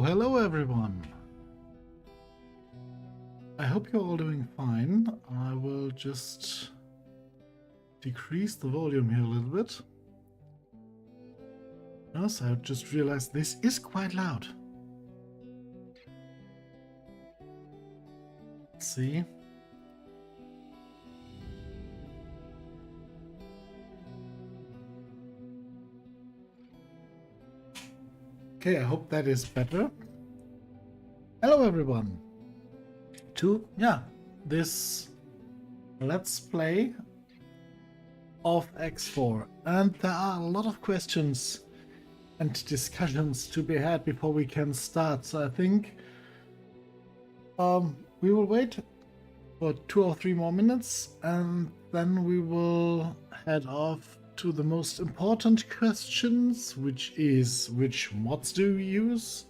Hello everyone. I hope you're all doing fine. I will just decrease the volume here a little bit. Yes, I just realized this is quite loud. Let's see. Okay, I hope that is better. Hello everyone to this Let's Play of X4, and there are a lot of questions and discussions to be had before we can start, so I think we will wait for 2 or 3 more minutes and then we will head off to the most important questions, which is which mods do we use,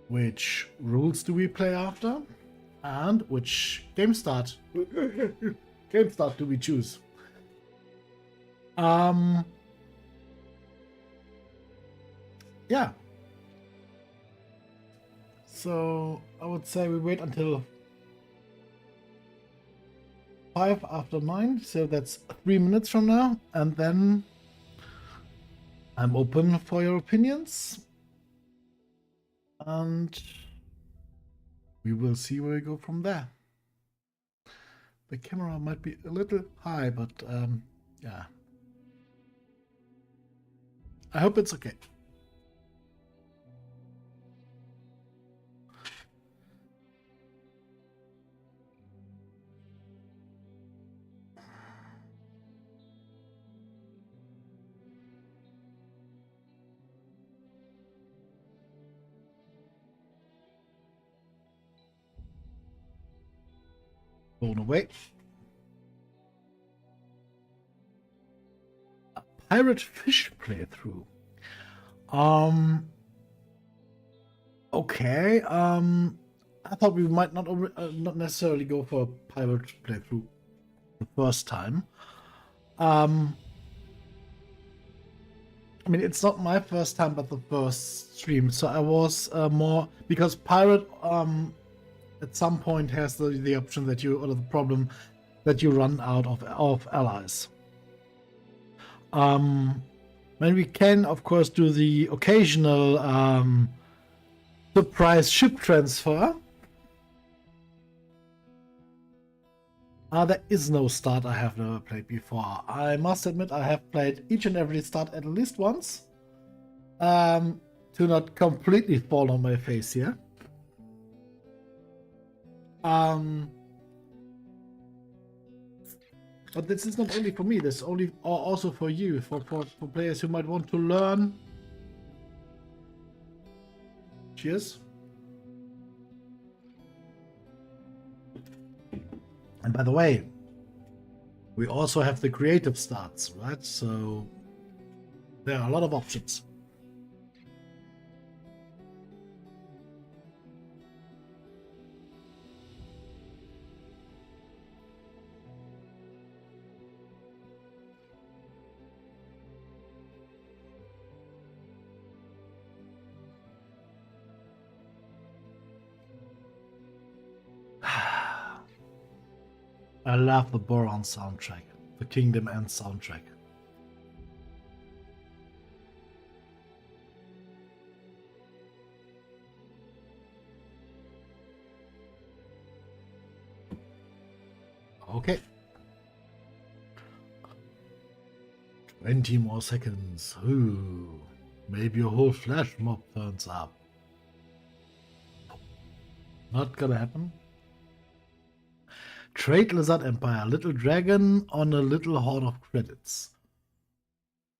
which rules do we play after, and which game start do we choose. Yeah. So I would say we wait until 5 after 9, so that's 3 minutes from now, and then I'm open for your opinions, and we will see where we go from there. The camera might be a little high, but yeah. I hope it's okay. Going away. A pirate fish playthrough. Okay. I thought we might not necessarily go for a pirate playthrough the first time. I mean, it's not my first time, but the first stream. So I was more because pirate at some point has the option that you, or the problem that you run out of allies. When we can, of course, do the occasional surprise ship transfer. There is no start I have never played before. I must admit I have played each and every start at least once. To not completely fall on my face here. But this is not only for me, this is also for you, for players who might want to learn. Cheers. And by the way, we also have the creative starts, right? So there are a lot of options. I love the Boron soundtrack, the Kingdom End soundtrack. Okay. 20 more seconds. Ooh, maybe a whole flash mob turns up. Not gonna happen. Trade Lizard Empire, little dragon on a little hoard of credits.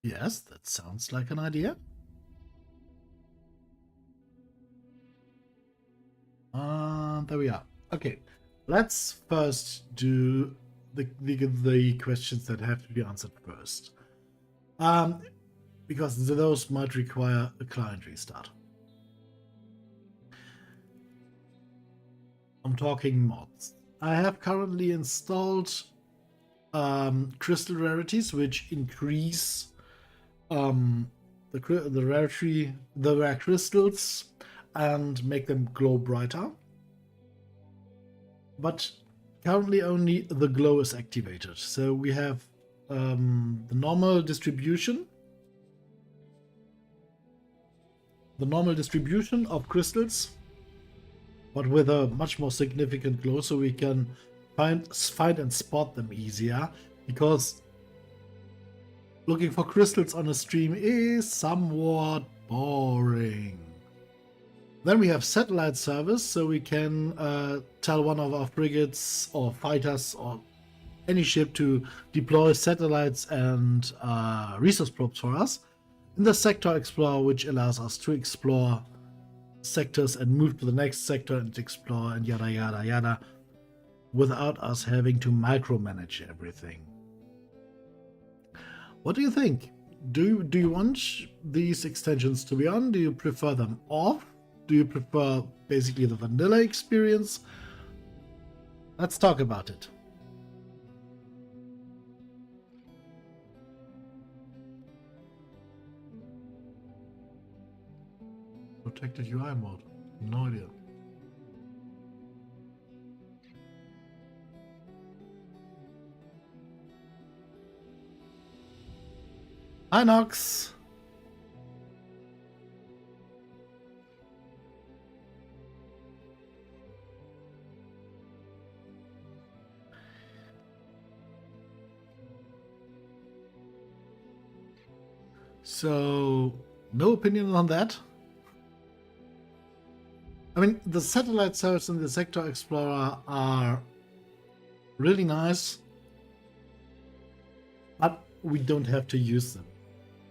Yes, that sounds like an idea. There we are. Okay, let's first do the questions that have to be answered first. Because those might require a client restart. I'm talking mods. I have currently installed crystal rarities, which increase the rare crystals and make them glow brighter. But currently only the glow is activated. So we have the normal distribution. The normal distribution of crystals, but with a much more significant glow, so we can find and spot them easier, because looking for crystals on a stream is somewhat boring. Then we have satellite service, so we can tell one of our frigates or fighters or any ship to deploy satellites and resource probes for us. In the Sector Explorer, which allows us to explore sectors and move to the next sector and explore and yada yada yada, without us having to micromanage everything. What do you think? Do you want these extensions to be on? Do you prefer them off? Do you prefer basically the vanilla experience? Let's talk about it. Protected UI mode. No idea. Hi, Nox. So, no opinion on that. I mean, the satellite service and the Sector Explorer are really nice, but we don't have to use them.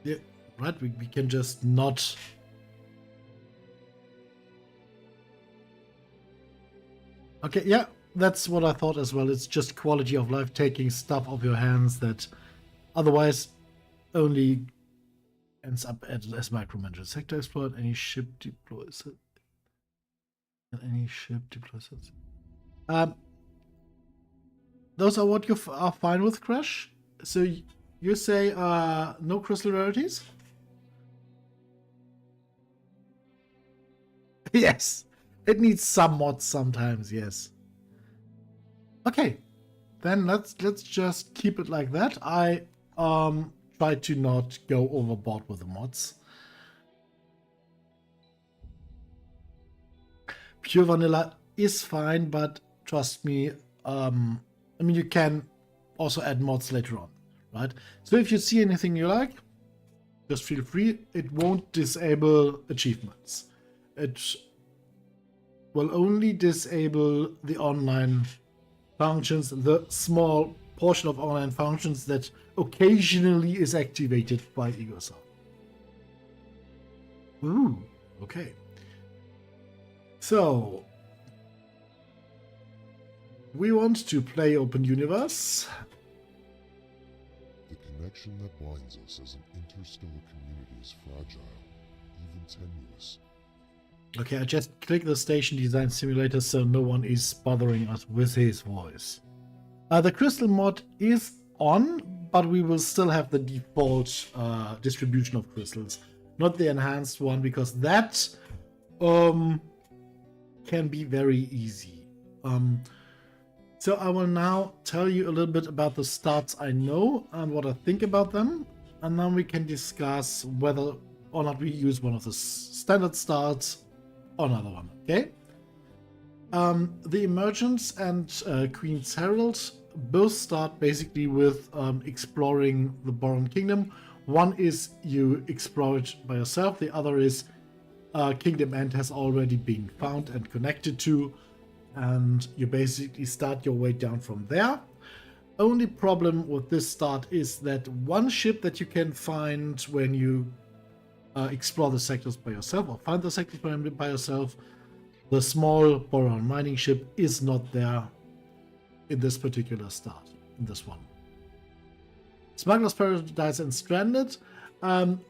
Yeah, right? We can just not. Okay, yeah, that's what I thought as well. It's just quality of life, taking stuff off your hands that otherwise only ends up as micromanaged. Sector Explorer, any ship deploys it. Any ship deploys it. Those are what you are fine with, Crash? So you say no crystal rarities? Yes, it needs some mods sometimes. Yes. Okay, then let's just keep it like that. I try to not go overboard with the mods. Pure vanilla is fine, but trust me, I mean, you can also add mods later on, right? So if you see anything you like, just feel free. It won't disable achievements. It will only disable the online functions, the small portion of online functions that occasionally is activated by EgoSoft. Ooh, okay. So, we want to play Open Universe. The connection that binds us as an interstellar community is fragile, even tenuous. Okay, I just click the station design simulator so no one is bothering us with his voice. The crystal mod is on, but we will still have the default distribution of crystals, not the enhanced one, because that can be very easy. So I will now tell you a little bit about the starts I know and what I think about them, and then we can discuss whether or not we use one of the standard starts or another one, okay? The Emergence and Queen's Herald both start basically with exploring the Boron Kingdom. One is you explore it by yourself, the other is Kingdom End has already been found and connected to, and you basically start your way down from there. Only problem with this start is that one ship that you can find when you explore the sectors by yourself or find the sectors by yourself, the small boron mining ship, is not there in this particular start, in this one. Smuggler's Paradise and Stranded.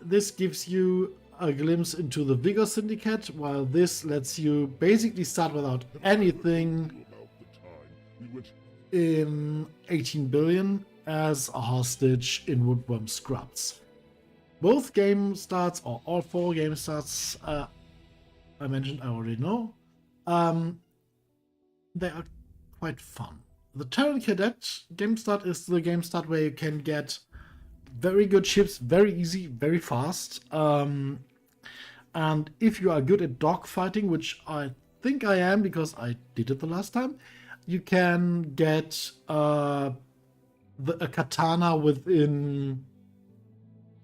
This gives you a glimpse into the Vigor Syndicate, while this lets you basically start without anything in 18 billion as a hostage in Woodworm Scrubs. Both game starts, or all 4 game starts, I mentioned I already know. They are quite fun. The Terran Cadet game start is the game start where you can get very good ships, very easy, very fast. And if you are good at dogfighting, which I think I am because I did it the last time, you can get a katana within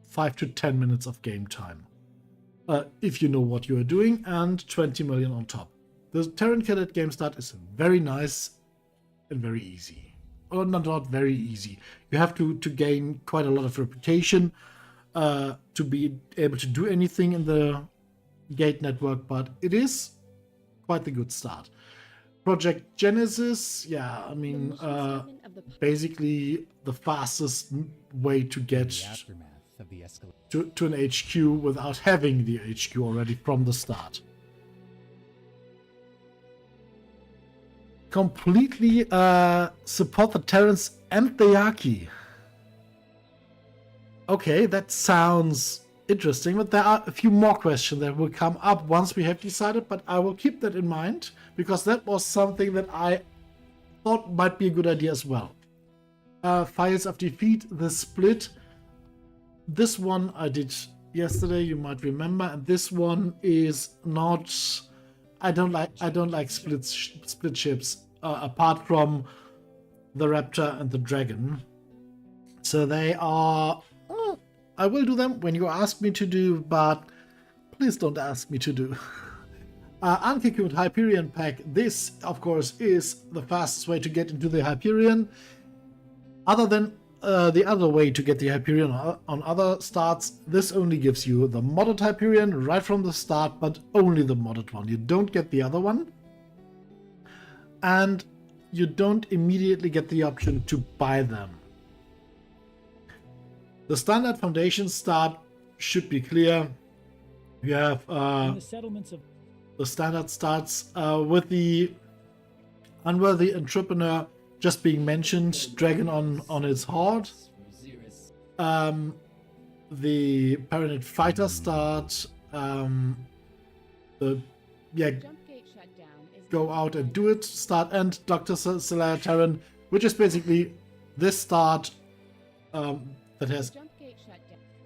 5 to 10 minutes of game time. If you know what you are doing, and 20 million on top. The Terran Cadet game start is very nice and very easy. Or not very easy. You have to gain quite a lot of reputation to be able to do anything in the Gate network, but it is quite a good start. Project Genesis, yeah, I mean, basically the fastest way to get to an HQ without having the HQ already from the start. Completely support the Terrans and the Yaki. Okay, that sounds interesting, but there are a few more questions that will come up once we have decided, but I will keep that in mind because that was something that I thought might be a good idea as well. Files of Defeat, the split. This one I did yesterday, you might remember, and this one is not. I don't like split ships apart from the Raptor and the Dragon. So they are. I will do them when you ask me to do, but please don't ask me to do. Uncocooned Hyperion pack. This, of course, is the fastest way to get into the Hyperion. Other than the other way to get the Hyperion on other starts, this only gives you the modded Hyperion right from the start, but only the modded one. You don't get the other one. And you don't immediately get the option to buy them. The standard foundation start should be clear. You have the standard starts with the Unworthy Entrepreneur just being mentioned, Dragon on its horde. The Paranid Fighter start. Go out and do it start, and Dr. Celaya Terran, which is basically this start that has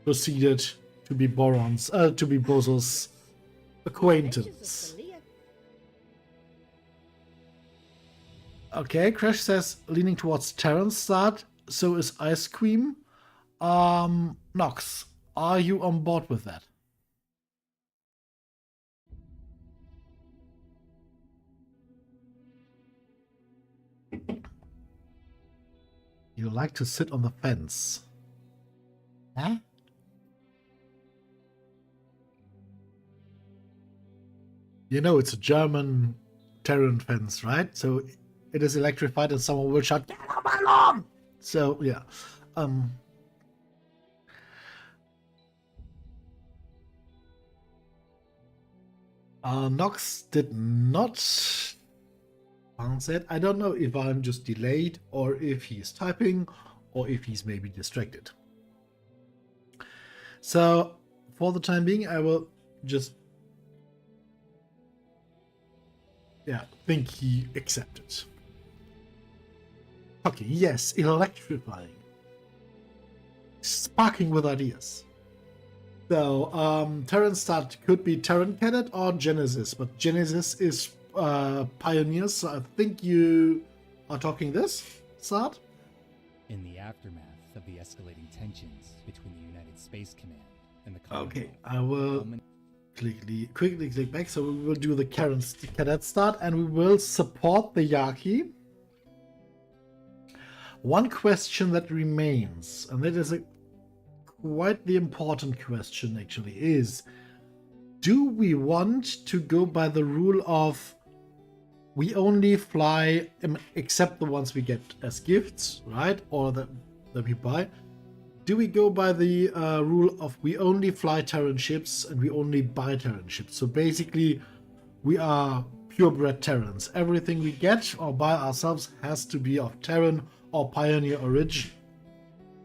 proceeded to be Bozo's acquaintance. Okay, Crash says leaning towards Terran start, so is Ice Cream. Nox, are you on board with that? You like to sit on the fence. Huh? You know it's a German Terran fence, right? So it is electrified and someone will shout, "Get on my lawn!" So yeah. Nox did not answer it. I don't know if I'm just delayed or if he's typing or if he's maybe distracted. So for the time being, I will just think he accepted. Okay, yes, electrifying. Sparking with ideas. So, Terran start could be Terran Cadet or Genesis, but Genesis is Pioneers, so I think you are talking this start? In the aftermath of the escalating tensions between the United Space Command and the Commonwealth. Okay, I will quickly click back, so we will do the Cadet start, and we will support the Yaki. One question that remains, and that is quite the important question actually, is do we want to go by the rule of we only fly except the ones we get as gifts, right? Or that we buy. Do we go by the rule of we only fly Terran ships and we only buy Terran ships? So basically, we are purebred Terrans. Everything we get or buy ourselves has to be of Terran or Pioneer origin.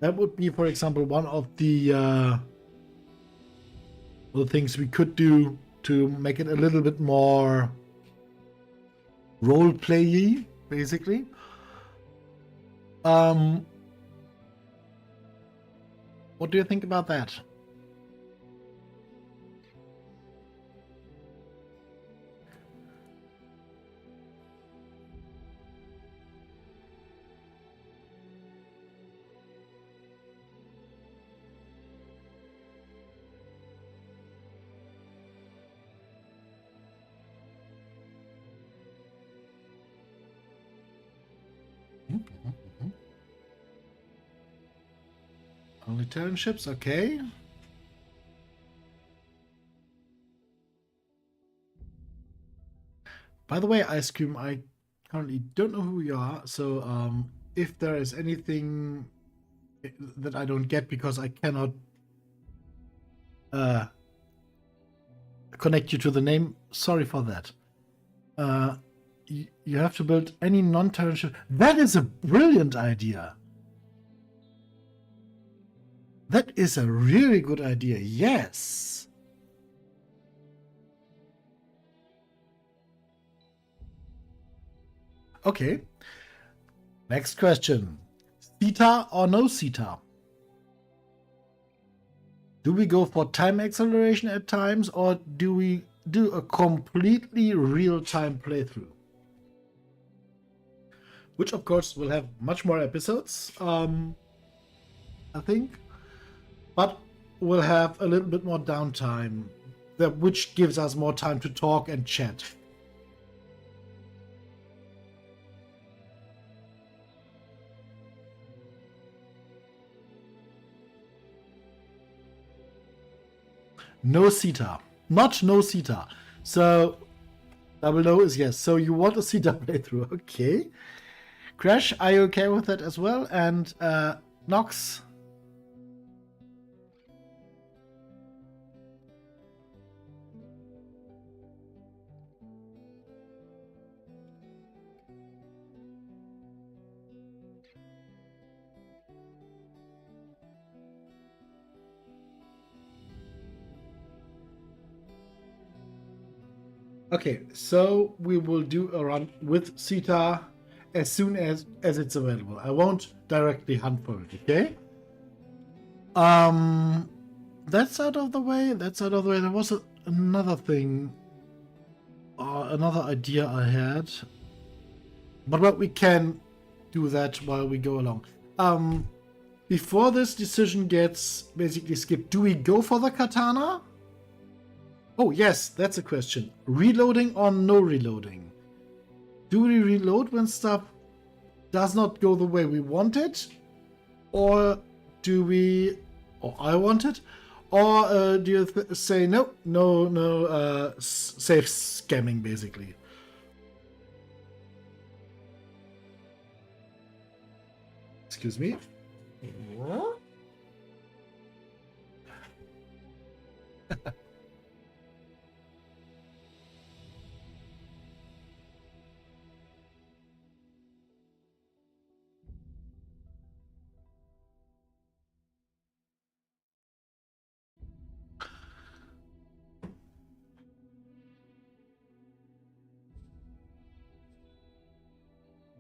That would be, for example, one of the things we could do to make it a little bit more role-play-y, basically. What do you think about that? Only Terran ships, okay. By the way, Ice Cream, I currently don't know who you are, so if there is anything that I don't get because I cannot connect you to the name, sorry for that. You have to build any non-Terran ship. That is a brilliant idea. That is a really good idea, yes. Okay. Next question. Theta or no theta? Do we go for time acceleration at times, or do we do a completely real-time playthrough? Which, of course, will have much more episodes, I think. But we'll have a little bit more downtime, which gives us more time to talk and chat. No CETA. Not no CETA. So, double no is yes. So you want a CETA playthrough. Okay. Crash, are you okay with that as well? And Nox? Okay, so we will do a run with CETA as soon as it's available. I won't directly hunt for it, okay? That's out of the way. That's out of the way. There was another thing, another idea I had. But we can do that while we go along. Before this decision gets basically skipped, do we go for the katana? Oh, yes, that's a question. Reloading or no reloading? Do we reload when stuff does not go the way we want it? Or do we, or I want it? Or do you say no, safe scamming, basically? Excuse me.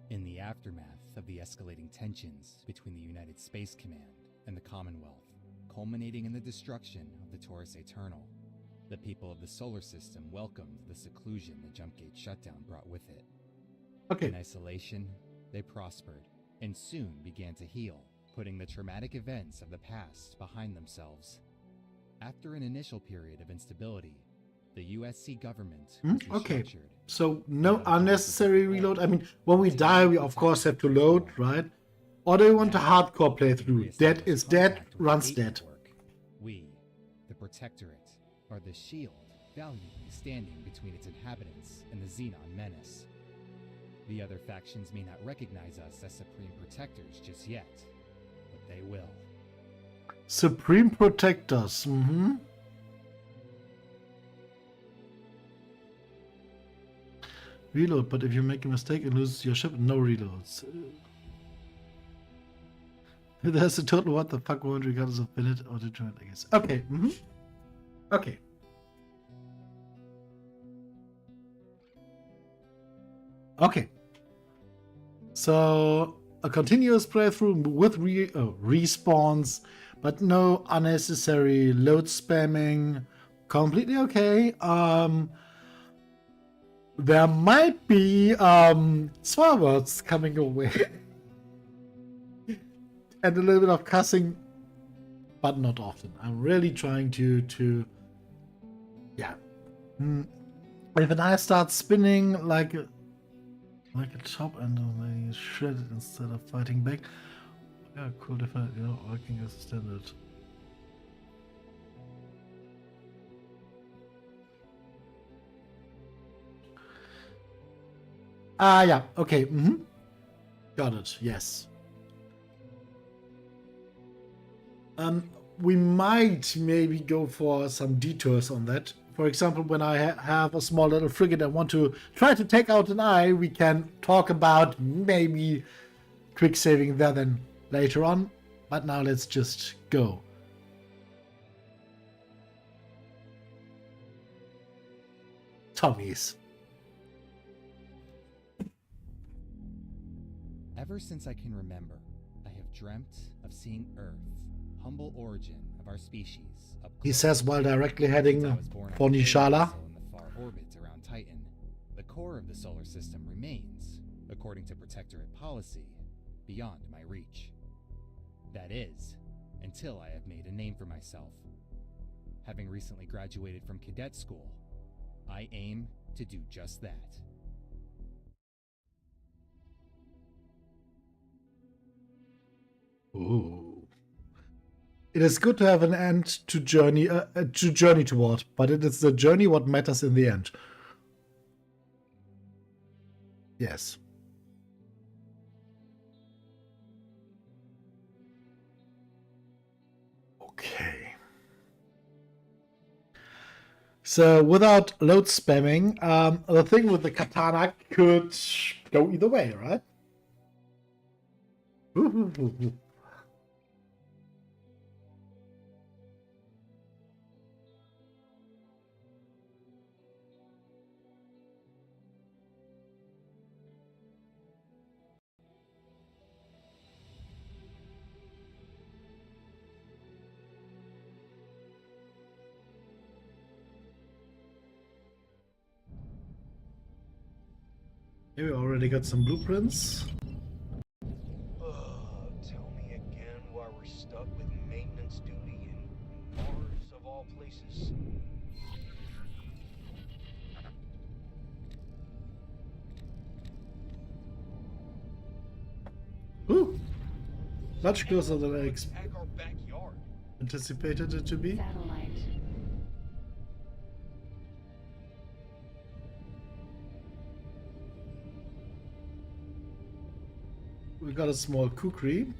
In the aftermath of the escalating tensions between the United Space Command and the Commonwealth, culminating in the destruction of the Taurus Eternal, the people of the solar system welcomed the seclusion the Jumpgate shutdown brought with it. Okay. In isolation, they prospered and soon began to heal, putting the traumatic events of the past behind themselves. After an initial period of instability, the USC government was okay. restructured. So no unnecessary reload. I mean, when we die, we of course have to load, right? Or do you want a hardcore playthrough? Dead is dead, runs dead. We, the Protectorate, are the shield valiantly standing between its inhabitants and the Xenon menace. The other factions may not recognize us as Supreme Protectors just yet, but they will. Supreme Protectors, Reload, but if you make a mistake and lose your ship, no reloads. There's a total what the fuck moment regardless of billet or deterrent, I guess. Okay, Okay. Okay. So a continuous playthrough with respawns, but no unnecessary load spamming. Completely okay. There might be swear words coming away. And a little bit of cussing, but not often. I'm really trying to yeah. If I start spinning like a top and they shred it instead of fighting back. Yeah, cool, different, working as a standard. Yeah, okay, got it, yes. We might maybe go for some detours on that. For example, when I have a small little frigate and want to try to take out an eye, we can talk about maybe quick saving there then later on. But now let's just go. Tommies. Ever since I can remember, I have dreamt of seeing Earth, humble origin of our species, up He close. says while directly heading Since I was born for on a Nishala. vessel in the far orbit around Titan, the core of the solar system remains, according to Protectorate policy, beyond my reach. That is, until I have made a name for myself. Having recently graduated from cadet school, I aim to do just that. Ooh. It is good to have an end to journey toward, but it is the journey what matters in the end. Yes. Okay. So without load spamming, the thing with the katana could go either way, right? Here we already got some blueprints. Tell me again why we're stuck with maintenance duty in Mars of all places. Ooh, much closer than I Attack our backyard. anticipated it to be. Satellite. We got a small kukri.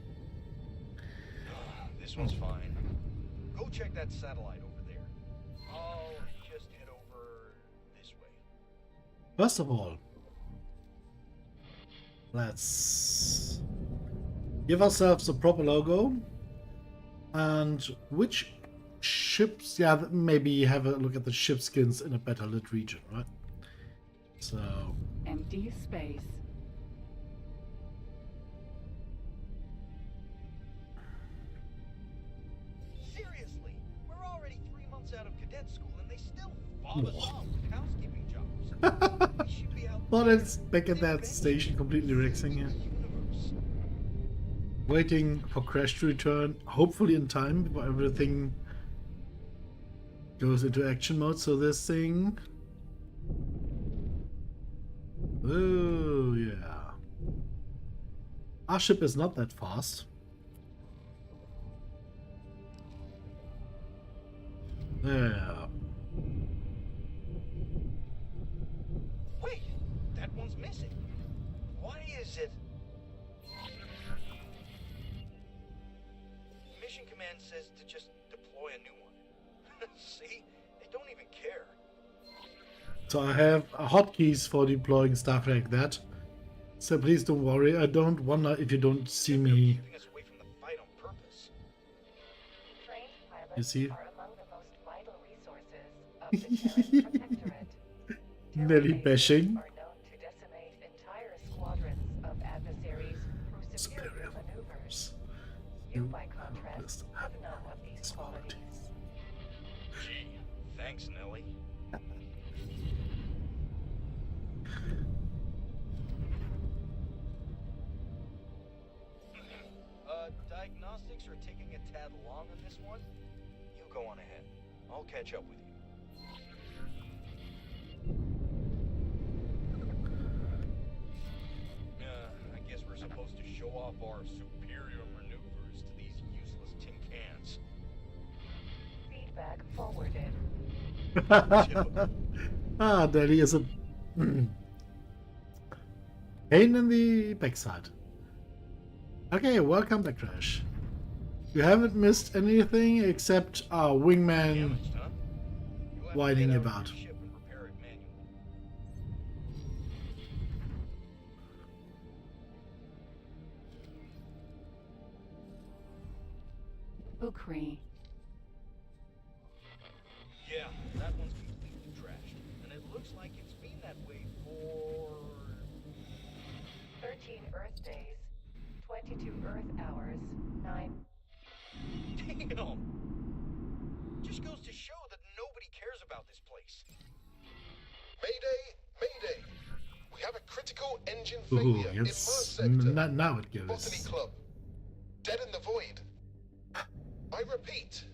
This one's fine. Go check that satellite over there. I'll just head over this way. First of all, let's give ourselves a proper logo. And which ships, yeah, maybe have a look at the ship skins in a better lit region, right? So, Empty space. Seriously, we're already 3 months out of cadet school and they still fob us off with housekeeping jobs. We should be out well, there it's back at that station, completely relaxing here. universe. Waiting for Crash to return, hopefully in time before everything goes into action mode. So this thing. Oh, yeah. Our ship is not that fast. Yeah. Wait, that one's missing. Why is it? Mission Command says to just deploy a new one. See? They don't even care. So I have hotkeys for deploying stuff like that. So please don't worry. I don't wonder if you don't see They're me. keeping us away from the fight on purpose. Trained pilots You see? are among the most vital resources of the Terran Protectorate. Nelly Terran bashing. are known to decimate entire Nelly. Diagnostics are taking a tad long on this one. You go on ahead. I'll catch up with you. I guess we're supposed to show off our superior maneuvers to these useless tin cans. Feedback forwarded. Ah, there he is a pain in the backside. Okay, welcome back, Crash. You haven't missed anything except our wingman Damaged, huh? You'll have to whining get out of about. your ship and repair it manually. Ukri. Yeah, that one's completely trashed. And it looks like it's been that way for... 13 Earth days. 22 Earth hours. 9. Damn! Just goes to show that nobody cares about this place. Mayday! Mayday! We have a critical engine Ooh, failure in Mars it's sector. now it Botany goes. Club. Dead in the void. I repeat.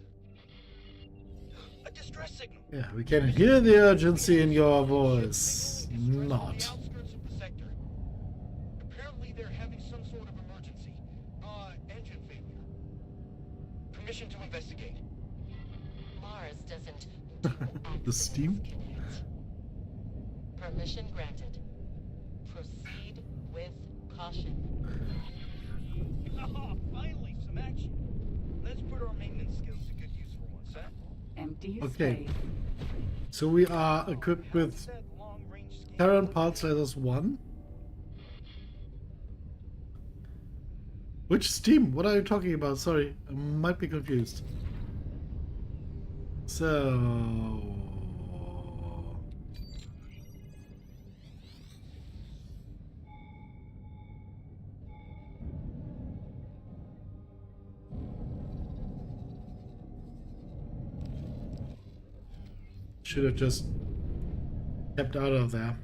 A distress signal. Yeah, we can hear the urgency in your voice. Signal is Not. on the outskirts of the sector. Apparently they're having some sort of emergency. Engine failure. Permission to investigate. Mars doesn't do The steam? access kits. Permission granted. Proceed with caution. Oh, finally, some action. Let's put our maintenance skills to good use for once, huh? Empty Okay. space. So we are equipped with That long-range scan Terran look Pulse like? Lasers 1. Which steam? What are you talking about? Sorry, I might be confused. So... should have just kept out of there.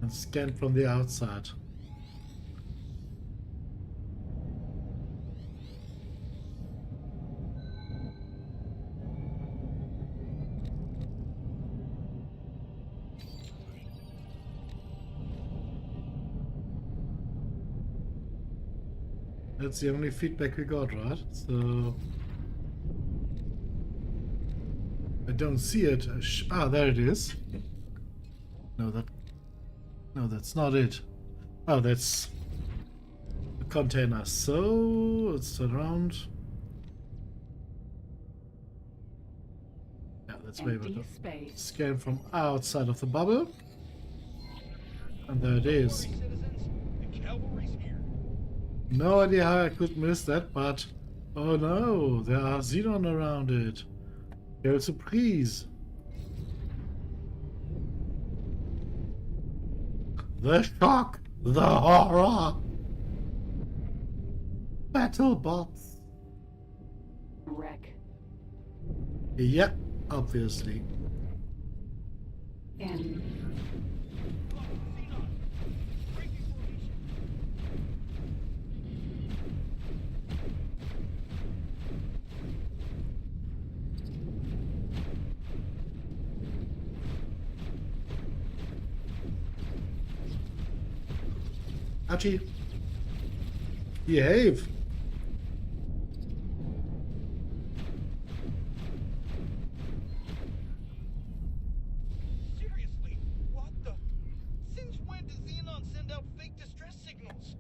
And scanned from the outside. That's the only feedback we got, right? So I don't see it. There it is. No, that's not it. Oh, that's the container. So let's turn around. Yeah, that's way Empty better. space. Scan from outside of the bubble. And there it is. Don't worry, citizens. The cavalry's here. No idea how I could miss that, but oh no, there are Xenon around it. Quelle surprise! The shock, the horror. Battle bots. Wreck. Yep, obviously. In. Xenon, breaking formation. Ouchie. Behave. Seriously, what the? Since when does Xenon send out fake distress signals?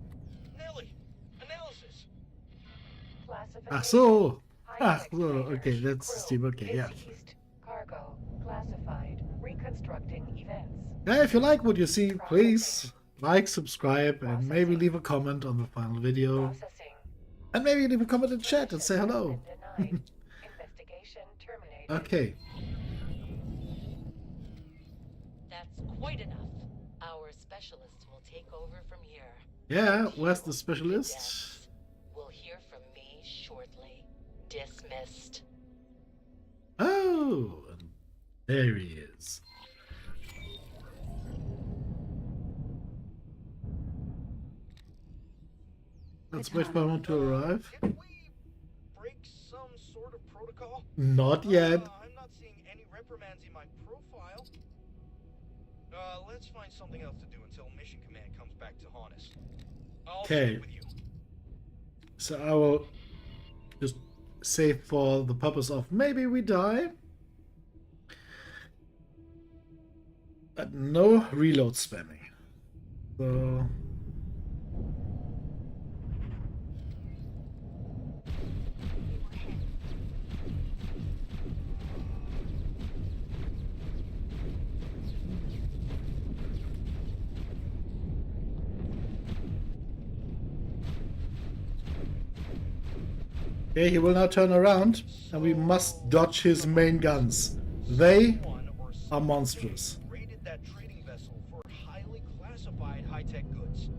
Nelly, analysis. Ah, so. High-tech So, okay, traders, that's the crew, steam, okay, yeah. deceased, cargo, classified, reconstructing events. Yeah, if you like what you see, please like, subscribe, and maybe leave a comment on the final video. Processing. And maybe leave a comment in chat and say hello. Denied. Investigation terminated. Okay. That's quite enough. Our specialists will take over from here. Yeah, where's the specialist? We'll shortly. Dismissed. Oh, and there he is. Let's wait for him to arrive. Did we break some sort of protocol? Not yet. I'm not seeing any reprimands in my profile. Let's find something else to do until Mission Command comes back to haunt us. I'll Okay. stay with you. So I will just save for the purpose of maybe we die. But no reload spamming. So okay, he will now turn around and we must dodge his main guns. They Someone or are monstrous. something raided that trading vessel for highly classified high-tech goods.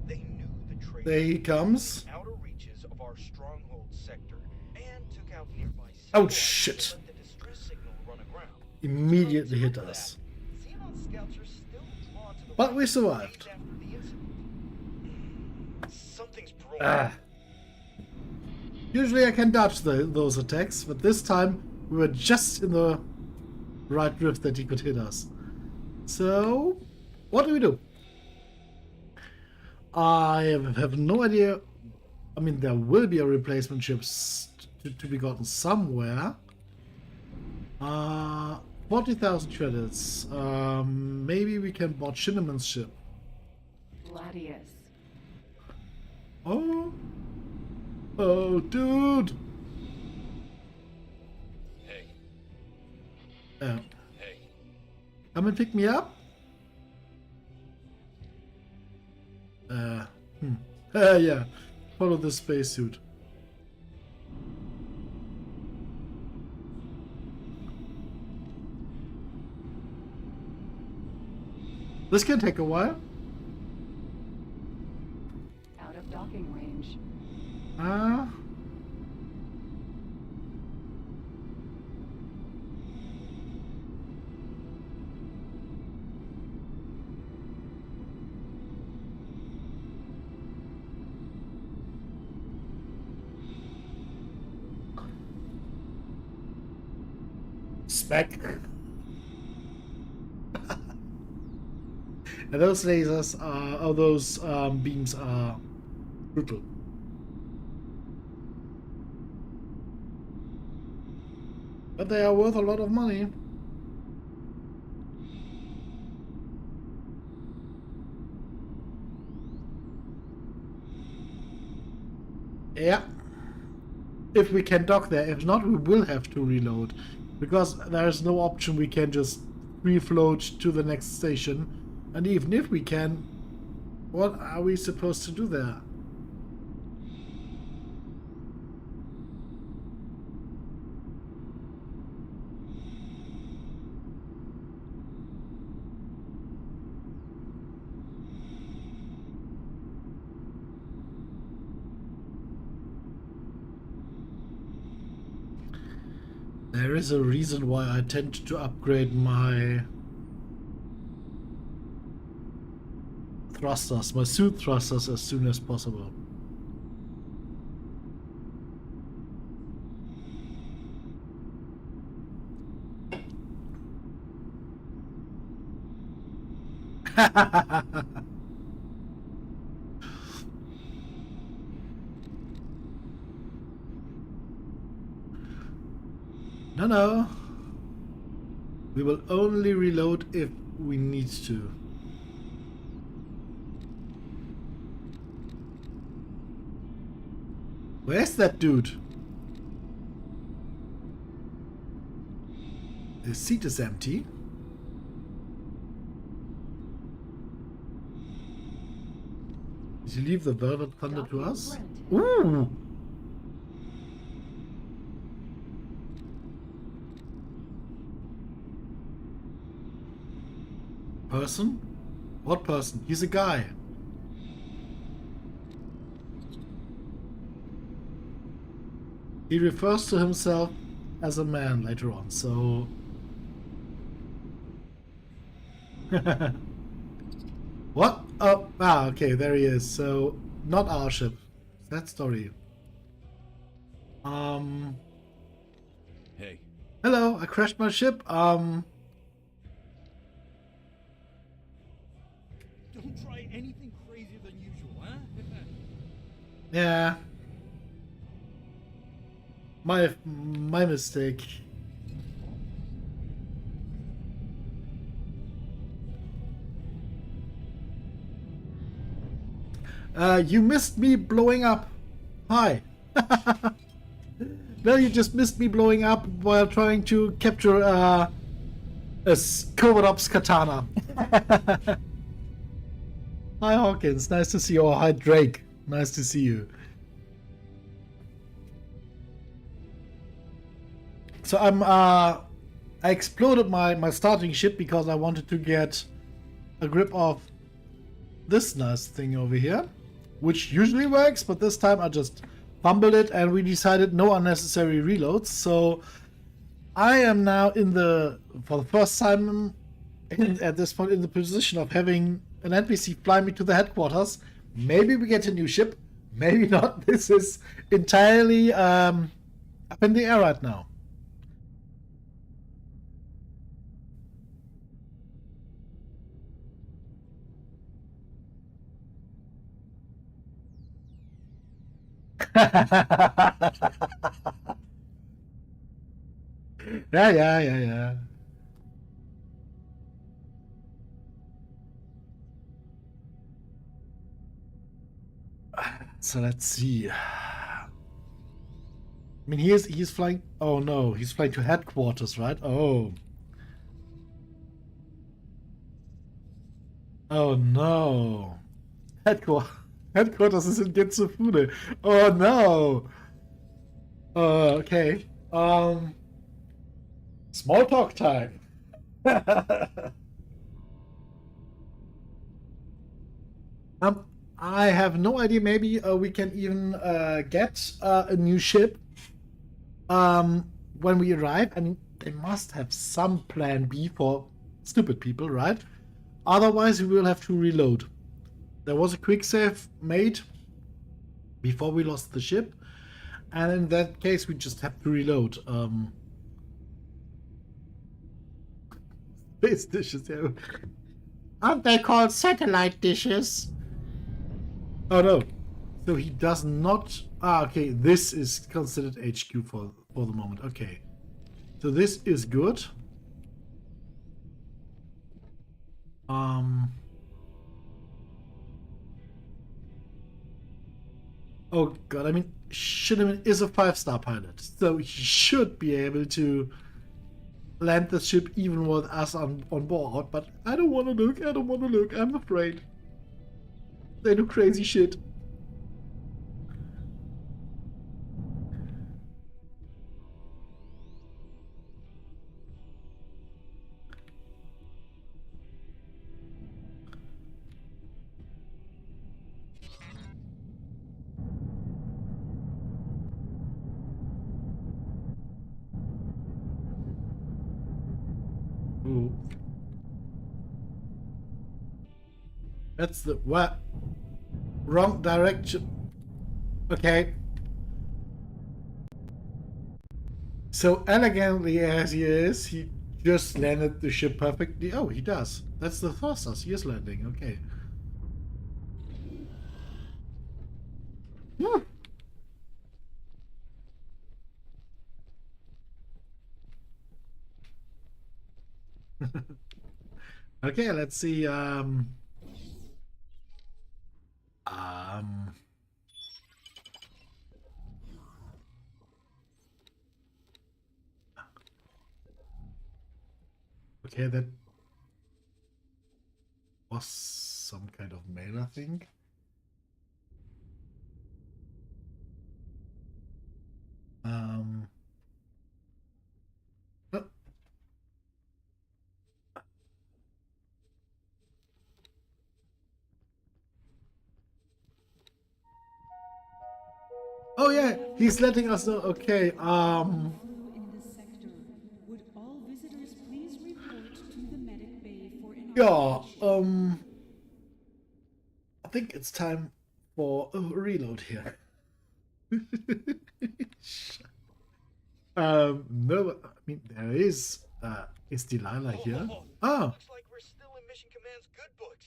They knew the trade There he comes. outer reaches of our stronghold sector and took out nearby Oh, sea shit. let the distress signal run aground. Immediately hit us. Xenon scouts are still drawn to the But we days survived. after the incident. Something's brewing. Ah. Usually I can dodge those attacks, but this time we were just in the right drift that he could hit us. So, what do we do? I have no idea. I mean, there will be a replacement ship to be gotten somewhere. 40,000 credits. Maybe we can board Shinneman's ship. Gladius. Oh. Oh, dude. Hey, Yeah. hey. Come and pick me up? Yeah. Follow the spacesuit. This can take a while. Out of docking range. Spec. And those lasers are, or those beams are brutal. But they are worth a lot of money. Yeah. If we can dock there. If not, we will have to reload. Because there is no option we can just free float to the next station. And even if we can, what are we supposed to do there? There is a reason why I tend to upgrade my thrusters, my suit thrusters, as soon as possible. No. We will only reload if we need to. Where's that dude? His seat is empty. Did you leave the Velvet Thunder to us? Ooh! Person? What person? He's a guy. He refers to himself as a man later on, so... What? Oh, okay, there he is. So, not our ship. Sad story. Hey, Hello, I crashed my ship. don't try anything crazier than usual, huh? Yeah. My mistake. You missed me blowing up. Hi. No, you just missed me blowing up while trying to capture a Covert Ops katana. Hi Hawkins, nice to see you. Oh, hi Drake, nice to see you. So I exploded my starting ship because I wanted to get a grip of this nice thing over here, which usually works, but this time I just fumbled it and we decided no unnecessary reloads. So I am now for the first time at this point in the position of having an NPC fly me to the headquarters. Maybe we get a new ship, maybe not. This is entirely up in the air right now. Yeah. So let's see. I mean, he's flying. Oh no, he's flying to headquarters, right? Oh. Oh no. Headquarters is in Getsufune. Oh no. Okay. Small talk time. I have no idea. Maybe we can even get a new ship when we arrive. I mean, they must have some plan B for stupid people, right? Otherwise, we will have to reload. There was a quick save made before we lost the ship, and in that case, we just have to reload. Space dishes, yeah. Aren't they called satellite dishes? Oh no. So he does not... okay, this is considered HQ for the moment. Okay. So this is good. Oh god, I mean, Shinneman is a 5-star pilot, so he should be able to land the ship even with us on board, but I don't want to look, I'm afraid. They do crazy shit. Ooh. That's the... what? Wrong direction. Okay. So elegantly as he is, he just landed the ship perfectly. Oh, he does. That's the fastest. He is landing. Okay. Hmm. Okay, let's see. Okay, that was some kind of mail, I think. Oh, Oh yeah, he's letting us know. Okay, In the sector. Would all visitors please report to the medic bay for yeah, inoculation? I think it's time for a reload here. No, I mean, there is Delilah here. Oh, Looks like we're still in Mission Command's good books.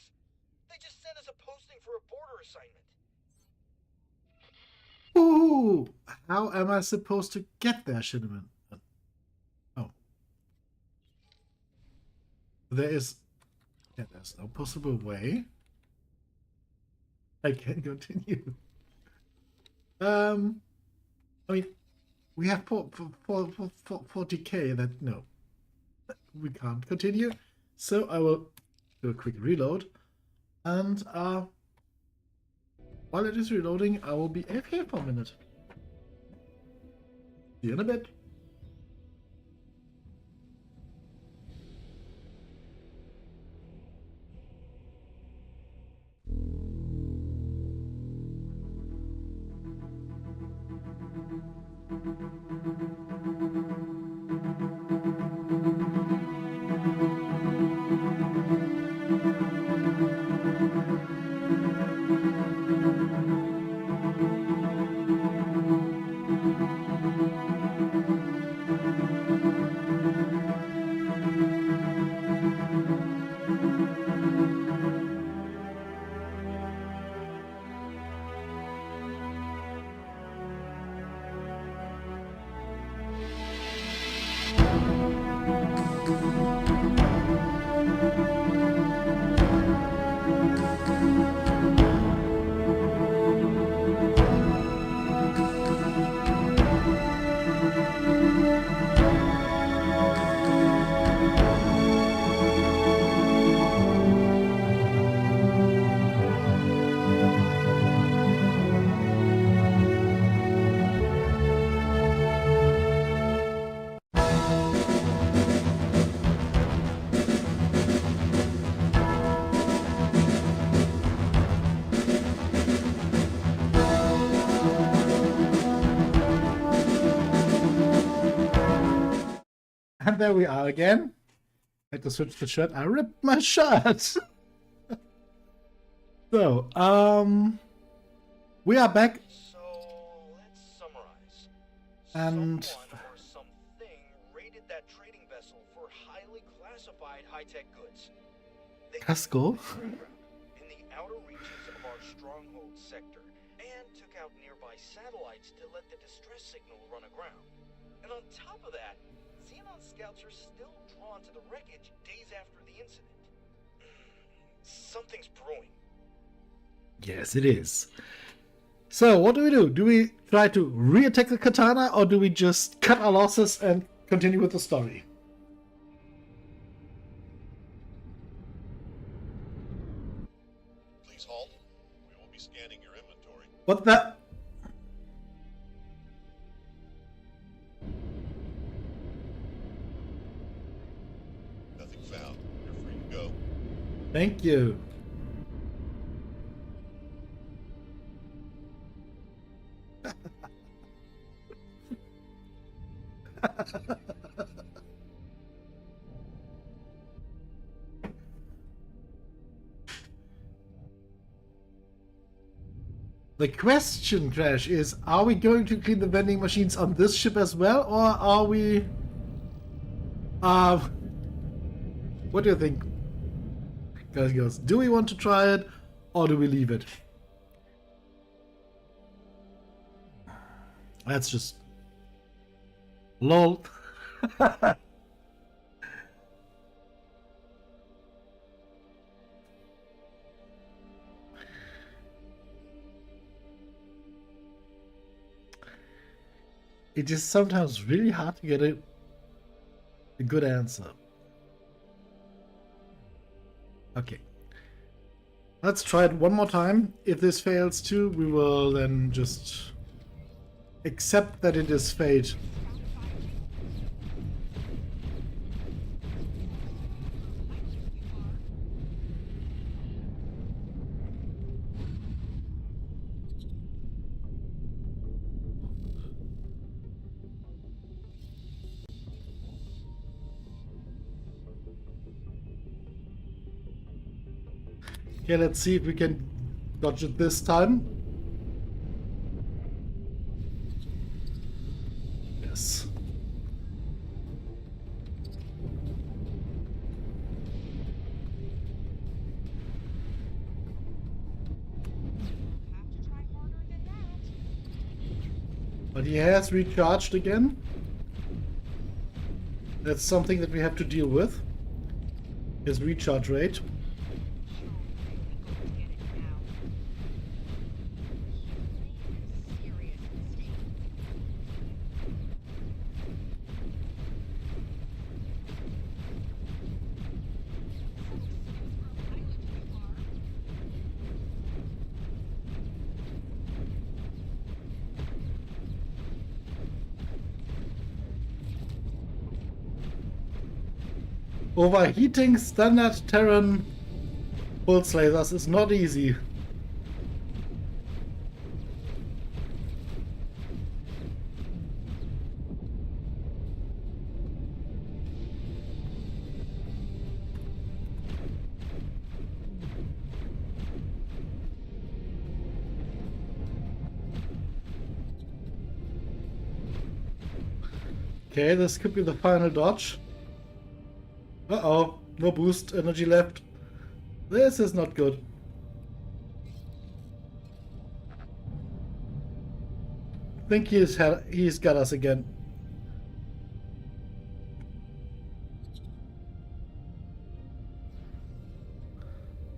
They just sent us a posting for a border assignment. ooh, how am I supposed to get there, Cinnamon? Oh, there's no possible way. I can continue. I mean, we have 40k that no, we can't continue. So I will do a quick reload, and while it is reloading, I will be AFK for a minute. See you in a bit. And there we are again. I had to switch the shirt. I ripped my shirt. So, we are back. So let's summarize. And Someone or something raided that trading vessel for highly classified high-tech goods. They Casco. in the outer reaches of our stronghold sector and took out nearby satellites to let the distress signal run aground. And on top of that, Xenon scouts are still drawn to the wreckage days after the incident. Something's brewing. Yes, it is. So, what do? Do we try to re-attack the katana, or do we just cut our losses and continue with the story? Please halt. We will be scanning your inventory. What the? Nothing found. You're free to go. Thank you. The question, Crash, is are we going to clean the vending machines on this ship as well, or are we... what do you think, guys and girls? Do we want to try it, or do we leave it? That's just... LOL. It is sometimes really hard to get a good answer. Okay. Let's try it one more time. If this fails too, we will then just accept that it is fate. Okay, let's see if we can dodge it this time. Yes. But he has recharged again. That's something that we have to deal with. His recharge rate. Overheating standard Terran pulse lasers is not easy. Okay, this could be the final dodge. Uh-oh, no boost energy left. This is not good. I think he's got us again.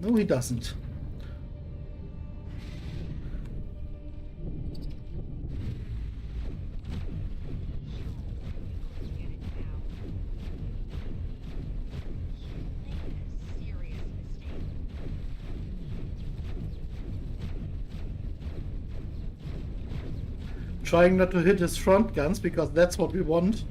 No, he doesn't. Trying not to hit his front guns, because that's what we want.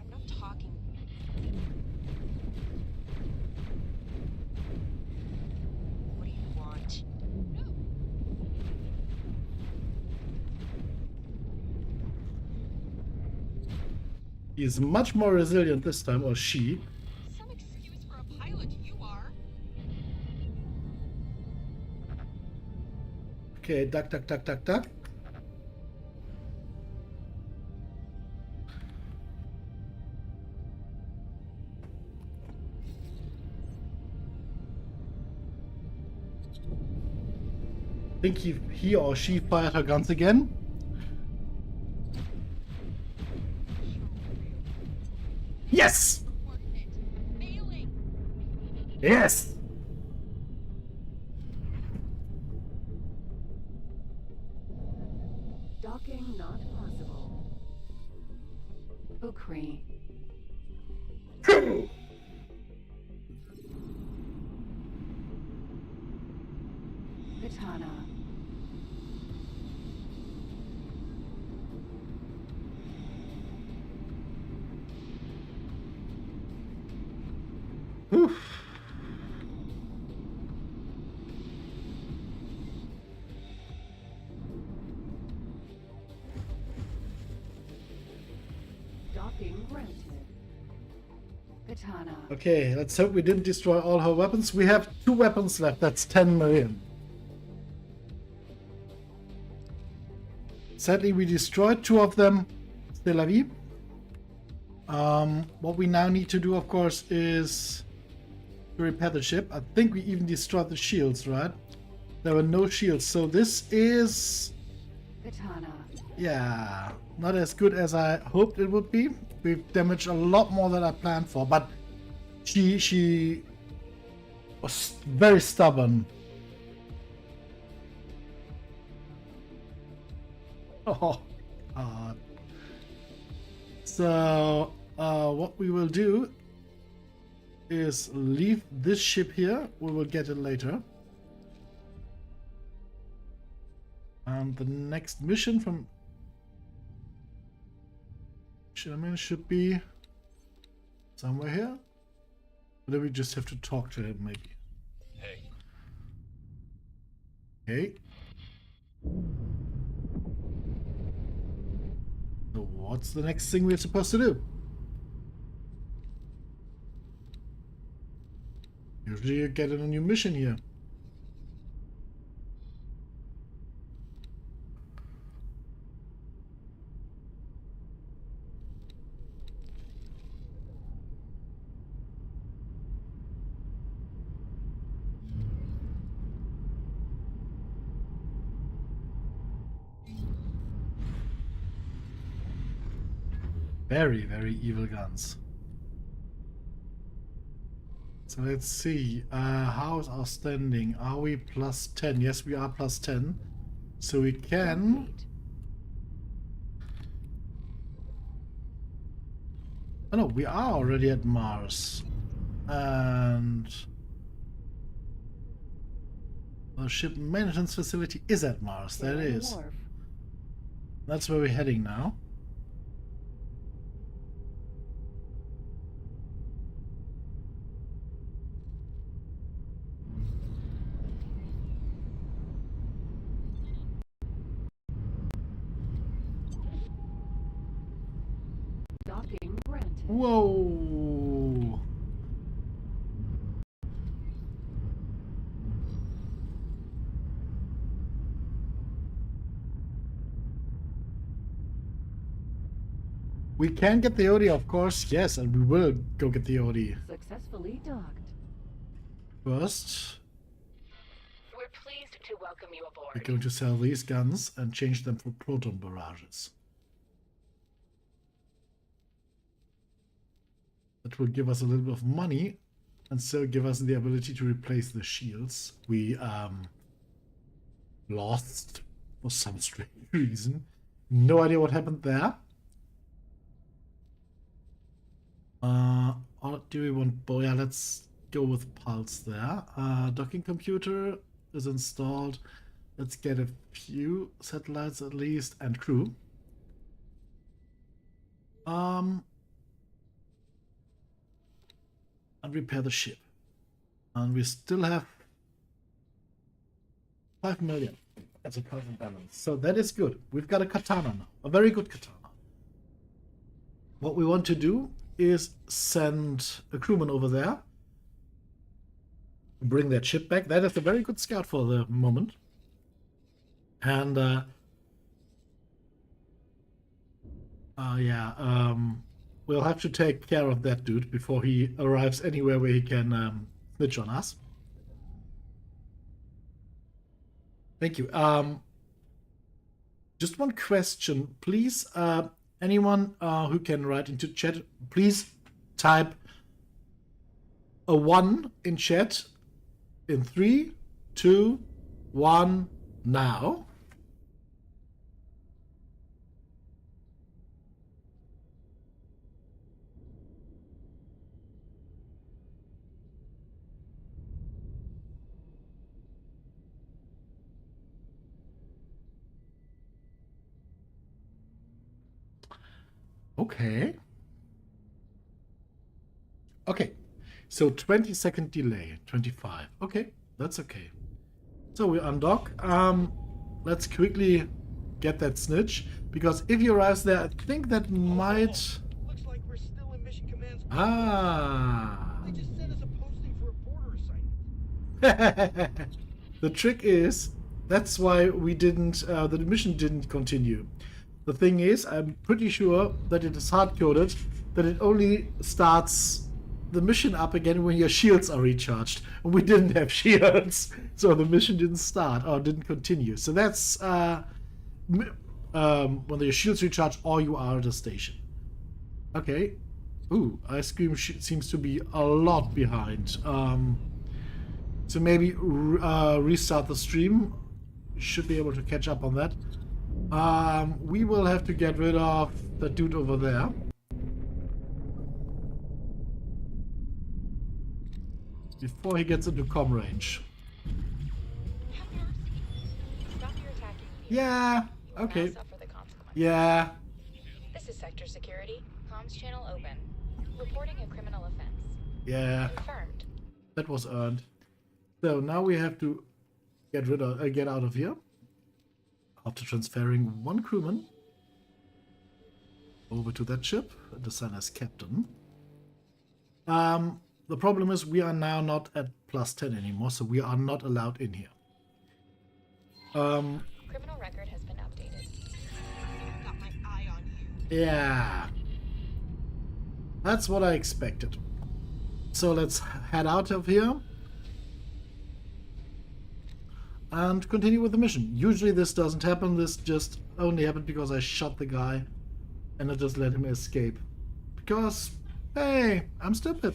I'm not talking. What do you want? He's much more resilient this time, or she. Some excuse for a pilot, you are. Okay, duck, duck, duck, duck, duck. I think he or she fired her guns again. Yes! Failing. Yes! Docking not possible. Ukri. Katana. Oof. Docking granted. Katana. Okay, let's hope we didn't destroy all her weapons. We have 2 weapons left. That's 10 million. Sadly, we destroyed 2 of them. C'est la vie. What we now need to do, of course, is to repair the ship. I think we even destroyed the shields, right? There were no shields, so this is... Katana. yeah, not as good as I hoped it would be. We've damaged a lot more than I planned for, but she was very stubborn. Oh, God. So, what we will do is leave this ship here. We will get it later. And the next mission from Sherman should be somewhere here. Then we just have to talk to him, maybe. Hey. Okay. So what's the next thing we're supposed to do? Usually you get on a new mission here. Very, very evil guns. So let's see. How is our standing? Are we plus 10? Yes, we are plus 10. So we can... Oh no, we are already at Mars. And... the ship maintenance facility is at Mars. That is. That's where we're heading now. Docking granted. Whoa! We can get the OD, of course, yes, and we will go get the OD. Successfully docked. First, We're pleased to welcome you aboard. we're going to sell these guns and change them for proton barrages. That will give us a little bit of money and still give us the ability to replace the shields we lost for some strange reason. No idea what happened there. Or do we want... Oh yeah, let's go with Pulse there. Docking computer is installed. Let's get a few satellites at least and crew. And repair the ship. And we still have 5 million as a current balance. So that is good. We've got a katana now. A very good katana. What we want to do is send a crewman over there. Bring that ship back. That is a very good scout for the moment. And we'll have to take care of that dude before he arrives anywhere where he can snitch on us. Thank you. Just one question, please. Anyone who can write into chat, please type a 1 in chat in 3, 2, 1, now. Okay. Okay. So 20-second delay. 25. Okay. That's okay. So we undock. Let's quickly get that snitch. Because if he arrives there, I think that might... Looks like we're still in Mission Command's. Ah. They just sent us a posting for a border assignment. The trick is, that's why we didn't, the mission didn't continue. The thing is, I'm pretty sure that it is hard-coded, that it only starts the mission up again when your shields are recharged. And we didn't have shields, so the mission didn't start, or didn't continue. So that's when your shields recharge or you are at a station. Okay. Ooh, Ice Cream seems to be a lot behind. So maybe restart the stream. Should be able to catch up on that. We will have to get rid of the dude over there. Before he gets into comm range. Have mercy. Stop your attacking. Yeah, You will okay. now suffer the consequences. Yeah. This is Sector Security. Comms channel open. Reporting a criminal offense. Yeah, Confirmed. that was earned. So now we have to get out of here after transferring one crewman over to that ship and assign as captain. The problem is we are now not at +10 anymore, so we are not allowed in here. Criminal record has been updated. Got my eye on you. Yeah, that's what I expected. So let's head out of here and continue with the mission. Usually this doesn't happen. This just only happened because I shot the guy and I just let him escape. Because, hey, I'm stupid.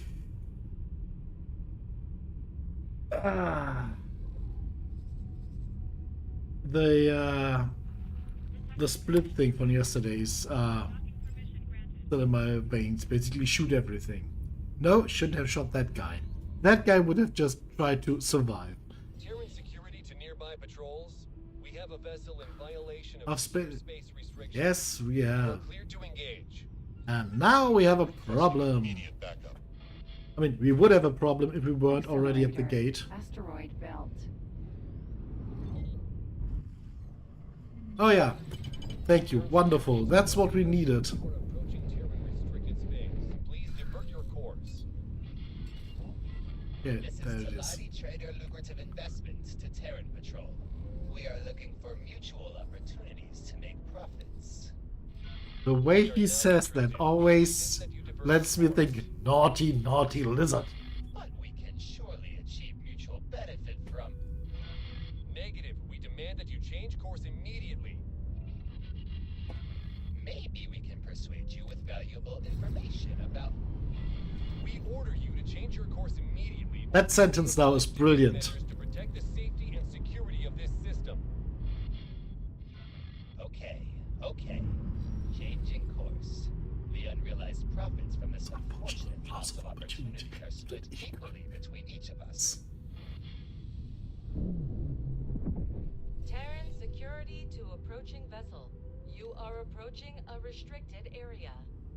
The split thing from yesterday's still in my veins. Basically shoot everything. No, shouldn't have shot that guy. That guy would have just tried to survive. Terran security to nearby patrols. We have a vessel in violation Of of space restrictions. Yes, we We're have. clear to engage. And now we have a problem. Immediate backup. I mean, we would have a problem if we weren't already at the gate. Asteroid belt. Oh yeah. Thank you. Wonderful. That's what we needed. We're approaching Terran restricted space. Please divert your course. Yeah, This there is it is. Talati Trader Lucrative Investments to Terran Patrol. We are looking for mutual opportunities to make profits. The way he says that always lets me think, naughty, naughty lizard. But we can surely achieve mutual benefit from... Negative. We demand that you change course immediately. Maybe we can persuade you with valuable information about... We order you to change your course immediately. That sentence now is brilliant. To protect the safety and security of this system. Okay. Changing course. The unrealized profits from this unfortunate loss of opportunity are split equally between each of us. Terran security to approaching vessel. You are approaching a restricted area.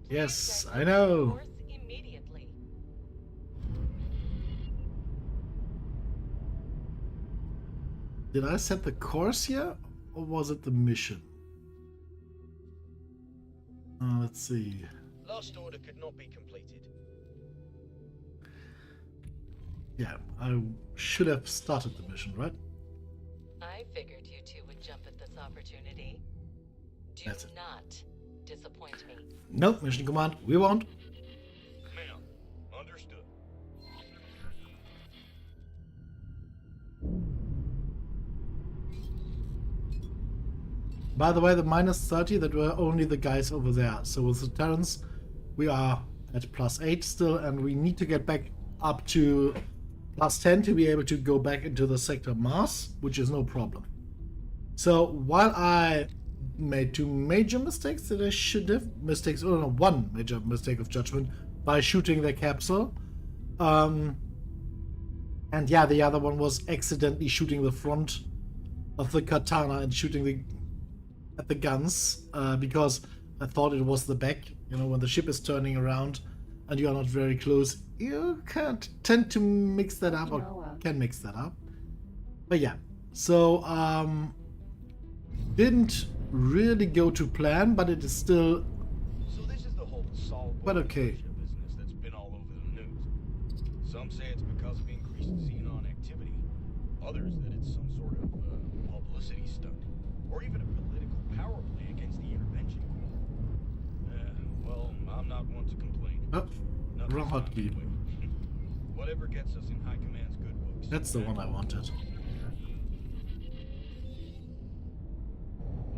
Please Yes, divert I know. your course immediately. Did I set the course here? Or was it the mission? Let's see. Last order could not be completed. Yeah, I should have started the mission, right? I figured you two would jump at this opportunity. Do That's it. not disappoint me. No, mission command, we won't. Ma'am. Understood. By the way, the -30, that were only the guys over there. So with the Terrans, we are at +8 still, and we need to get back up to +10 to be able to go back into the sector Mars, which is no problem. So while I made two major mistakes that I should have, one major mistake of judgment by shooting the capsule, and yeah, the other one was accidentally shooting the front of the katana and shooting at the guns, because I thought it was the back. You know, when the ship is turning around and you are not very close, you can't tend to mix that up, or can mix that up. But yeah, so didn't really go to plan, but it is still So this is the whole Sol But okay. business that's been all over the news. Some say it's because of increased Xenon activity. Others that it's some sort of publicity stunt, or even a political power play against the intervention corps. Well, I'm not one to complain. Nothing's wrong done hotkey. anyway. Whatever gets us in High Command's good books. That's the one I wanted.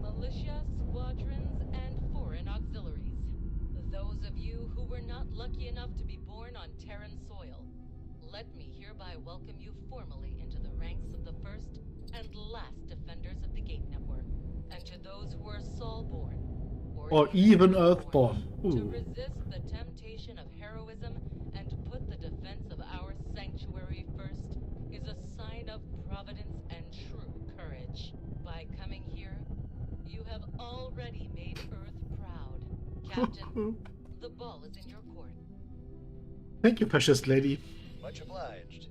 Militia, squadrons, and foreign auxiliaries. Those of you who were not lucky enough to be born on Terran soil, let me hereby welcome you formally into the ranks of the first and last defenders of the Gate Network. And to those who are Sol-born, Or even Earthborn. to Ooh. resist the temptation of heroism and put the defense of our sanctuary first is a sign of providence and true courage. By coming here, you have already made Earth proud. Captain, the ball is in your court. Thank you, precious lady. Much obliged.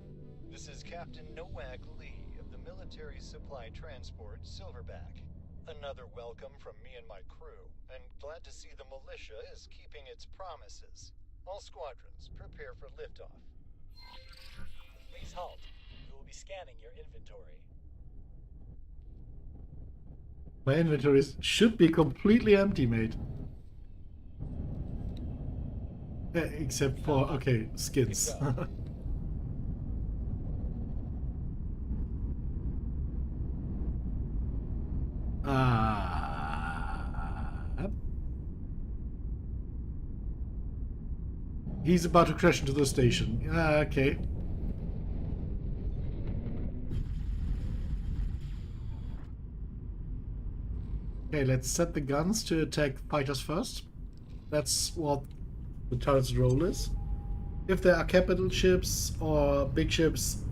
This is Captain Nowak Lee of the Military Supply Transport Silverback. Another welcome from me and my crew, and glad to see the militia is keeping its promises. All squadrons, prepare for liftoff. Please halt. We will be scanning your inventory. My inventory should be completely empty, mate. Except for, okay, skins. He's about to crash into the station. Okay. Okay, let's set the guns to attack fighters first. That's what the turret's role is. If there are capital ships or big ships,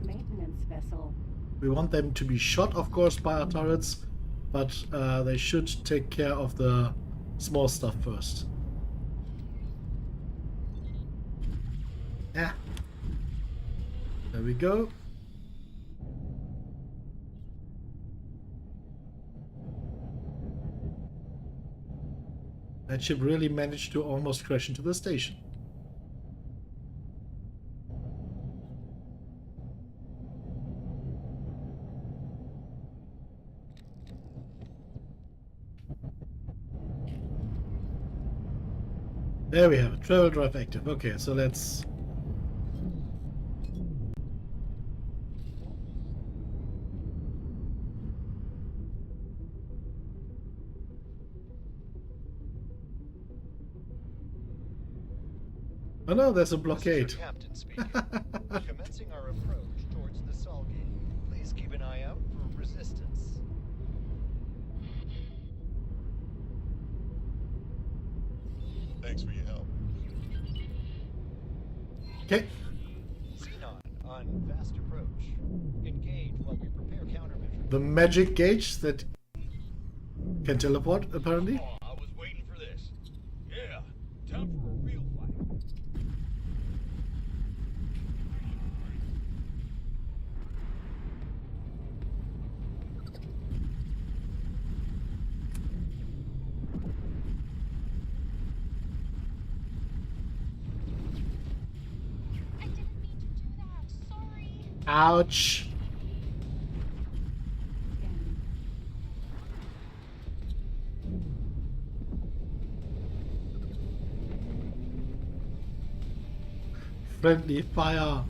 Maintenance vessel. we want them to be shot, of course, by our turrets, but they should take care of the small stuff first. Yeah. There we go. That ship really managed to almost crash into the station. There we have it. Travel drive active. Okay, so let's... Oh no, there's a blockade. This is your captain speaking. Commencing our approach towards the Sol Gate. Please keep an eye out for resistance. Thanks for your help. Okay. Xenon on fast approach. Engage while we prepare countermeasures. The magic gauge that can teleport, apparently. Oh, I was waiting for this. Yeah, time for a real fight. I didn't mean to do that. Sorry. Ouch. Friendly fire.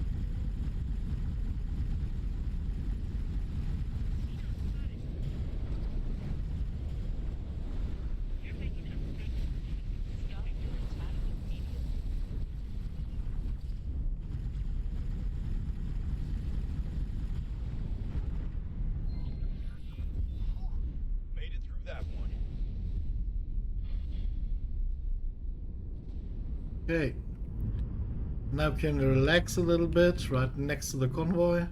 Made it through that one. Okay. Now we can relax a little bit right next to the convoy.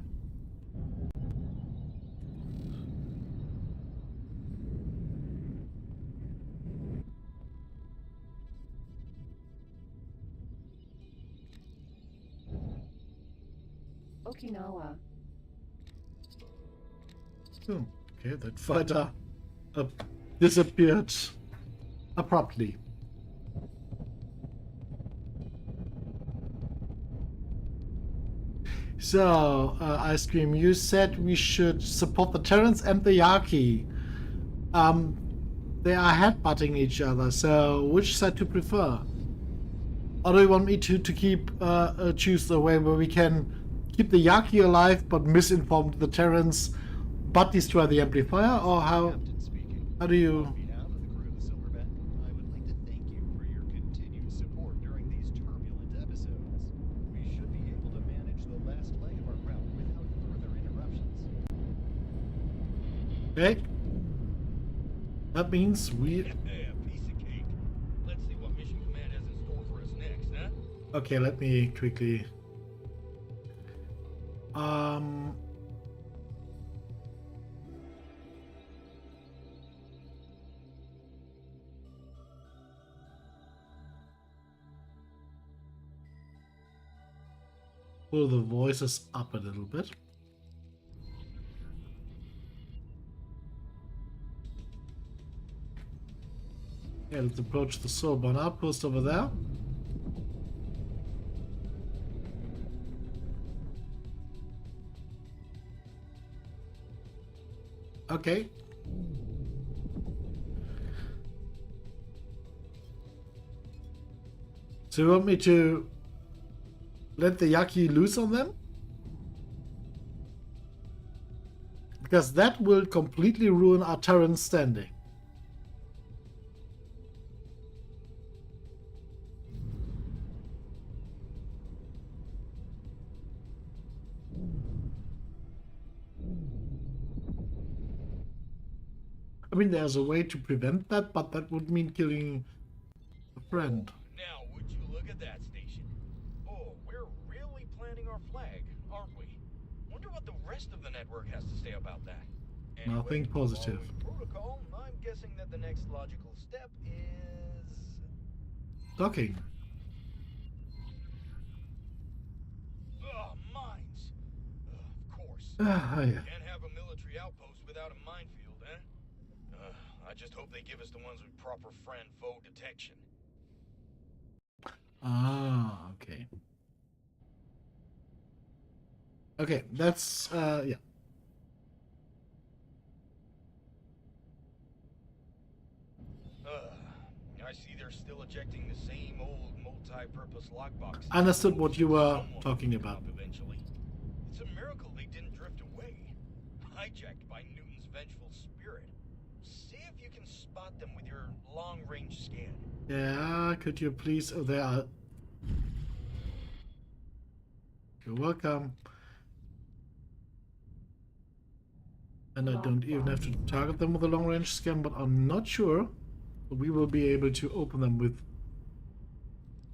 Okinawa. Oh, okay, that fighter disappeared abruptly. So, Ice Cream, you said we should support the Terrans and the Yaki. They are headbutting each other, so which side to prefer? Or do you want me to keep choose the way where we can keep the Yaki alive but misinform the Terrans but destroy the amplifier, or how do you... On behalf of the crew of the Silverback, I would like to thank you for your continued support during these turbulent episodes. We should be able to manage the last leg of our route without further interruptions. Okay. That means we... Yeah, piece of cake. Let's see what Mission Command has in store for us next, huh? Okay, let me quickly... pull the voices up a little bit. Yeah, let's approach the Sorbonne outpost over there. Okay. So you want me to let the Yaki loose on them? Because that will completely ruin our Terran standing. I mean, there's a way to prevent that, but that would mean killing a friend. Now, would you look at that station? Oh, we're really planting our flag, aren't we? Wonder what the rest of the network has to say about that. Anyway, Nothing positive. following protocol, I'm guessing that the next logical step is... Docking. Mines. Of course. Ah, yeah. Can't have a military outpost without a minefield, eh? I just hope they give us the ones with proper friend-foe detection. Ah, okay. Okay, that's, yeah. I see they're still ejecting the same old multi-purpose lockbox. Understood what you were talking about. Eventually. It's a miracle they didn't drift away. Hijacked by Newton's vengeful spirit. See if you can spot them with your long-range scan. Yeah, could you please... Oh, they are... You're welcome. And I don't even have to target them with a long-range scan, but I'm not sure we will be able to open them with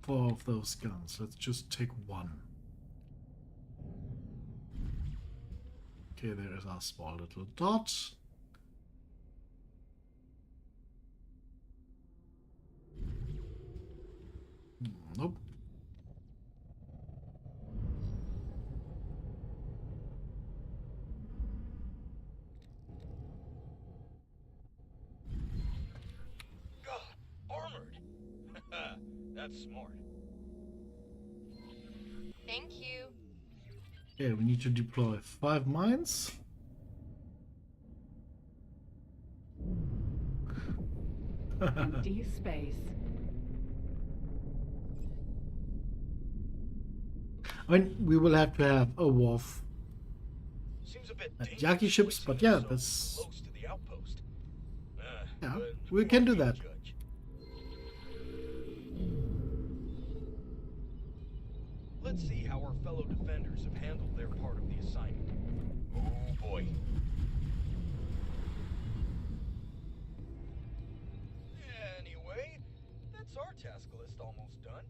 4 of those guns. Let's just take one. Okay, there is our small little dot. Nope. Armored. That's smart. Thank you. Okay, we need to deploy 5 mines. Empty space. I mean, we will have to have a wharf Seems a bit at dangerous Yaki ships, placing but yeah, yourself that's... close to the outpost. Yeah, But we who can are do we to that. judge? Let's see how our fellow defenders have handled their part of the assignment. Oh boy. Anyway, that's our task list almost done.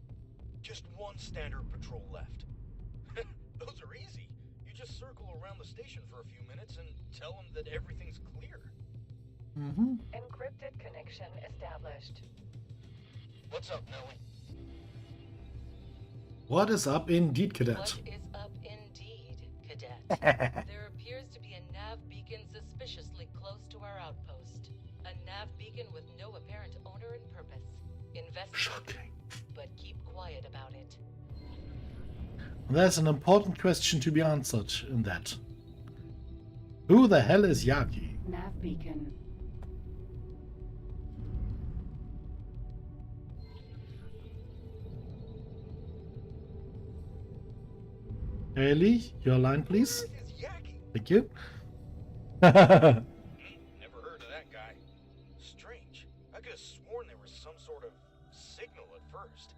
Just one standard patrol left. Those are easy. You just circle around the station for a few minutes and tell them that everything's clear. Mm-hmm. Encrypted connection established. What's up, Nellie? What is up indeed, Cadet? What is up indeed, Cadet? There appears to be a nav beacon suspiciously close to our outpost. A nav beacon with no apparent owner and purpose. Investigate, Shocking. but keep quiet about it. There's an important question to be answered in that. Who the hell is Yaki? Nav beacon. Haley, your line, please. Where is Yaki? Thank you. Never heard of that guy. Strange. I could have sworn there was some sort of signal at first.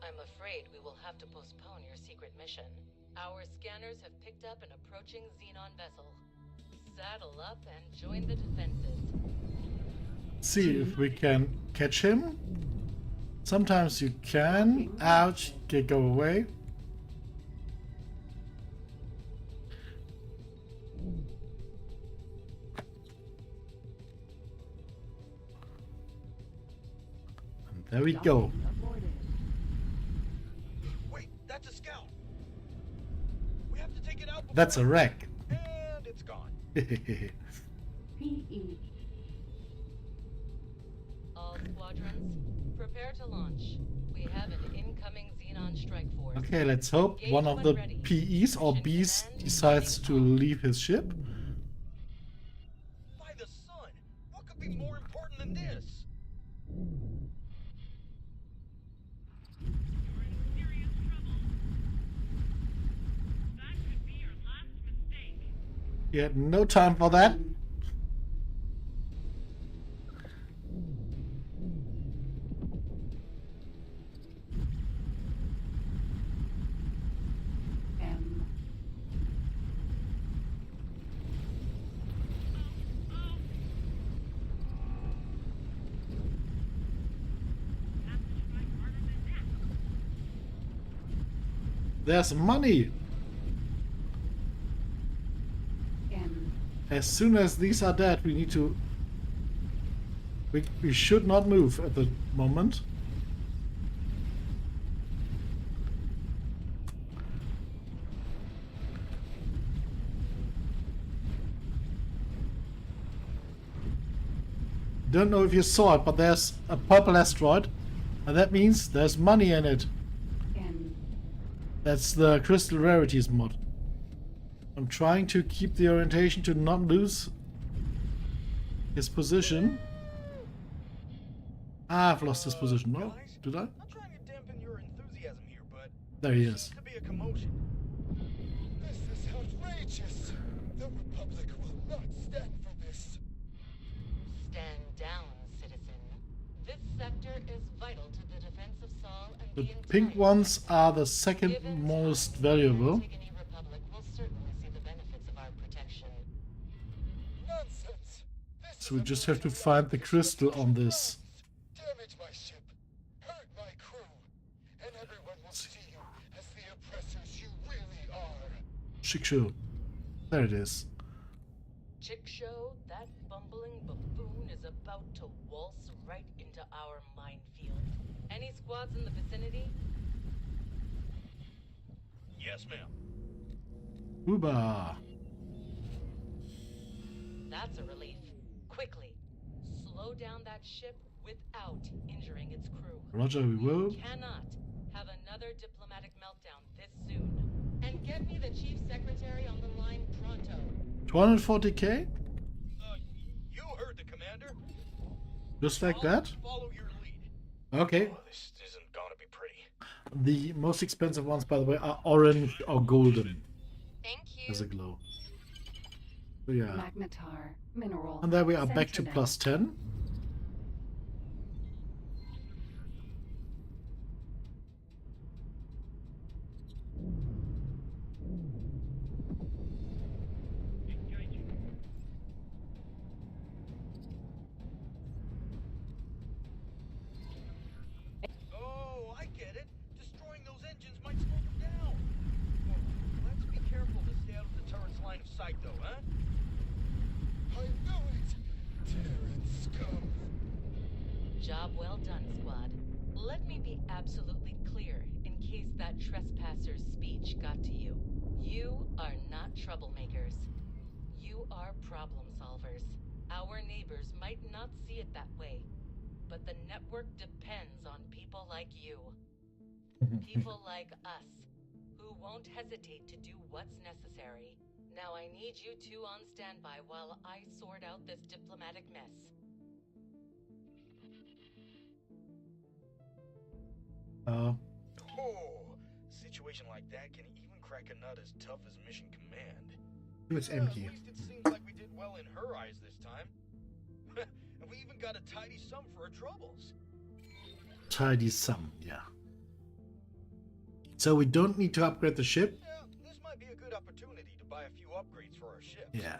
I'm afraid we will have to postpone your secret mission. Our scanners have picked up an approaching Xenon vessel. Saddle up and join the defenses. See if we can catch him. Sometimes you can. Ouch. Okay, go away. And there we go. Aborted. That's a wreck. And it's gone. PE. All squadrons, prepare to launch. We have an incoming Xenon strike force. Okay, let's hope one of the PEs or Bs decides to leave his ship. By the sun, what could be more important than this? He had no time for that. M. There's money. N. As soon as these are dead, we need to... We should not move at the moment. Don't know if you saw it, but there's a purple asteroid, and that means there's money in it. N. That's the crystal rarities mod. I'm trying to keep the orientation to not lose his position. Ah, I've lost his position. No, did I? I'm trying to dampen your enthusiasm here, but There he there is. seems to be a commotion. This is outrageous! The Republic will not stand for this! Stand down, citizen. This sector is vital to the defense of Sol and The entire pink ones sector. are the second Given most time, valuable. the Antigone Republic will certainly see the benefits of our protection. Nonsense! This So we is a just have to military find the operation crystal with on this. drones. Damage my ship, hurt my crew, and everyone will see you as the oppressors you really are. Shikshu. There it is. Chickshow, that bumbling buffoon is about to waltz right into our minefield. Any squads in the vicinity? Yes, ma'am. Uba. That's a relief. Quickly, slow down that ship without injuring its crew. Roger, we will. We cannot have another diplomatic meltdown this soon. And get me the chief secretary on the line pronto. 240k? You heard the commander. Just like I'll that? Follow your lead. Okay. Oh, this isn't gonna be pretty. The most expensive ones, by the way, are orange or golden. Thank you. As a glow. So yeah. Magnetar. Mineral. And there we are back to Sentinel. plus 10. Oh, I get it. Destroying those engines might slow them down. Well, let's be careful to stay out of the turret's line of sight, though, huh? I knew it! Terran scum! Job well done, squad. Let me be absolutely clear in case that trespasser's speech got to you. You are not troublemakers. You are problem solvers. Our neighbors might not see it that way, but the network depends on people like you. People like us, who won't hesitate to do what's necessary. Now I need you two on standby while I sort out this diplomatic mess. Oh, situation like that can even crack a nut as tough as Mission Command. It's empty. At least it seems like we did well in her eyes this time. And we even got a tidy sum for our troubles. Tidy sum, yeah. So we don't need to upgrade the ship. Yeah, this might be a good opportunity to buy a few upgrades for our ship. Yeah.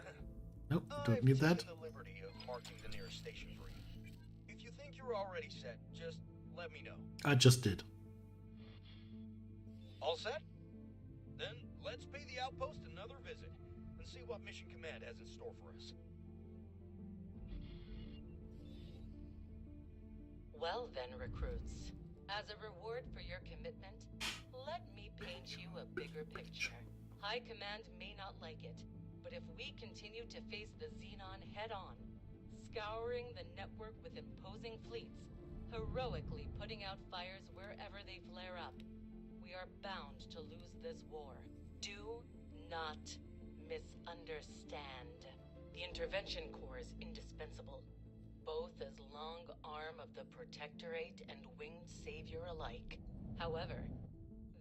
Nope, I've don't need that. taken the liberty of marking the nearest station for you. If you think you're already set, just let me know. I just did. All set? Then let's pay the outpost another visit and see what Mission Command has in store for us. Well then, recruits. As a reward for your commitment, let me paint you a bigger picture. High Command may not like it, but if we continue to face the Xenon head-on, scouring the network with imposing fleets, heroically putting out fires wherever they flare up, we are bound to lose this war. Do not misunderstand. The Intervention Corps is indispensable, both as long arm of the Protectorate and winged savior alike. However,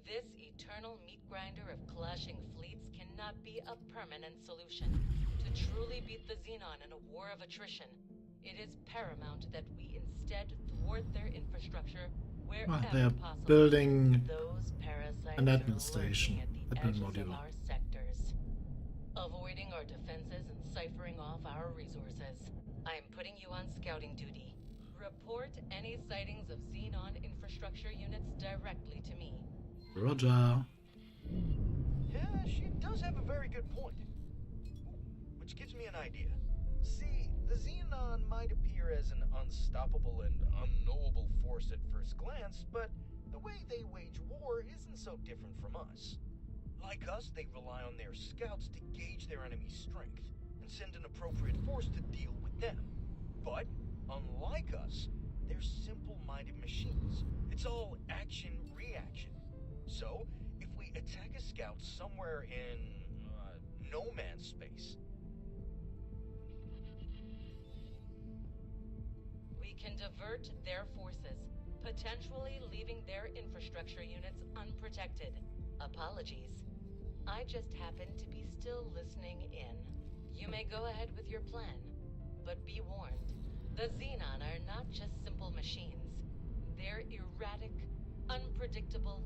this eternal meat grinder of clashing fleets cannot be a permanent solution. To truly beat the Xenon in a war of attrition, it is paramount that we instead thwart their infrastructure wherever they're possible. building Those parasites an admin are station, lurking at the admin edges module. of our sectors, avoiding our defenses and ciphering off our resources. I am putting you on scouting duty. Report any sightings of Xenon infrastructure units directly to me. Roger. Yeah, she does have a very good point. Ooh, which gives me an idea. See, the Xenon might appear as an unstoppable and unknowable force at first glance, but the way they wage war isn't so different from us. Like us, they rely on their scouts to gauge their enemy's strength and send an appropriate force to deal with them. But, unlike us, they're simple-minded machines. It's all action-reaction. So, if we attack a scout somewhere in no man's space, we can divert their forces, potentially leaving their infrastructure units unprotected. Apologies. I just happen to be still listening in. You may go ahead with your plan, but be warned. The Xenon are not just simple machines. They're erratic, unpredictable,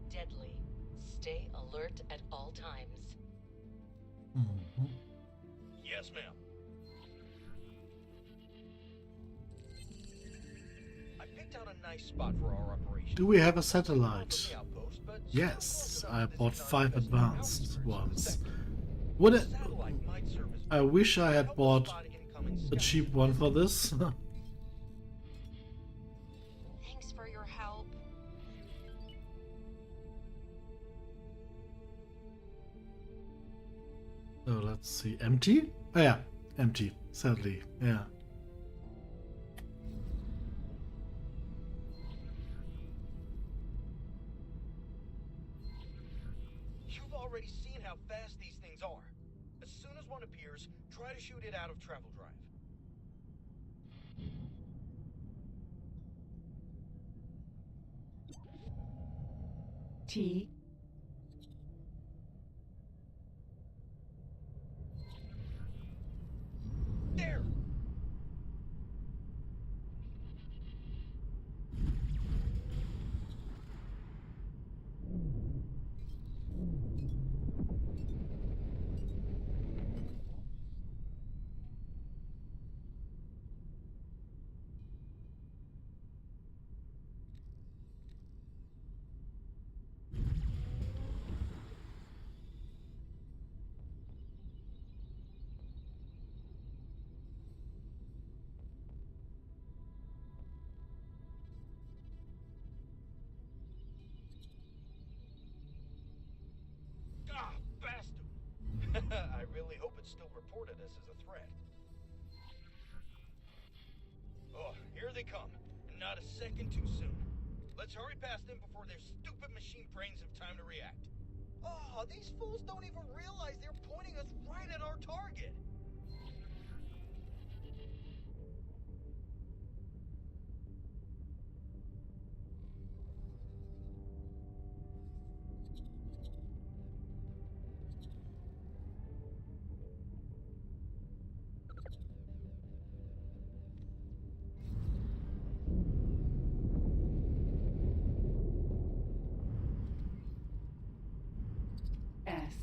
deadly. Stay alert at all times. yes, ma'am. I picked out a nice spot for our operation. Do we have a satellite? From the outpost, but Yes, still I close enough bought that 5 this is advanced outskirts of the ones. sector. Would The it? satellite might serve as I wish I had help us bought spot incoming a scouts. cheap one for this. Thanks for your help. So let's see. Empty? Oh yeah, empty. Sadly, yeah. You've already seen how fast these things are. As soon as one appears, try to shoot it out of travel drive. T. There! Ah, bastard! I really hope it's still reported us as a threat. Oh, here they come. And not a second too soon. Let's hurry past them before their stupid machine brains have time to react. Oh, these fools don't even realize they're pointing us right at our target. S.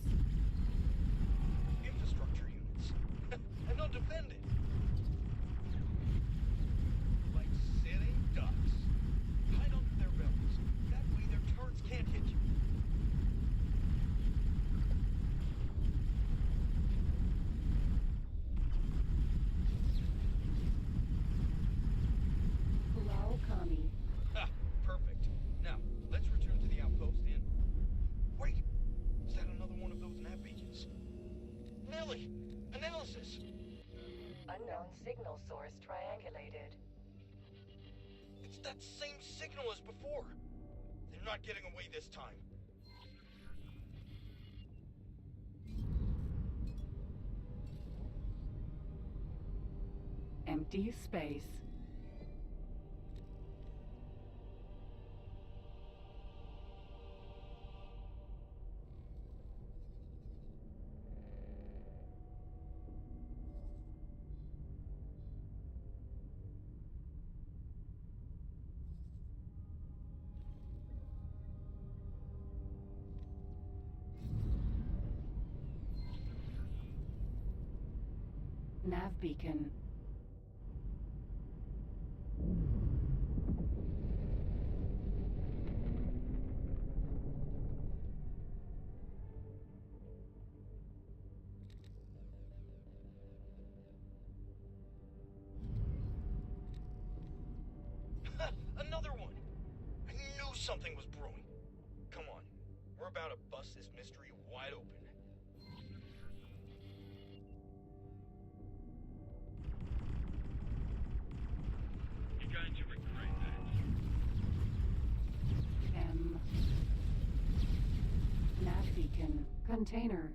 Infrastructure units. And undefended. Like sitting ducks. Hide under their bellies. That way their turrets can't hit you. Allow Kami. Ha! Perfect. Now, let's return to the outpost and... Wait! Is that another one of those unknown signal source triangulated. It's that same signal as before. They're not getting away this time. Empty space. Nav beacon. Another one! I knew something was brewing. Come on, we're about to bust this mystery wide open. You're going to regret that. M. Nav beacon. Container.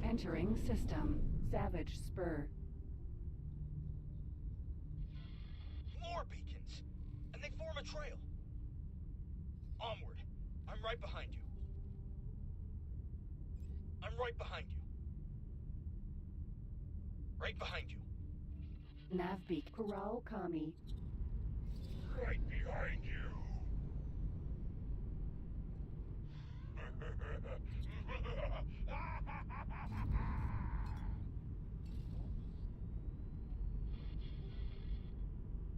Entering system. Savage Spur. More beacons! And they form a trail. Onward. I'm right behind you. I'm right behind you. Right behind you. Nav beacon. Corral Kami. Right behind you.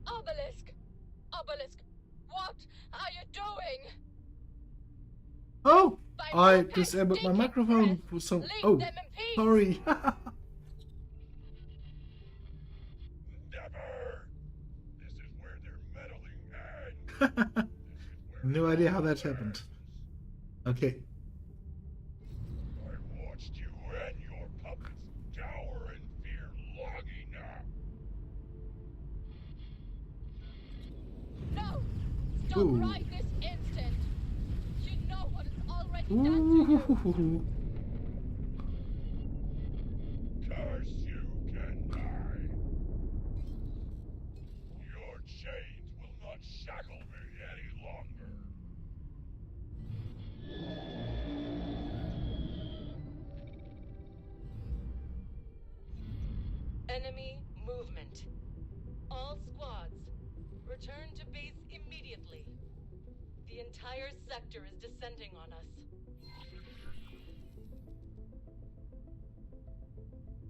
Obelisk! Obelisk! What are you doing? Oh! By I my pet disabled my stinking microphone breath, for some. leave Oh! them in peace. Sorry! Never! This is where their meddling ends. No idea how that happened. Okay. I watched you and your puppets cower in fear long enough. No! Stop Ooh. right this instant! You know what is already done to you! Ooh. Curse you, Kendai. Your chains will not shackle me any longer. Enemy movement. All squads, return to base immediately. The entire sector is descending on us.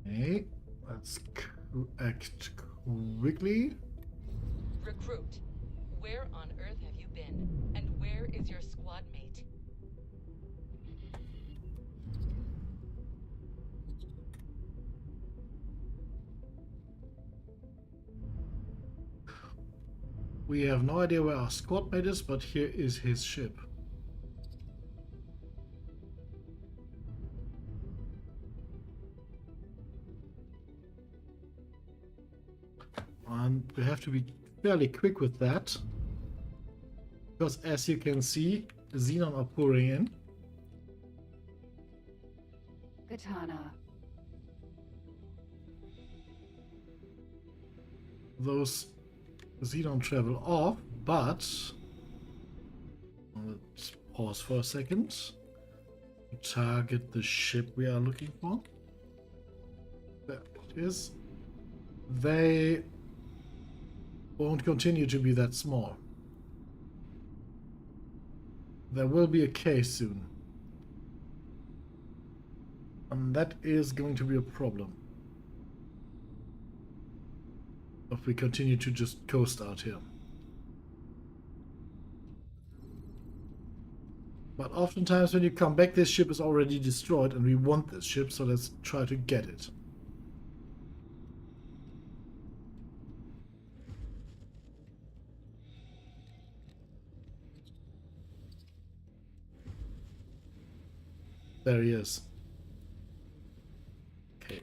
Okay, let's act quickly. Recruit, where on earth have you been? And where is your squad mate? We have no idea where our squad mate is, but here is his ship. And we have to be fairly quick with that. Because as you can see, Xenon are pouring in. Katana. Those Xenon travel off, but let's pause for a second. Target the ship we are looking for. There it is. They won't continue to be that small. There will be a case soon. And that is going to be a problem. If we continue to just coast out here. But oftentimes when you come back, this ship is already destroyed and we want this ship, so let's try to get it. There he is. Okay.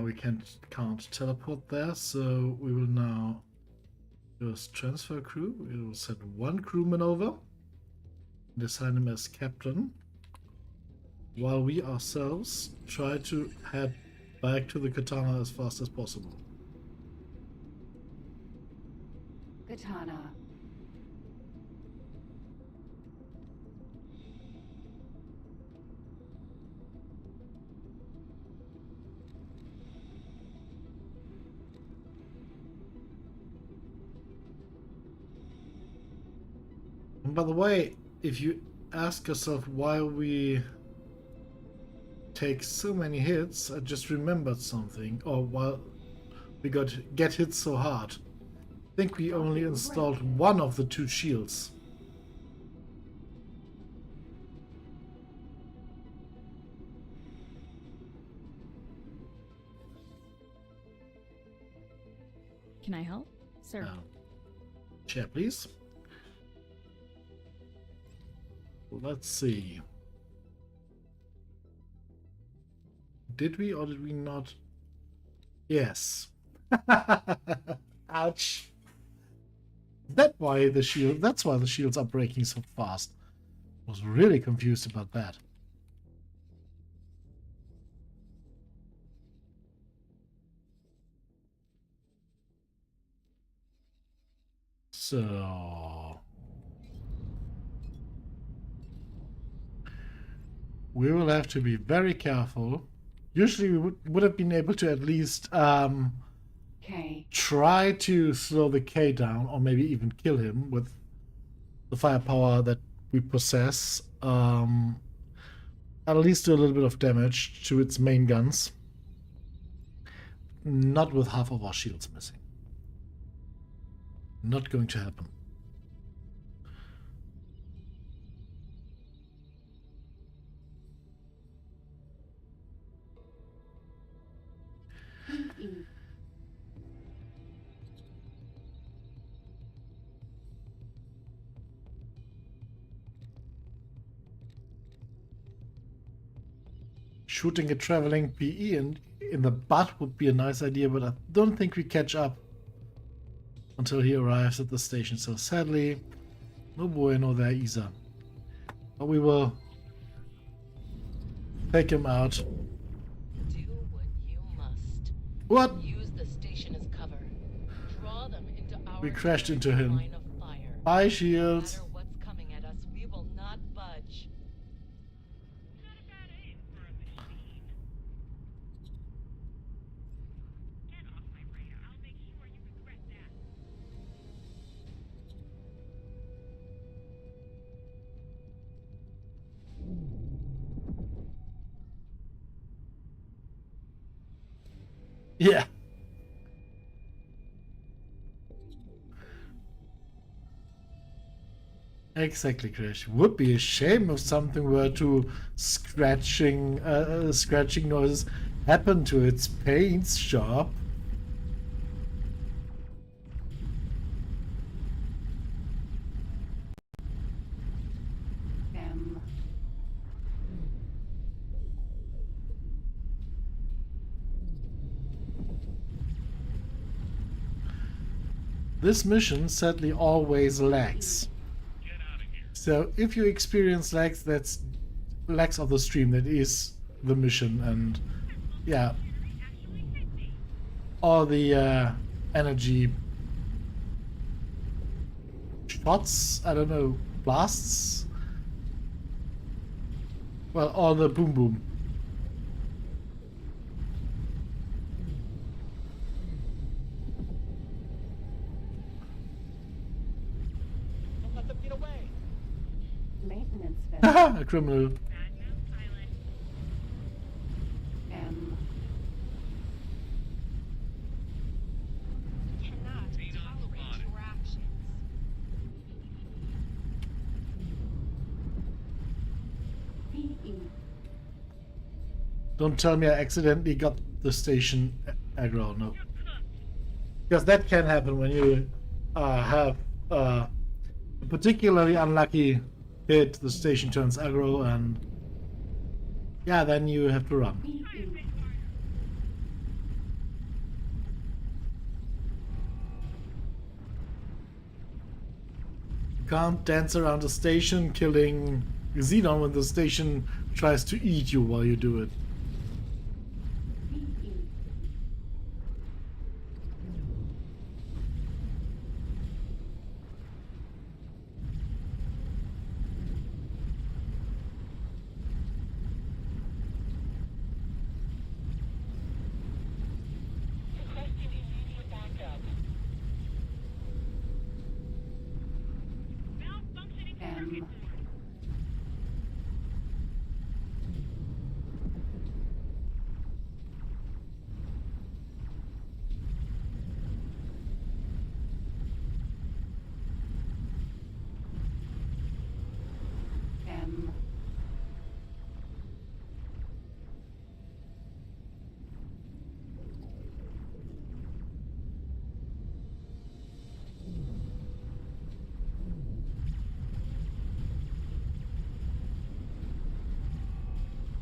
We can't teleport there, so we will now just transfer crew. We will set one crewman over and assign him as captain, while we ourselves try to head back to the Katana as fast as possible. Katana. And by the way, if you ask yourself why we take so many hits, I just remembered something. Or why we get hit so hard. I think we only installed one of the two shields. Can I help, sir? Chair, please. Let's see. Did we or did we not? Yes. Ouch. That's why the shields are breaking so fast. I was really confused about that. So we will have to be very careful. Usually we would have been able to at least try to slow the K down, or maybe even kill him with the firepower that we possess. At least do a little bit of damage to its main guns. Not with half of our shields missing. Not going to happen. Shooting a traveling PE in the butt would be a nice idea, but I don't think we catch up until he arrives at the station. So sadly, no bueno there either. But we will take him out. Do what you must. What? Use the station as cover. Draw them into our We crashed into him. line of fire. Bye, shields. No matter what's coming at us, we will not budge. Yeah. Exactly, Crash. Would be a shame if something were to scratching noises happen to its paint shop. This mission sadly always lags. So if you experience lags, that's lags of the stream, that is the mission. And yeah, all the energy shots, I don't know, blasts, well, all the boom boom. A criminal. Don't tell me I accidentally got the station aggro, no. Because that can happen when you have a A particularly unlucky hit, the station turns aggro, and yeah, then you have to run. You can't dance around the station killing Xenon when the station tries to eat you while you do it.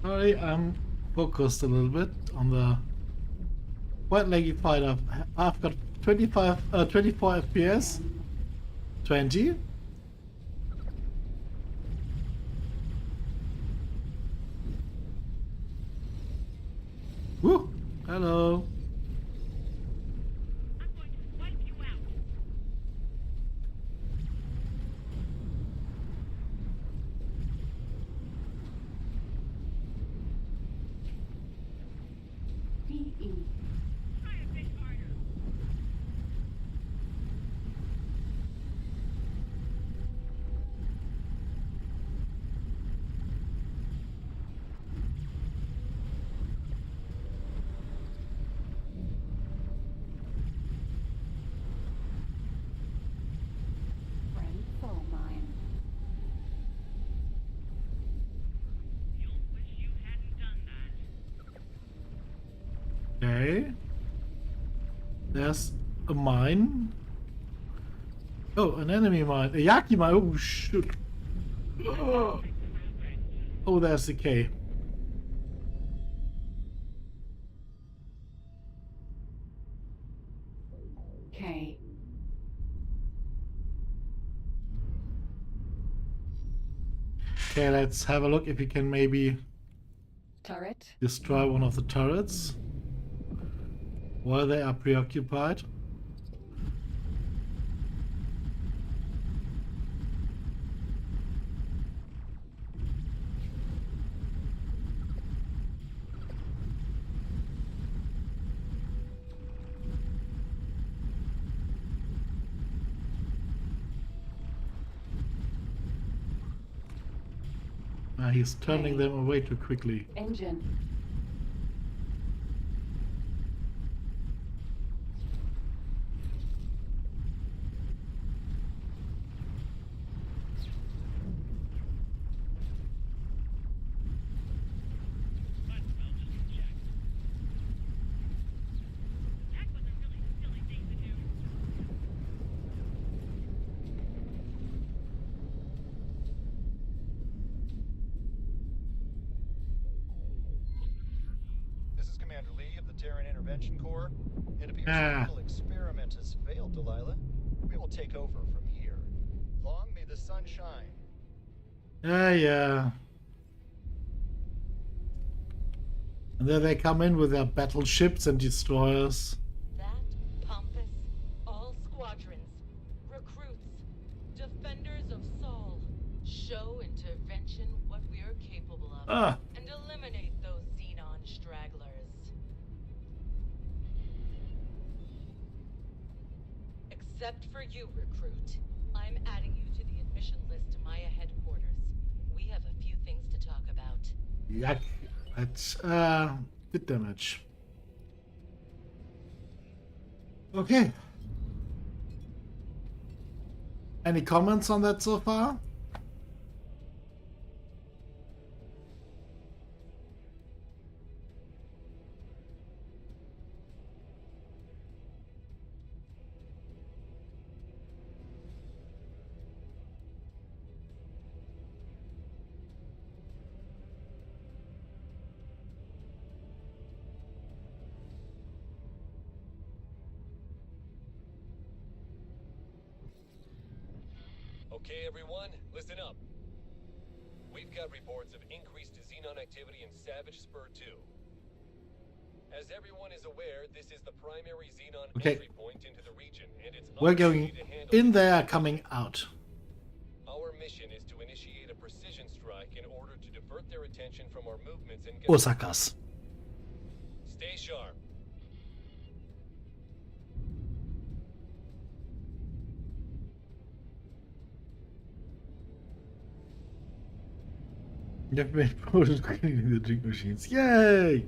Sorry, I'm focused a little bit on the quite laggy fight. I've got 24 FPS, 20. Woo! Hello. Okay. There's a mine. Oh, an enemy mine. A Yaki mine. Oh, shoot. Oh, there's the K. K. Okay, let's have a look if we can maybe Turret. destroy one of the turrets while they are preoccupied. He's turning them away too quickly. Engine. Intervention Corps. It appears the little experiment has failed, Delilah. We will take over from here. Long may the sun shine. Yeah. And then they come in with their battleships and destroyers. That pompous, all squadrons, recruits, defenders of Saul, show intervention what we are capable of, and eliminate those Xenon stragglers. Except for you, recruit. I'm adding you to the admission list to Maya headquarters. We have a few things to talk about. Yuck. That's good damage. Okay. Any comments on that so far? Okay, everyone, listen up. We've got reports of increased Xenon activity in Savage Spur 2. As everyone is aware, this is the primary Xenon entry point into the region, and it's we're going in there, coming out. Our mission is to initiate a precision strike in order to divert their attention from our movements and Osakas. Stay sharp. You've been promoted to cleaning the drink machines. Yay!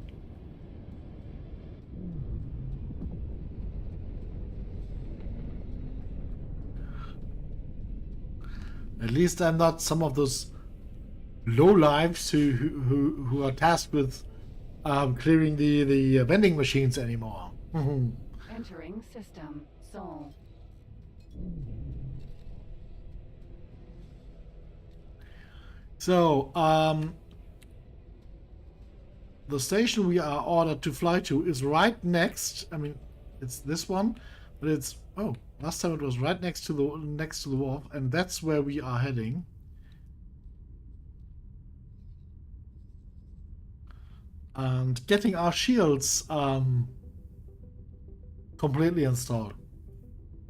At least I'm not some of those lowlifes who are tasked with clearing the vending machines anymore. Entering system. Sol. So, the station we are ordered to fly to is right next. I mean, it's this one, but it's last time it was right next to the wharf, and that's where we are heading. And getting our shields completely installed.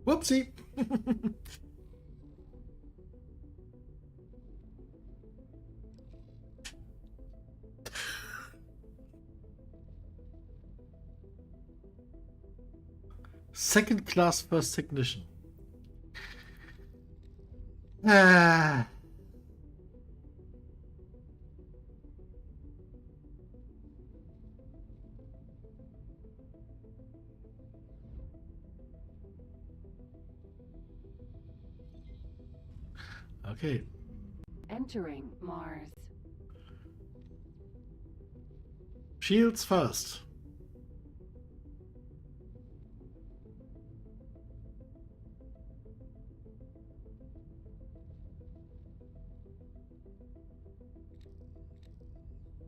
Whoopsie. Second class first technician. Ah. Okay. Entering Mars. Shields first.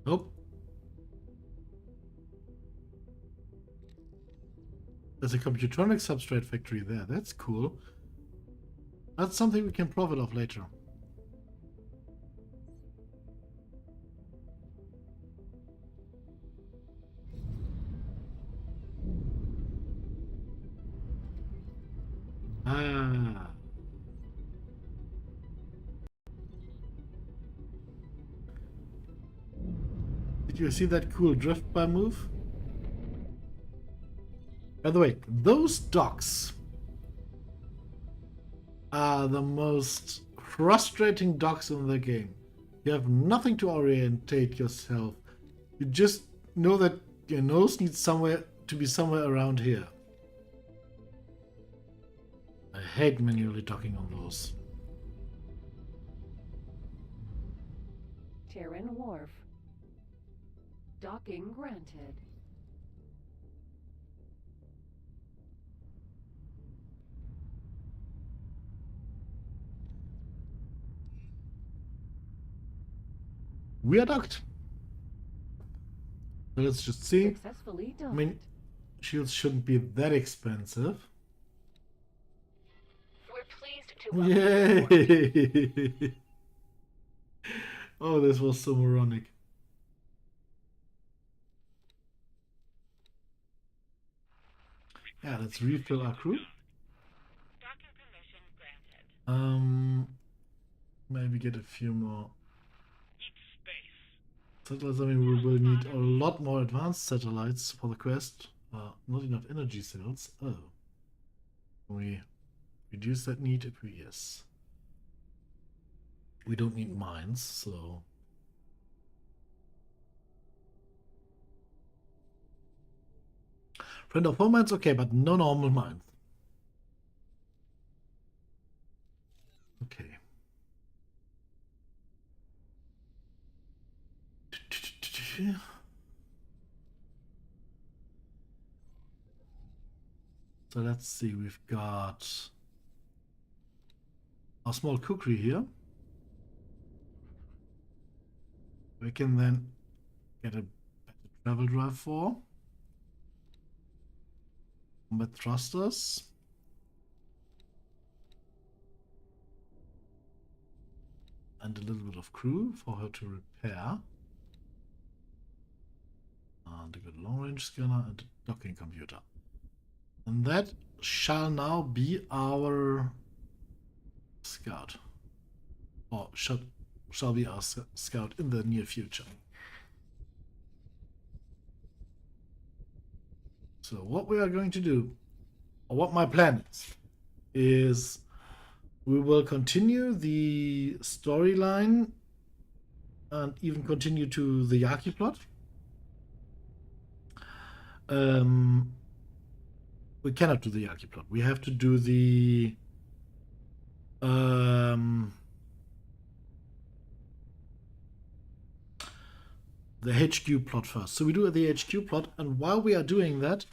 Nope. There's a computronic substrate factory there. That's cool. That's something we can profit off later. Ah. Did you see that cool drift by move? By the way, those docks are the most frustrating docks in the game. You have nothing to orientate yourself. You just know that your nose needs to be somewhere around here. I hate manually docking on those. Terran Wharf. Docking granted. We are docked. So let's just see. Successfully I done. mean, shields shouldn't be that expensive. We're pleased to Yay! Oh, this was so moronic. Yeah, let's refill our crew. Maybe get a few more satellites. I mean, we will need a lot more advanced satellites for the quest. Not enough energy cells. Oh. Can we reduce that need if we... Yes. We don't need mines, so... Friend of home mines, okay, but no normal mines. Okay. So let's see, we've got a small cookery here. We can then get a better travel drive for. Combat thrusters. and a little bit of crew for her to repair. And a good long-range scanner and a docking computer. And that shall now be our scout. Or shall be our scout in the near future. So what we are going to do, or what my plan is we will continue the storyline and even continue to the Yaki plot. We cannot do the Yaki plot. We have to do the HQ plot first. So we do the HQ plot, and while we are doing that,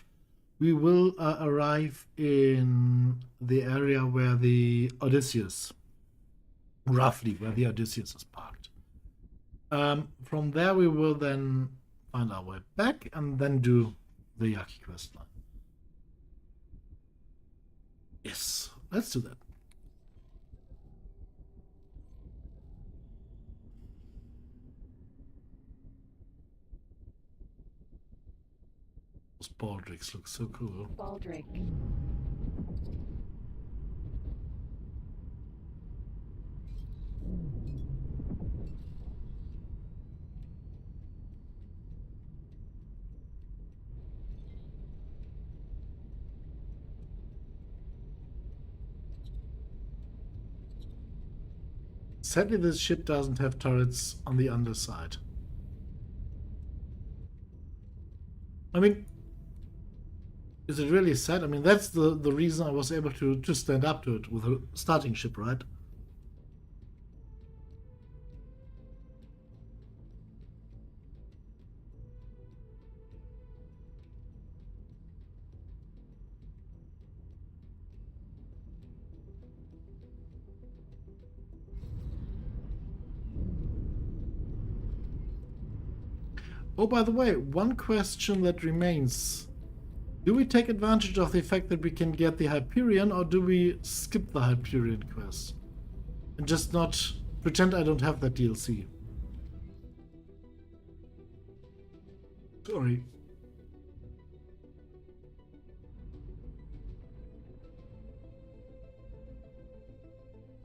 we will arrive in the area where the Odysseus, roughly where the Odysseus is parked. From there, we will then find our way back and then do the Yaki quest line. Yes, let's do that. Those baldricks look so cool. Baldric. Sadly, this ship doesn't have turrets on the underside. I mean, is it really sad? I mean, that's the reason I was able to stand up to it with a starting ship, right? Oh, by the way, one question that remains. Do we take advantage of the fact that we can get the Hyperion, or do we skip the Hyperion quest? And just not pretend I don't have that DLC? Sorry.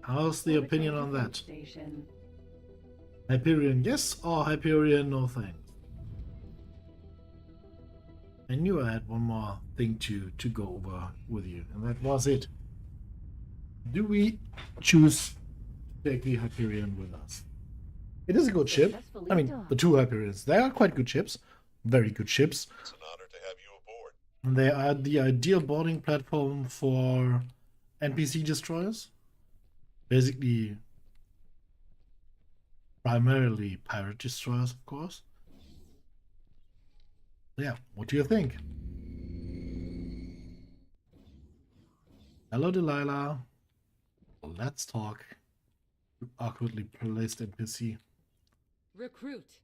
How's the opinion on that? Station. Hyperion yes, or Hyperion no thanks? I knew I had one more thing to go over with you, and that was it. Do we choose to take the Hyperion with us? It is a good ship. I mean, the two Hyperions, they are quite good ships. Very good ships. It's an honor to have you aboard. And they are the ideal boarding platform for NPC destroyers. Basically, primarily pirate destroyers, of course. Yeah, what do you think? Hello, Delilah. Let's talk. Awkwardly placed NPC. Recruit.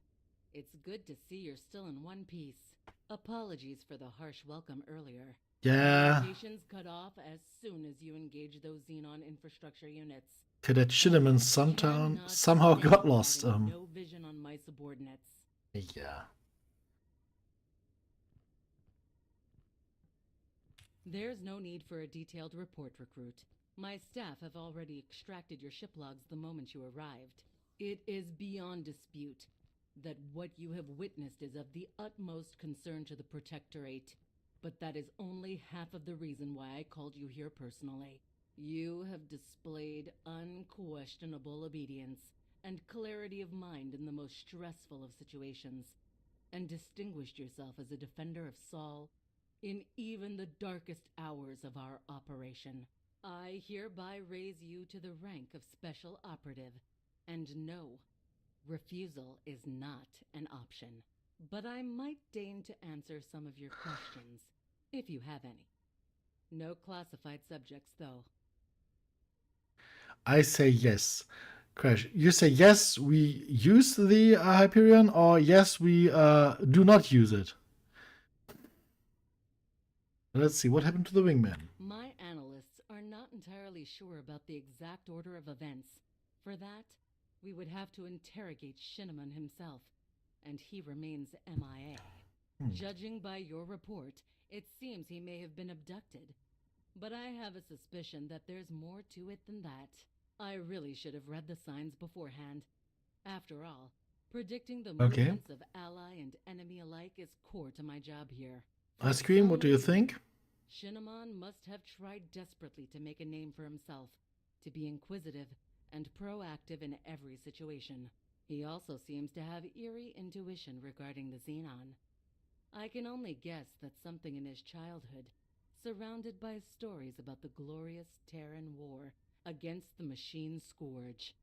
It's good to see you're still in one piece. Apologies for the harsh welcome earlier. Yeah. Communications cut off as soon as you engage those Xenon infrastructure units. Cadet Shinneman Suntown somehow got lost. No vision on my subordinates. Yeah. There's no need for a detailed report, Recruit. My staff have already extracted your ship logs the moment you arrived. It is beyond dispute that what you have witnessed is of the utmost concern to the Protectorate. But that is only half of the reason why I called you here personally. You have displayed unquestionable obedience and clarity of mind in the most stressful of situations, and distinguished yourself as a defender of Saul in even the darkest hours of our operation. I hereby raise you to the rank of Special Operative, and no, refusal is not an option. But I might deign to answer some of your questions, if you have any. No classified subjects, though. I say yes. Crash, you say yes, we use the Hyperion, or yes, we do not use it? Let's see, what happened to the wingman? My analysts are not entirely sure about the exact order of events. For that, we would have to interrogate Shinneman himself, and he remains MIA. Judging by your report, it seems he may have been abducted. But I have a suspicion that there's more to it than that. I really should have read the signs beforehand. After all, predicting the movements of ally and enemy alike is core to my job here. Ice Cream, what do you think? Shinneman must have tried desperately to make a name for himself, to be inquisitive and proactive in every situation. He also seems to have eerie intuition regarding the Xenon. I can only guess that something in his childhood, surrounded by stories about the glorious Terran war against the machine scourge,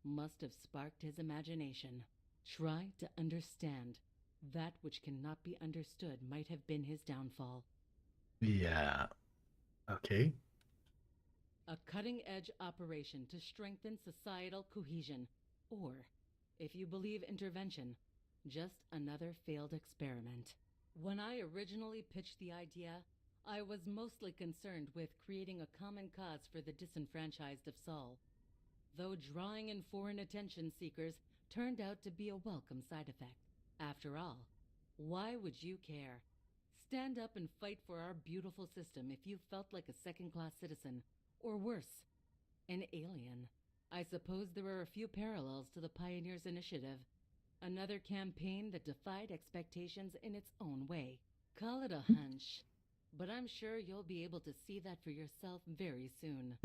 must have sparked his imagination. Try to understand. That which cannot be understood might have been his downfall. Yeah. Okay. A cutting-edge operation to strengthen societal cohesion. Or, if you believe intervention, just another failed experiment. When I originally pitched the idea, I was mostly concerned with creating a common cause for the disenfranchised of Sol. Though drawing in foreign attention seekers turned out to be a welcome side effect. After all, why would you care? Stand up and fight for our beautiful system if you felt like a second-class citizen, or worse, an alien. I suppose there are a few parallels to the Pioneers Initiative. Another campaign that defied expectations in its own way. Call it a hunch, but I'm sure you'll be able to see that for yourself very soon.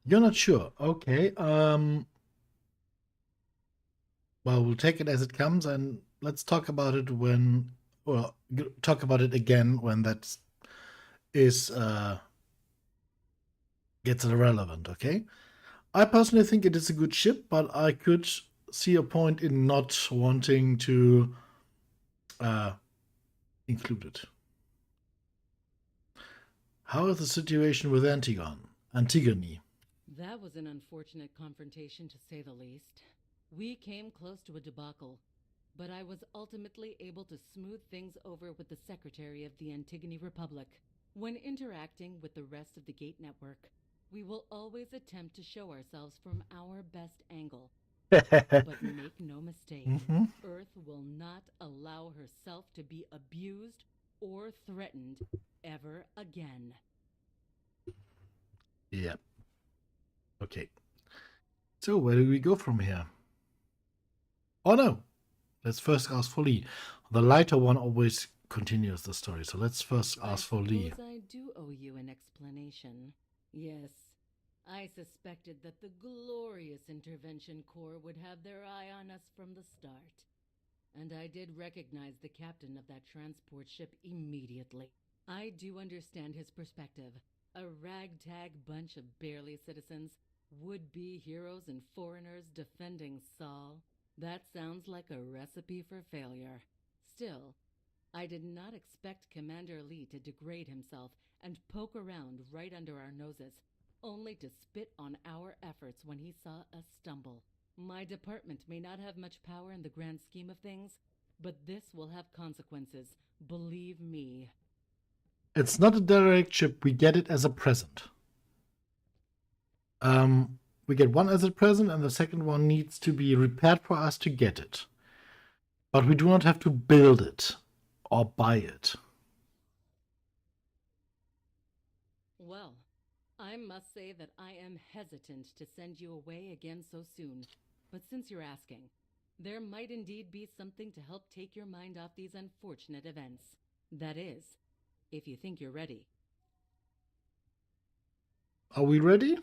You're not sure. Okay. Well, we'll take it as it comes, and let's talk about it talk about it again when that is gets relevant. Okay. I personally think it is a good ship, but I could see a point in not wanting to include it. How is the situation with Antigone? That was an unfortunate confrontation, to say the least. We came close to a debacle, but I was ultimately able to smooth things over with the Secretary of the Antigone Republic. When interacting with the rest of the Gate Network, we will always attempt to show ourselves from our best angle. But make no mistake, Earth will not allow herself to be abused or threatened ever again. Yeah. Okay. So where do we go from here? Oh no! Let's first ask for Lee. The lighter one always continues the story, so let's first ask for Lee. I do owe you an explanation. Yes, I suspected that the glorious Intervention Corps would have their eye on us from the start. And I did recognize the captain of that transport ship immediately. I do understand his perspective. A ragtag bunch of barely citizens, would-be heroes and foreigners defending Sol. That sounds like a recipe for failure. Still, I did not expect Commander Lee to degrade himself and poke around right under our noses, only to spit on our efforts when he saw us stumble. My department may not have much power in the grand scheme of things, but this will have consequences, believe me. It's not a direct ship, we get it as a present. We get one as a present, and the second one needs to be repaired for us to get it. But we do not have to build it or buy it. Well, I must say that I am hesitant to send you away again so soon. But since you're asking, there might indeed be something to help take your mind off these unfortunate events. That is, if you think you're ready. Are we ready?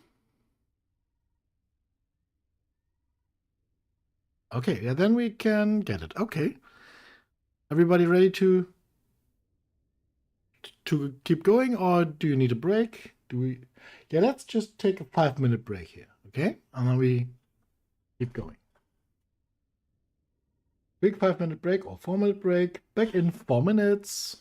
Okay, yeah, then we can get it. Okay. Everybody ready to keep going, or do you need a break? Yeah, let's just take a 5-minute break here, okay? And then we keep going. Quick 5-minute break or 4-minute break. Back in 4 minutes.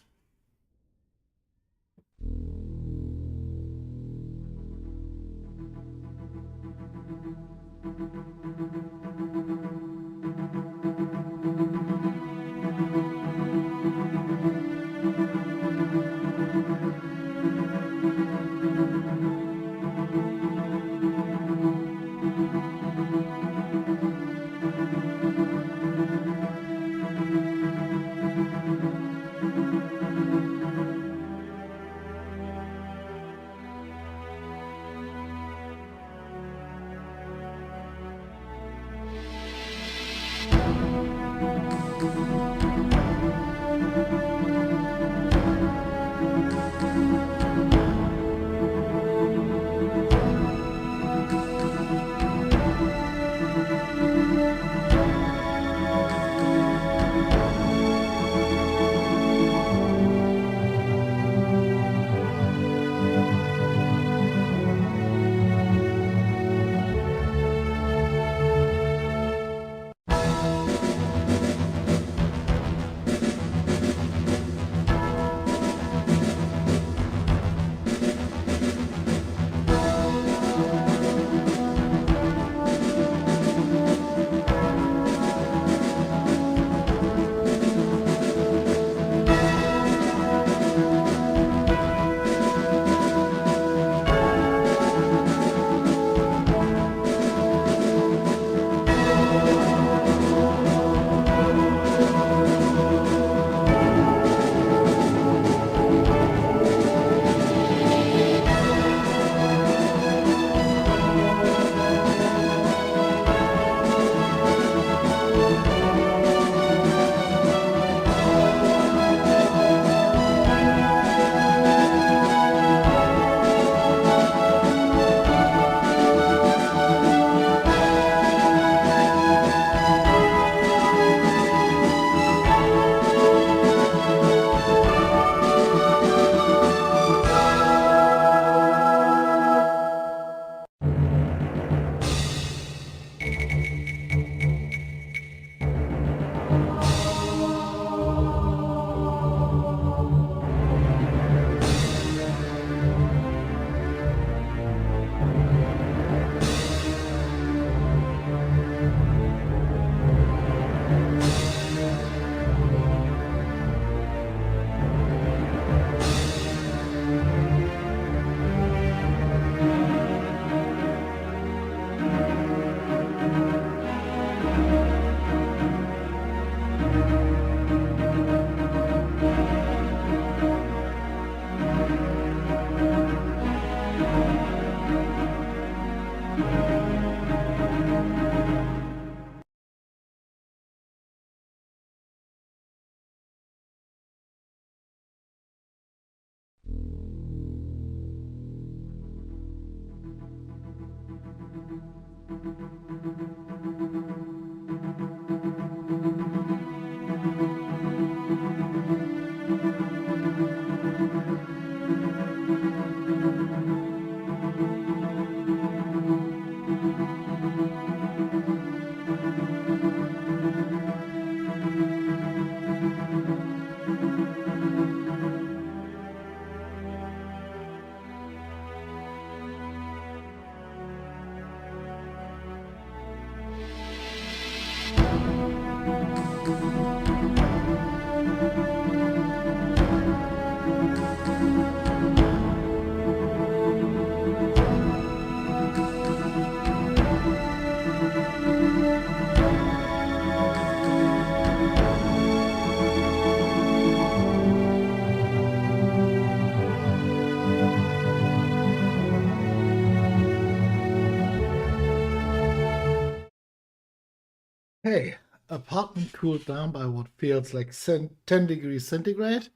Hey, apartment cooled down by what feels like 10 degrees centigrade.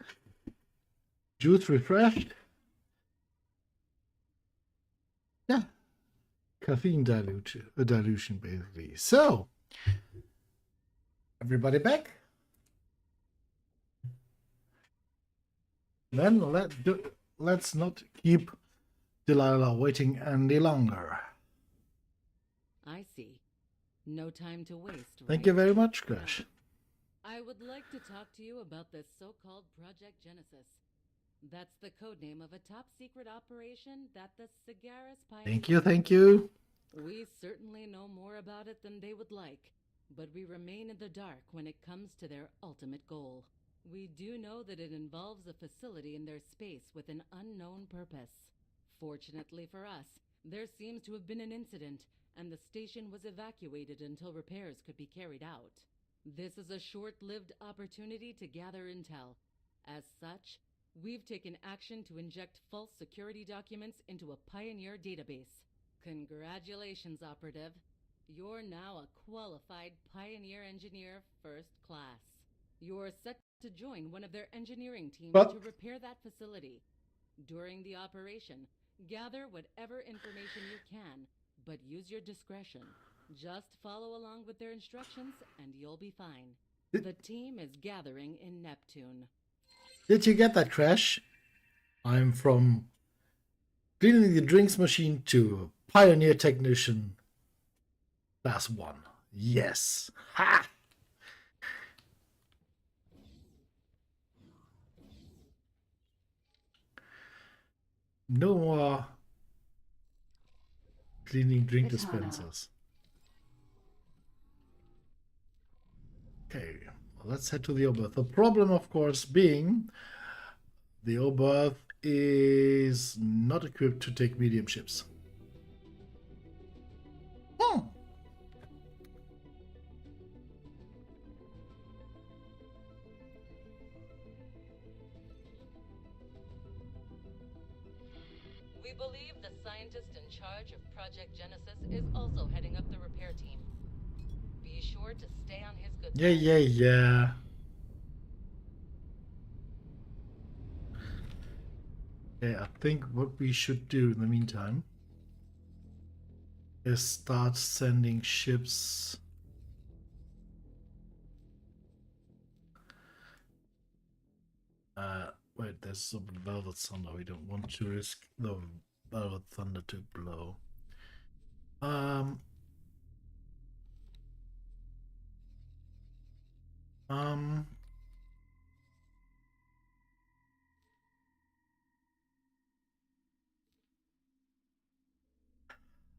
Juice refreshed. Yeah, caffeine dilution basically. So, everybody back? Then let's not keep Delilah waiting any longer. I see. No time to waste, Thank right? you very much, Crash. I would like to talk to you about this so-called Project Genesis. That's the codename of a top-secret operation that the Cigaris pioneered. Thank you. We certainly know more about it than they would like, but we remain in the dark when it comes to their ultimate goal. We do know that it involves a facility in their space with an unknown purpose. Fortunately for us, there seems to have been an incident, and the station was evacuated until repairs could be carried out. This is a short-lived opportunity to gather intel. As such, we've taken action to inject false security documents into a Pioneer database. Congratulations, Operative. You're now a qualified Pioneer engineer first class. You're set to join one of their engineering teams to repair that facility. During the operation, gather whatever information you can, but use your discretion. Just follow along with their instructions and you'll be fine. The team is gathering in Neptune. Did you get that, Crash? I'm from cleaning the drinks machine to Pioneer Technician Class 1. Yes. Ha! No more cleaning drink dispensers. Okay, well, let's head to the Oberth. The problem, of course, being the Oberth is not equipped to take medium ships. We believe the scientist in charge of Project Genesis is also heading up the repair team. Be sure to stay on his good side. Yeah. Okay, I think what we should do in the meantime is start sending ships. Wait, there's some Velvet Thunder. We don't want to risk the Velvet Thunder to blow.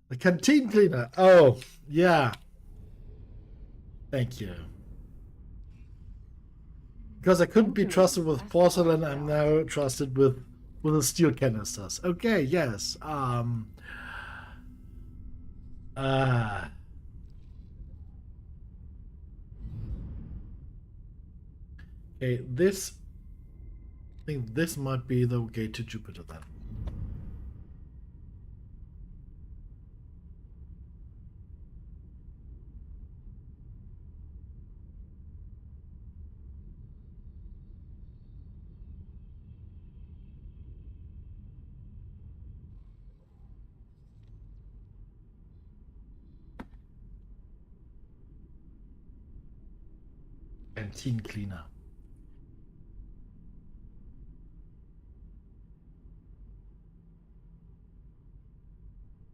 The canteen cleaner. Oh, yeah. Thank you. Because I couldn't be trusted with porcelain, I'm now trusted with the steel canisters. Okay, yes. Okay, this. I think this might be the gate to Jupiter then. Canteen cleaner.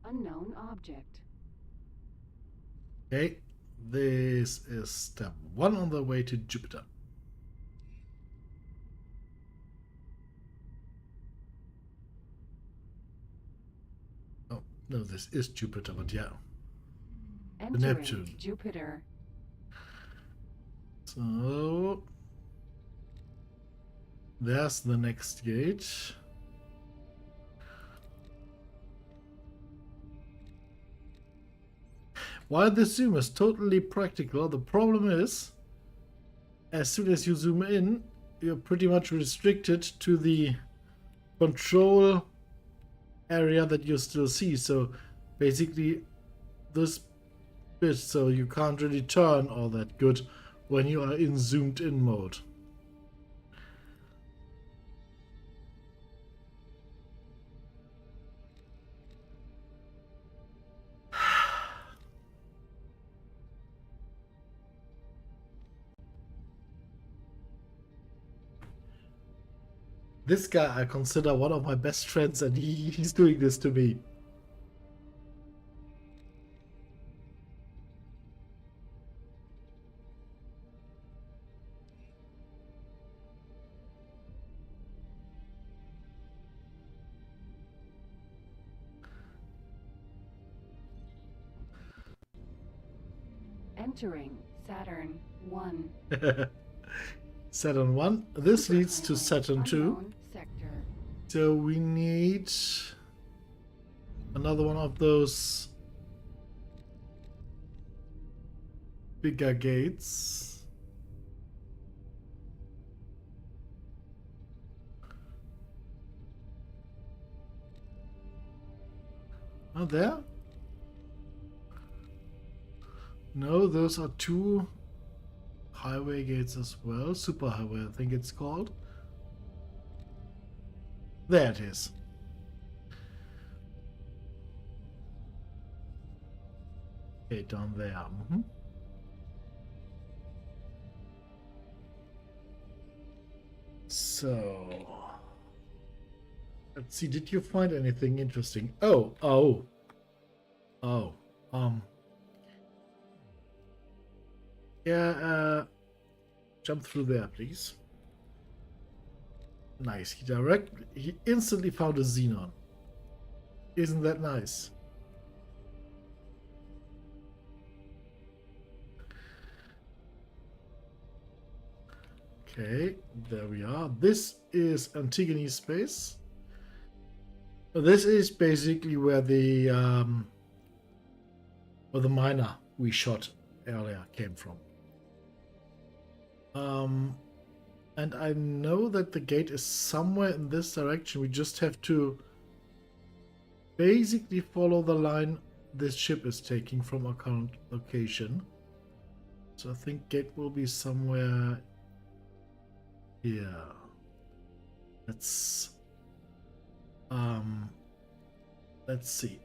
Unknown object. Okay, this is step 1 on the way to Jupiter. Oh, no, this is Jupiter, but yeah. Entering The Neptune. Jupiter. So there's the next gate. While the zoom is totally practical, the problem is, as soon as you zoom in, you're pretty much restricted to the control area that you still see. So basically this bit, so you can't really turn all that good when you are in zoomed in mode. This guy I consider one of my best friends, and he's doing this to me. Entering Saturn 1. Saturn 1. This leads to Saturn 2. Unknown sector. So we need another one of those bigger gates. Are there? No, those are 2 highway gates as well. Superhighway, I think it's called. There it is. Okay, down there. So let's see, did you find anything interesting? Oh, yeah, jump through there, please. Nice. He instantly found a Xenon. Isn't that nice? Okay, there we are. This is Antigone space. This is basically where the miner we shot earlier came from. And I know that the gate is somewhere in this direction. We just have to basically follow the line this ship is taking from our current location. So I think gate will be somewhere here. Let's see.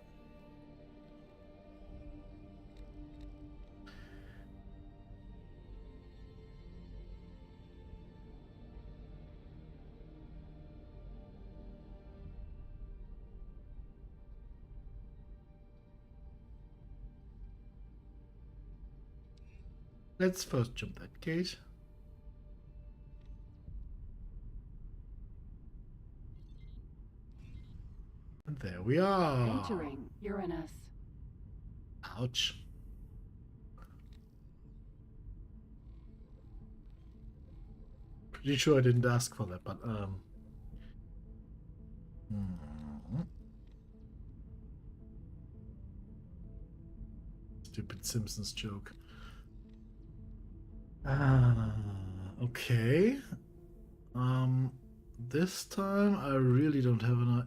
Let's first jump that gate. And there we are. Entering Uranus. Ouch. Pretty sure I didn't ask for that, but Stupid Simpsons joke. Okay. This time I really don't have an.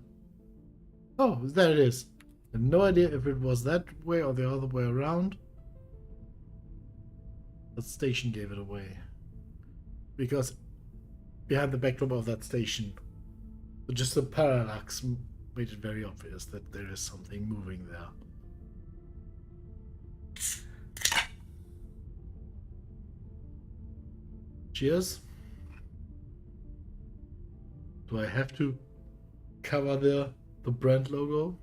Oh, there it is. I have no idea if it was that way or the other way around. The station gave it away. Because behind the backdrop of that station, just the parallax made it very obvious that there is something moving there. Cheers. Do I have to cover the brand logo?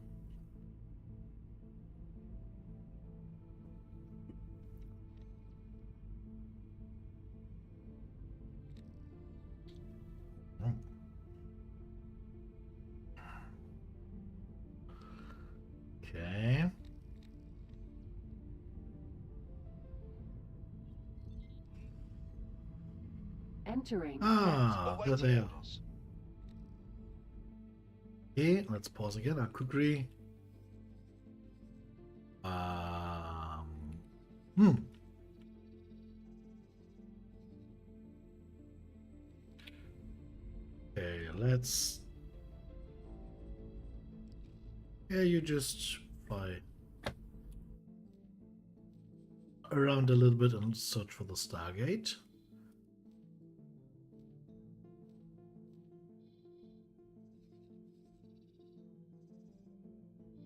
Okay. Entering. There they are. Okay, let's pause again. Our cookery. Okay, let's. Yeah, you just fly around a little bit and search for the Stargate.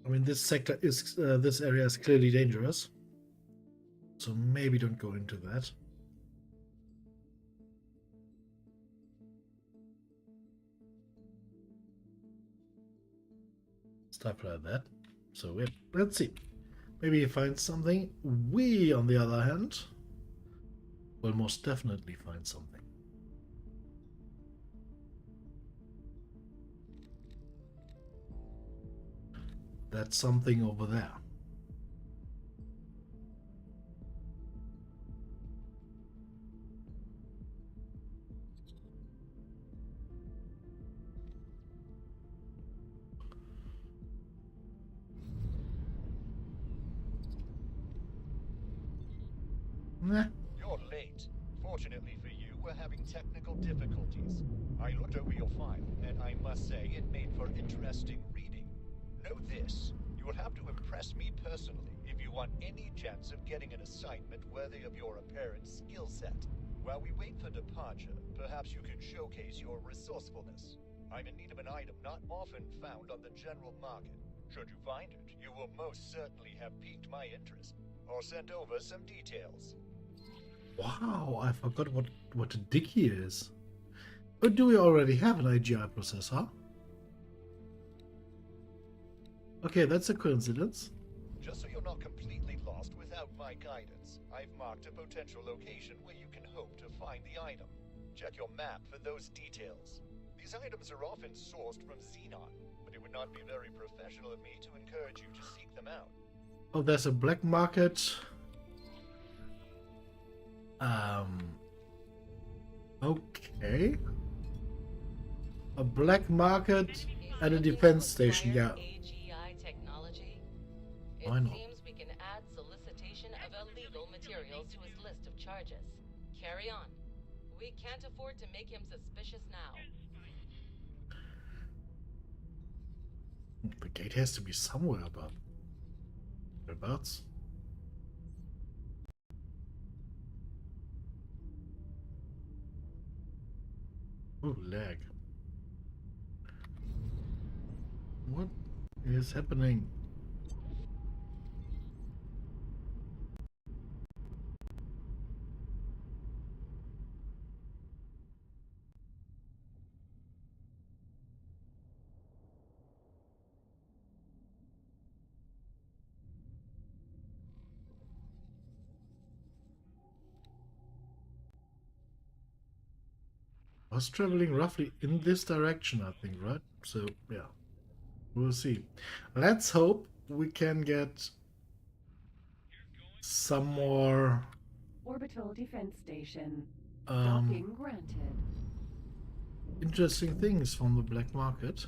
I mean, this sector is this area is clearly dangerous, so maybe don't go into that. Stuff like that. So let's see. Maybe you find something. We, on the other hand, will most definitely find something. That's something over there. Nah. You're late. Fortunately for you, we're having technical difficulties. I looked over your file, and I must say it made for interesting reading. Know this, you will have to impress me personally if you want any chance of getting an assignment worthy of your apparent skill set. While we wait for departure, perhaps you can showcase your resourcefulness. I'm in need of an item not often found on the general market. Should you find it, you will most certainly have piqued my interest. I'll send over some details. Wow, I forgot what a dicky is. Or do we already have an IGI processor? Okay, that's a coincidence. Just so you're not completely lost without my guidance, I've marked a potential location where you can hope to find the item. Check your map for those details. These items are often sourced from Xenon, but it would not be very professional of me to encourage you to seek them out. Oh, there's a black market. Okay. A black market at a defense station, yeah. AGI technology? It Why not? seems we can add solicitation of illegal materials to his list of charges. Carry on. We can't afford to make him suspicious now. The gate has to be somewhere about. Whereabouts? Oh, lag. What is happening? I was traveling roughly in this direction, I think, right? So, yeah. We'll see. Let's hope we can get some more Orbital defense station. Docking granted. interesting things from the black market.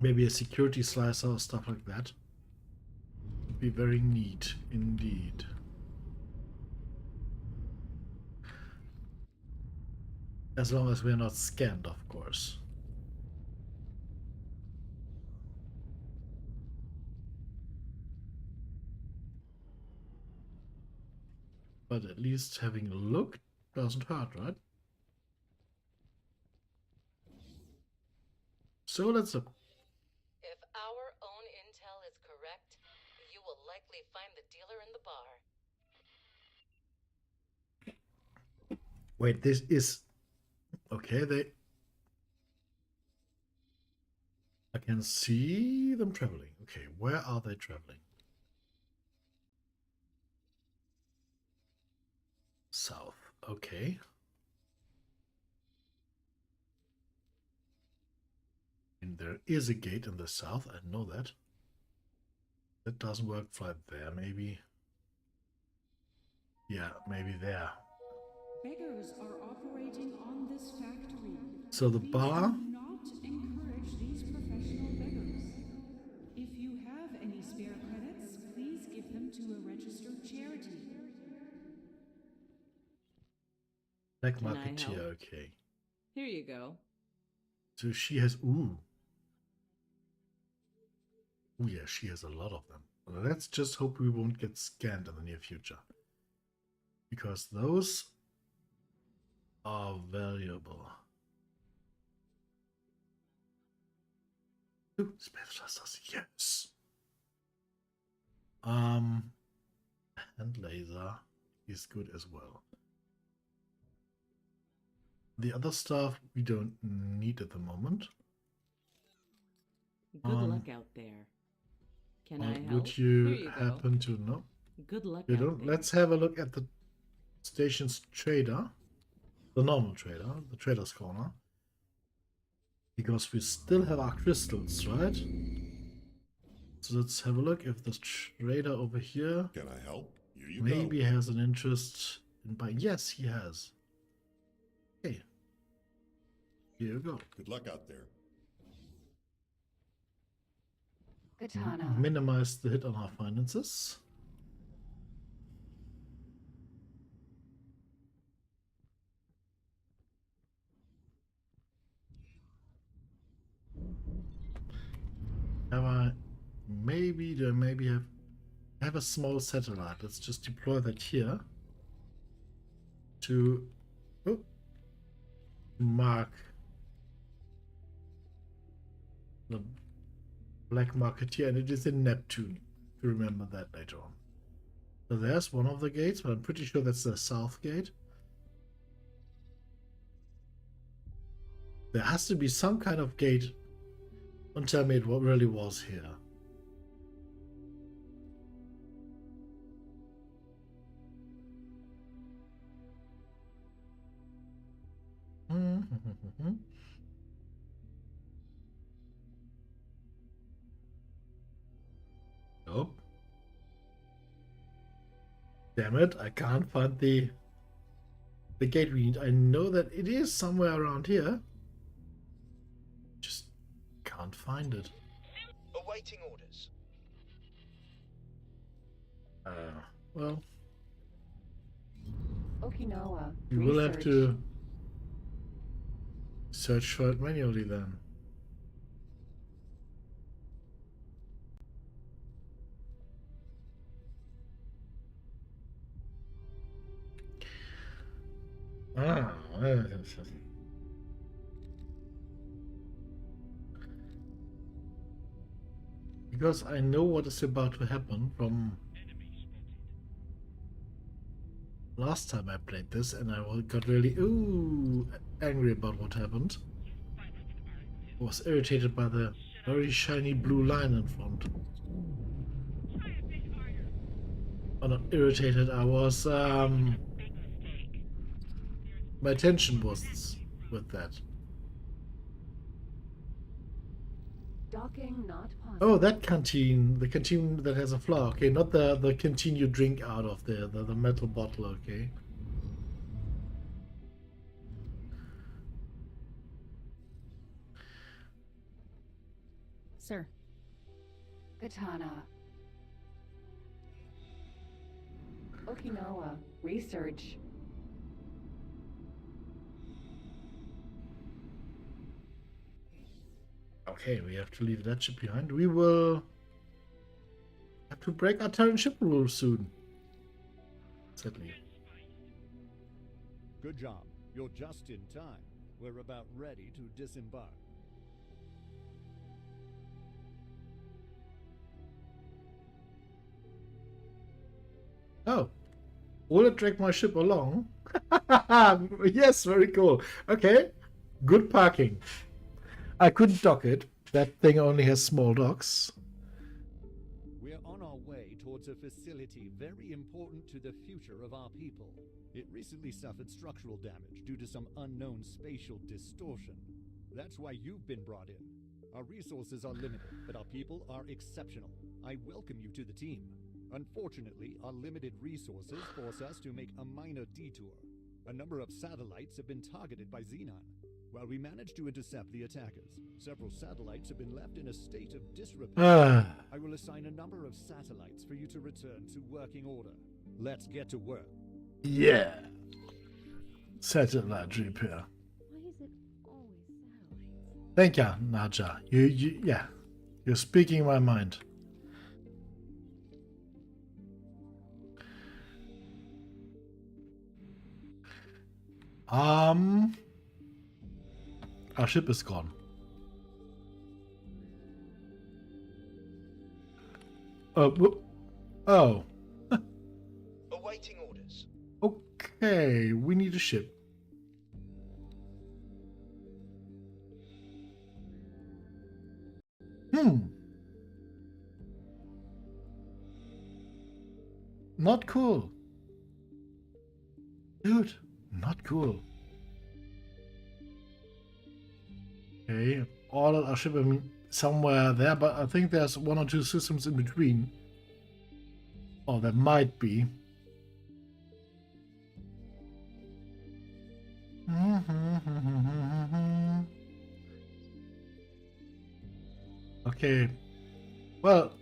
Maybe a security slicer or stuff like that. Would be very neat indeed. As long as we're not scanned, of course. But at least having a look doesn't hurt, right? So let's look. If our own intel is correct, you will likely find the dealer in the bar. Wait, this is okay. I can see them traveling. Okay, where are they traveling? South. Okay. And there is a gate in the south. I know that. That doesn't work right there. Maybe. Yeah, maybe there. Beggars are operating on this factory. So the Please bar. do not encourage these professional beggars. If you have any spare credits, please give them to a registered charity. Black Can I marketeer. help? Okay. Here you go. So she has. Ooh. Oh yeah, she has a lot of them. Let's just hope we won't get scanned in the near future. Because those are valuable. Ooh, space thrusters, yes. Hand laser is good as well. The other stuff we don't need at the moment. Good luck out there. Can I help? Would you happen to know? Good luck You out don't. there. Let's have a look at the station's trader, the normal trader, the trader's corner, because we still have our crystals, right? So let's have a look if this trader over here Can I help? Here you maybe go. has an interest in buying. Yes, he has. Okay. Here you go. Good luck out there. Katana. Minimize the hit on our finances. Have I maybe do I maybe have a small satellite? Let's just deploy that here to mark the black marketeer, and it is in Neptune. To remember that later on. So there's one of the gates, but I'm pretty sure that's the south gate. There has to be some kind of gate. Don't tell me it really was here. Nope. Damn it, I can't find the gate we need. I know that it is somewhere around here. Just can't find it. Awaiting orders. Well, Okinawa. we will have Research. to search for it manually then. Because I know what is about to happen from last time I played this, and I got really angry about what happened. I was irritated by the very shiny blue line in front. Or not irritated, I was my attention was with that. Docking not possible. Oh, that canteen, the canteen that has a flower. Okay, not the canteen you drink out of there, the metal bottle. Okay. Sir. Katana. Okinawa. Research. Okay, we have to leave that ship behind. We will have to break our Terran ship rules soon. Sadly. Good job. You're just in time. We're about ready to disembark. Oh, Will it drag my ship along? Yes, very cool. Okay, good parking. I couldn't dock it. That thing only has small docks. We're on our way towards a facility very important to the future of our people. It recently suffered structural damage due to some unknown spatial distortion. That's why you've been brought in. Our resources are limited, but our people are exceptional. I welcome you to the team. Unfortunately, our limited resources force us to make a minor detour. A number of satellites have been targeted by Xenon. While we managed to intercept the attackers, several satellites have been left in a state of disrepair. I will assign a number of satellites for you to return to working order. Let's get to work. Yeah. Satellite repair. Why is it always satellites? Thank you, Naja. Yeah. You're speaking my mind. Our ship is gone. Oh. Awaiting orders. Okay, we need a ship. Not cool. Dude, not cool. Okay, ordered our ship somewhere there, but I think there's one or two systems in between. Oh, there might be. Okay. Well,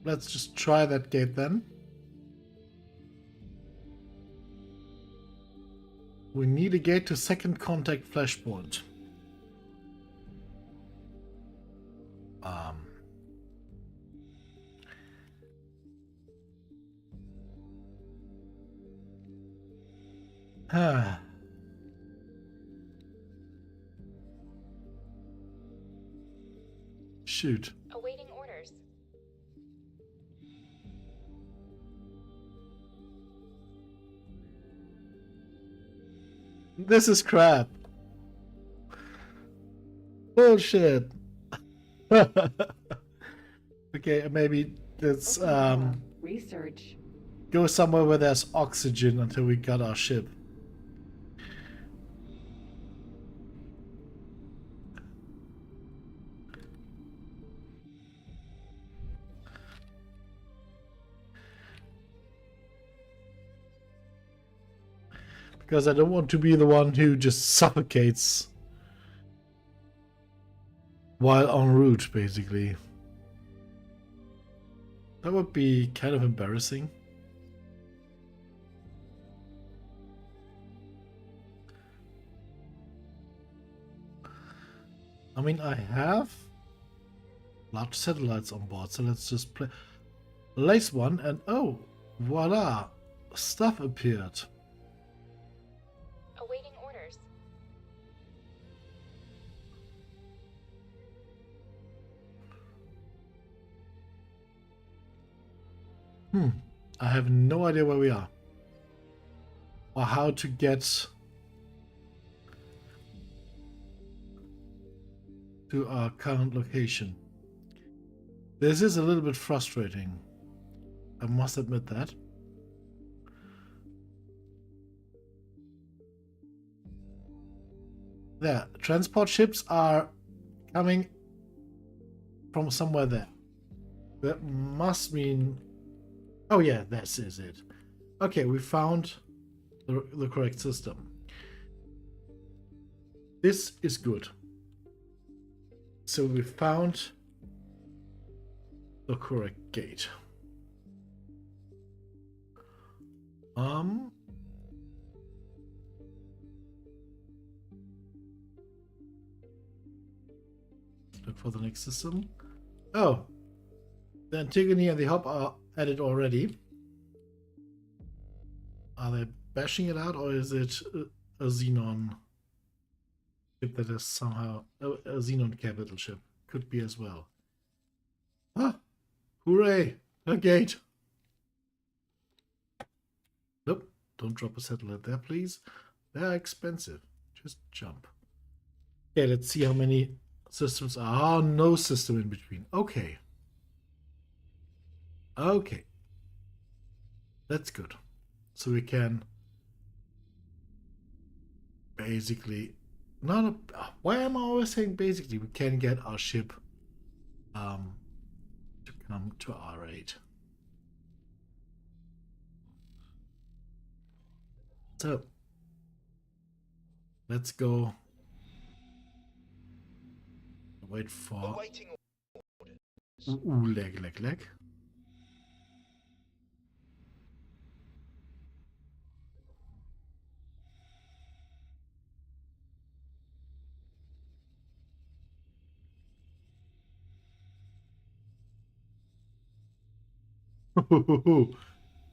let's just try that gate then. We need a gate to second contact flashpoint. Shoot. Awaiting orders. This is crap. Bullshit. Okay, maybe let's research. Go somewhere where there's oxygen until we got our ship. Because I don't want to be the one who just suffocates while en route, basically. That would be kind of embarrassing. I mean, I have large satellites on board, so let's just place one and oh, voila, stuff appeared. Awaiting orders. I have no idea where we are or how to get to our current location. This is a little bit frustrating, I must admit that. There, transport ships are coming from somewhere there. That must mean... Oh yeah, this is it. Okay, we found the correct system. This is good. So we found the correct gate. Look for the next system. Oh, the Antigone and the Hop are at it already. Are they bashing it out, or is it a Xenon ship that is somehow a Xenon capital ship? Could be as well. Ah, hooray! A gate. Nope. don't drop a satellite there, please. They're expensive. Just jump. Okay, let's see how many systems are. No system in between. Okay. Okay. That's good. So we can basically... No, why am I always saying basically? We can get our ship to come to R8. So, let's go. Wait for... Awaiting Ooh, lag.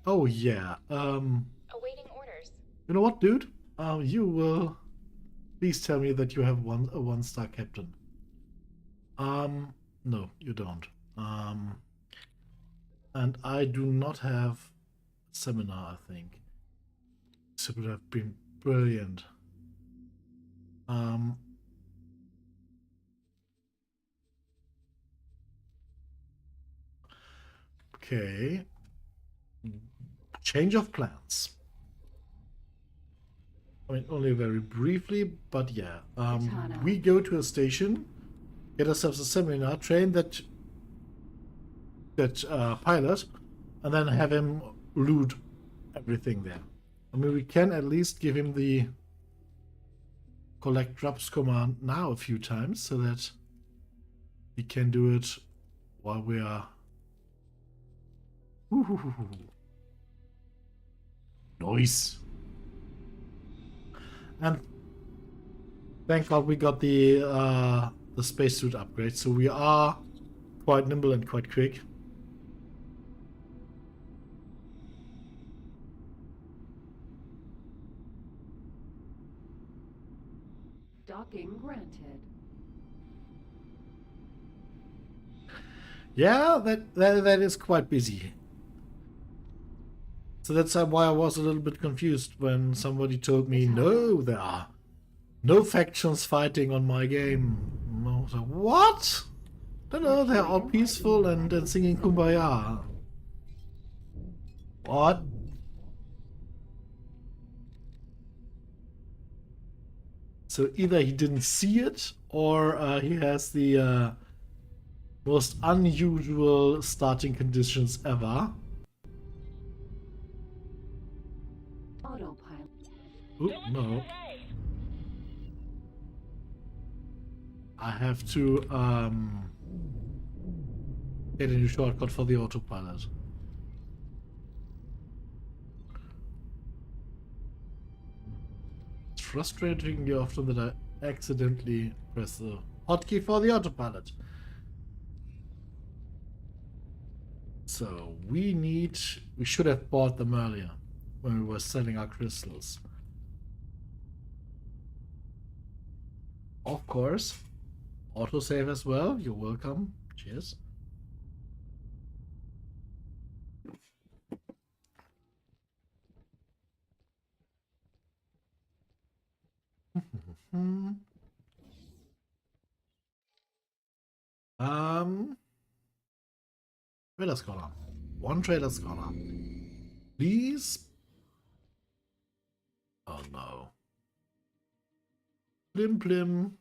Oh yeah. Awaiting orders. You know what, dude? You will please tell me that you have a 1-star captain. No, you don't. And I do not have seminar, I think. This would have been brilliant. Okay. Change of plans. I mean, only very briefly, but yeah. We go to a station, get ourselves a seminar, train that pilot, and then have him loot everything there. I mean, we can at least give him the collect drops command now a few times so that he can do it while we are... Nice. And thank God we got the spacesuit upgrade, so we are quite nimble and quite quick. Docking granted. Yeah, that is quite busy. So that's why I was a little bit confused when somebody told me, no, there are no factions fighting on my game. And I was like, what? No, they're all peaceful and singing Kumbaya. What? So either he didn't see it, or he has the most unusual starting conditions ever. Autopilot. Oop, no. I have to get a new shortcut for the autopilot. It's frustrating often that I accidentally press the hotkey for the autopilot. So we should have bought them earlier when we were selling our crystals. Of course. Autosave as well. You're welcome. Cheers. Trader Scholar. One Trader Scholar. Please. Oh no. Plim plim.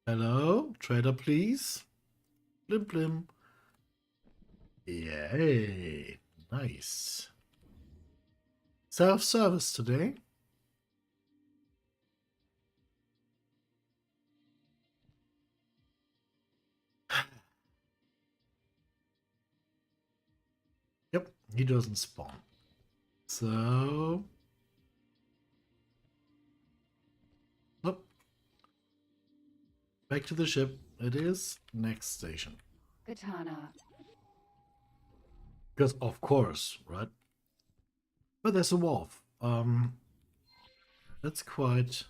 Hello, trader, please. Plim plim. Yay. Nice. Self-service today. Yep, he doesn't spawn. So... Nope. Back to the ship. It is next station. Katana. Because of course, right? But there's a wharf. That's quite...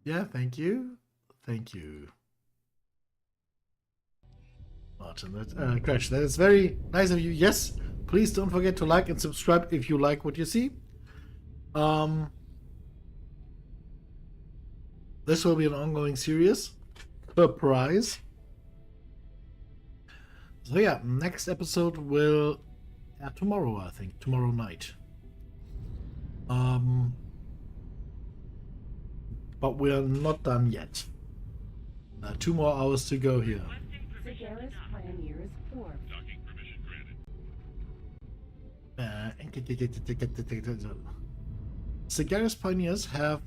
Yeah, thank you. Thank you. Martin. Crash, that is very nice of you. Yes, please don't forget to like and subscribe if you like what you see. This will be an ongoing series. Surprise. So yeah, next episode will tomorrow, I think. Tomorrow night. But we're not done yet. 2 more hours to go here. Cigaris Pioneers Corps. Cigaris Pioneers have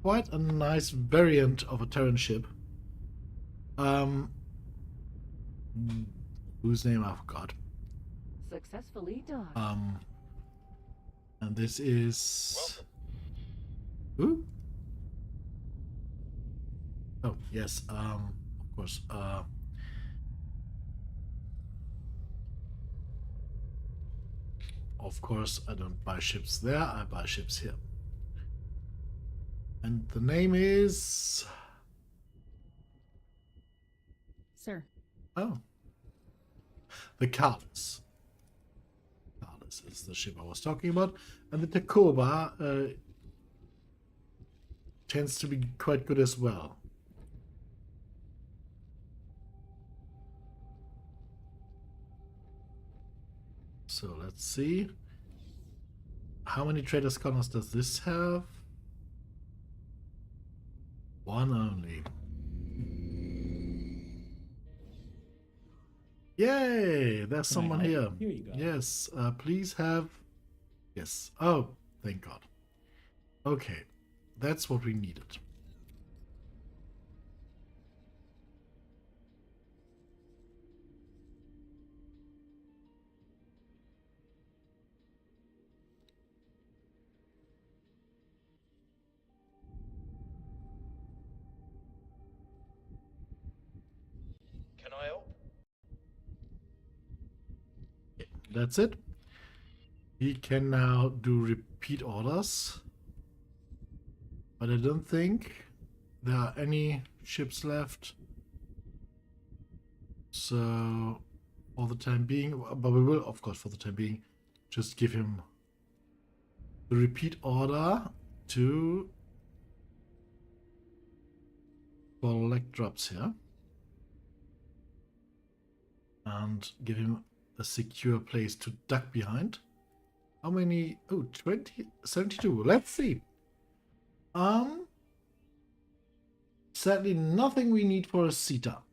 quite a nice variant of a Terran ship. Whose name I forgot. Successfully docked. And this is who? Oh yes, of course. Of course, I don't buy ships there. I buy ships here. And the name is. Sir. Oh. The Carlos. Carlos is the ship I was talking about. And the Takoba tends to be quite good as well. So let's see. How many Trader's Corners does this have? 1 only. Yay! There's someone here. Here you go. Yes, please have... Yes. Oh, thank God. Okay, that's what we needed. Can I help? That's it. He can now do repeat orders. But I don't think there are any ships left. So, for the time being, but we will, of course, for the time being, just give him the repeat order to collect drops here. And give him a secure place to duck behind. How many? Oh, 72. Let's see. Sadly, nothing we need for a CETA.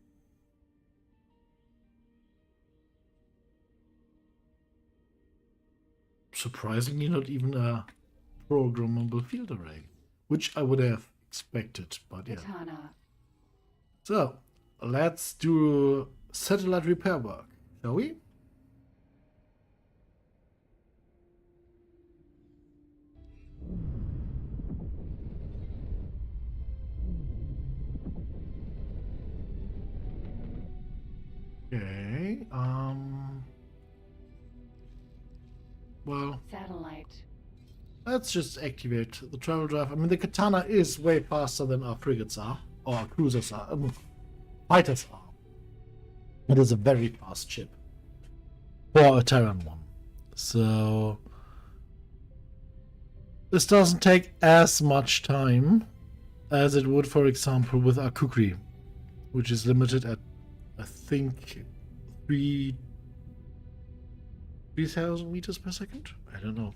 Surprisingly, not even a programmable field array, which I would have expected, but yeah. Katana. So, let's do satellite repair work, shall we? Okay, well, Satellite. let's just activate the travel drive. I mean, the Katana is way faster than our frigates are, or our cruisers are, fighters are. It is a very fast ship for a Terran one. So this doesn't take as much time as it would, for example, with our Kukri, which is limited at, I think, 3,000 meters per second? I don't know.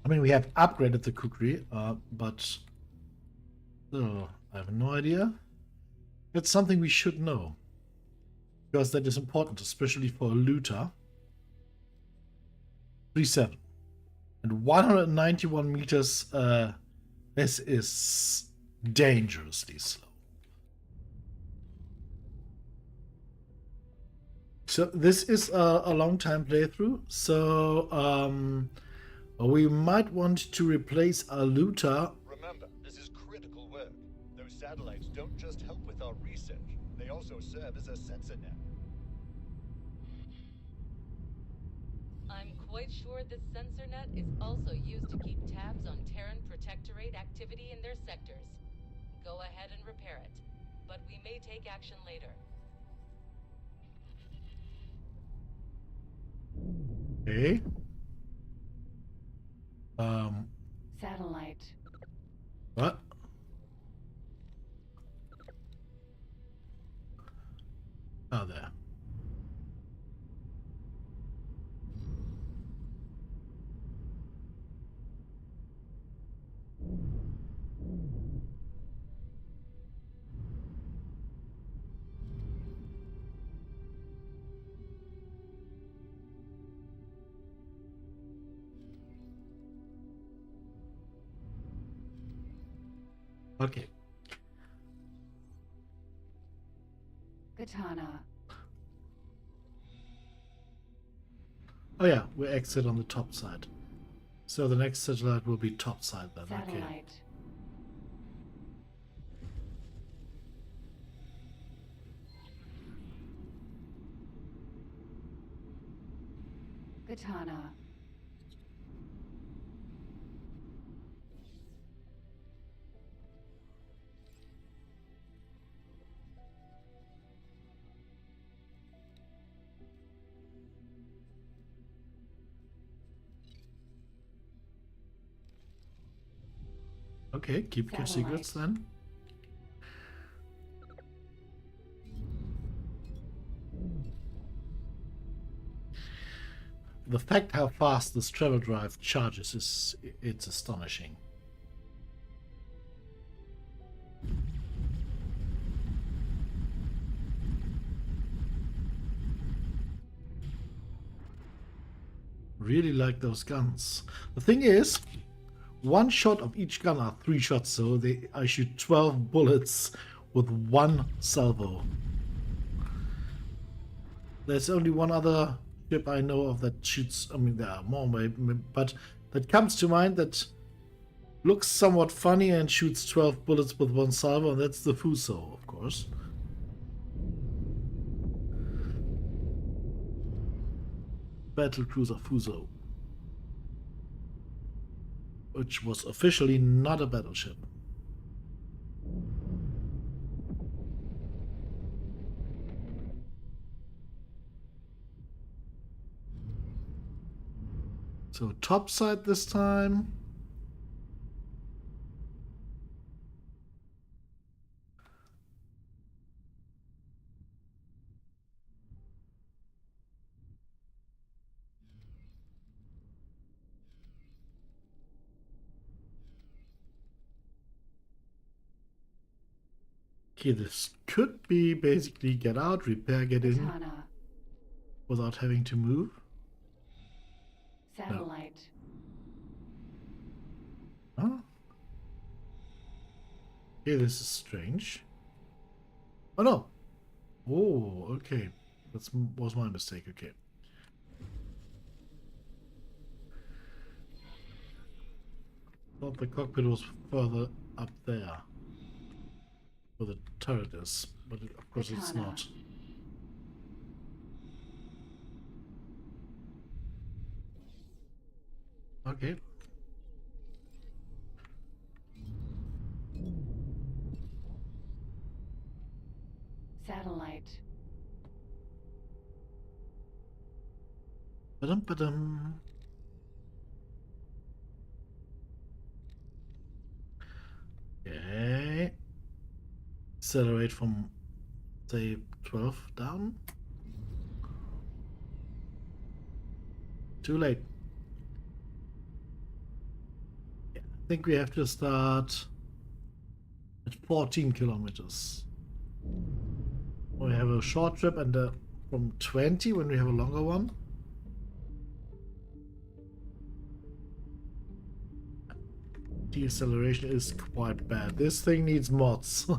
I mean, we have upgraded the Kukri, but still, I have no idea. It's something we should know, because that is important, especially for a looter. 37 and 191 meters. This is dangerously slow. So this is a long time playthrough. So we might want to replace our looter. Remember, this is critical work. Those satellites don't just help with our research, they also serve as a sensor net. I'm quite sure this sensor net is also used to keep tabs on Terran Protectorate activity in their sectors. Go ahead and repair it, but we may take action later. Okay. Satellite. What? Oh, there. Okay. Katana. Oh yeah, we exit on the top side. So the next satellite will be top side then. Okay. Satellite. Katana. Okay, keep your secrets then. The fact how fast this travel drive charges it's astonishing. Really like those guns. The thing is, one shot of each gun are 3 shots, so I shoot 12 bullets with 1 salvo. There's only one other ship I know of that shoots, I mean there are more, but that comes to mind that looks somewhat funny and shoots 12 bullets with 1 salvo, and that's the Fuso, of course. Battlecruiser Fuso. Which was officially not a battleship. So topside this time. Okay, this could be basically get out, repair, get in without having to move. Satellite. No. Huh? Okay, this is strange. Oh no. Oh, okay. That was my mistake. Okay. Thought the cockpit was further up there, where the turret is, but of course it's not. Okay. Satellite. Ba-dum, ba-dum. Okay. Accelerate from, say, 12 down. Too late. Yeah, I think we have to start at 14 kilometers. We have a short trip and from 20 when we have a longer one. Deceleration is quite bad. This thing needs mods.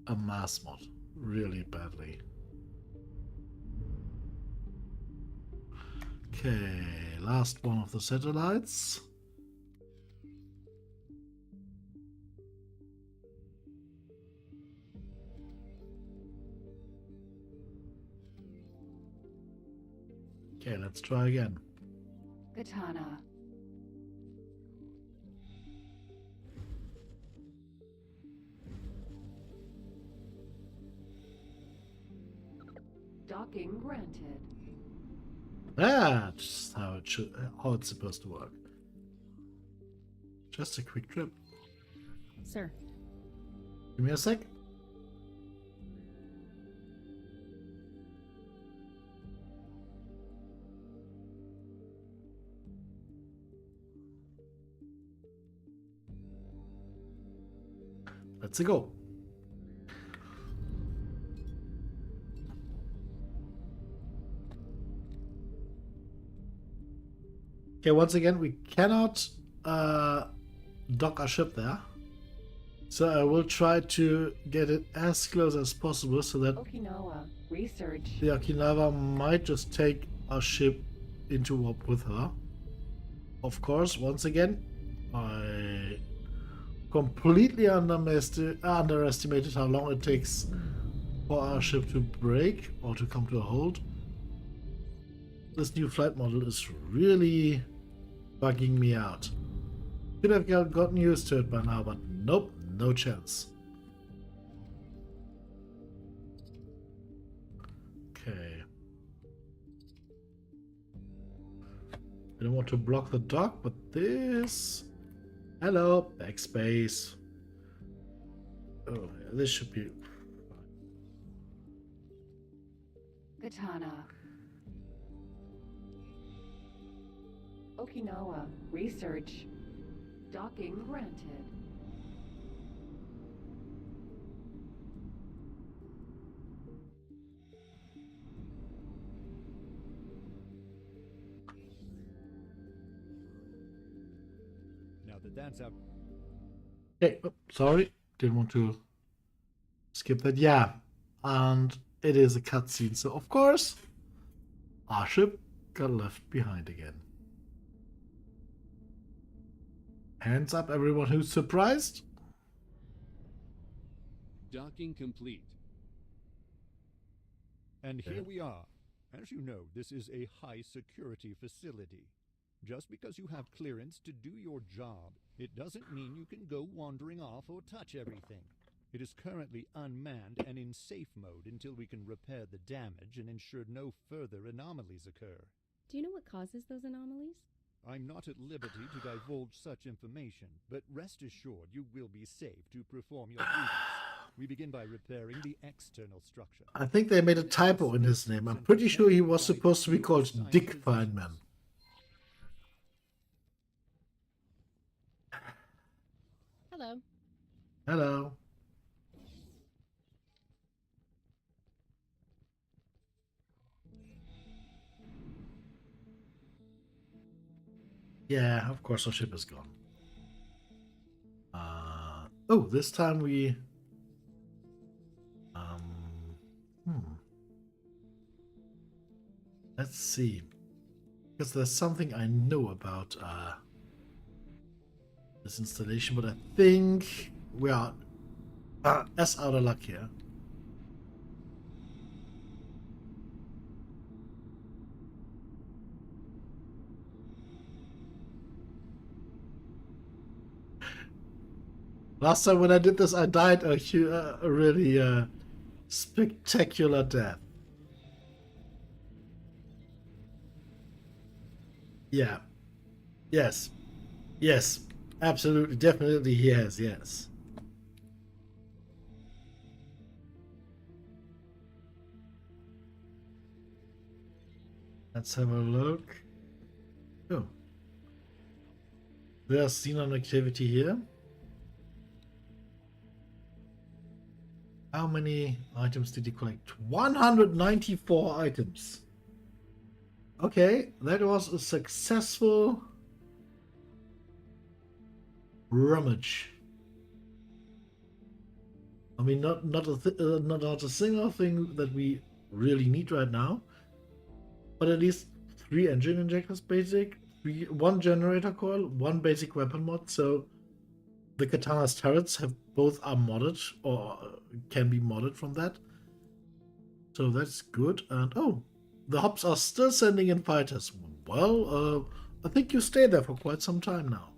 A mass mod. Really badly. Okay, last one of the satellites. Okay, let's try again. Katana. Docking granted. That's how it's supposed to work. Just a quick trip. Sir. Give me a sec. Let's go. Okay, once again, we cannot dock our ship there. So I will try to get it as close as possible so that Okinawa research. the Okinawa might just take our ship into warp with her. Of course, once again, I completely underestimated how long it takes for our ship to break or to come to a halt. This new flight model is really bugging me out. Could have gotten used to it by now, but nope, no chance. Okay. I don't want to block the dock, but this... Hello, backspace. Oh, yeah, this should be... Katana. Okinawa research. Docking granted. Now that that's out. Okay, oh, sorry, didn't want to skip that. Yeah, and it is a cutscene, so of course, our ship got left behind again. Hands up, everyone who's surprised. Docking complete. And here we are. As you know, this is a high security facility. Just because you have clearance to do your job, it doesn't mean you can go wandering off or touch everything. It is currently unmanned and in safe mode until we can repair the damage and ensure no further anomalies occur. Do you know what causes those anomalies? I'm not at liberty to divulge such information, but rest assured you will be safe to perform your duties. We begin by repairing the external structure. I think they made a typo in his name. I'm pretty sure he was supposed to be called Dick Feynman. Hello. Hello. Yeah, of course our ship is gone. Oh, this time we... Let's see. Because there's something I know about this installation, but I think we are as out of luck here. Last time when I did this, I died a really spectacular death. Yeah. Yes. Yes. Absolutely. Definitely he has. Yes. Let's have a look. Oh. There's Xenon activity here. How many items did he collect? 194 items. Okay, that was a successful rummage. I mean, not a single thing that we really need right now, but at least 3 engine injectors basic, 1 generator coil, 1 basic weapon mod. So the Katana's turrets are modded or can be modded from that. So that's good. And oh, the Hops are still sending in fighters. Well, I think you stay there for quite some time now.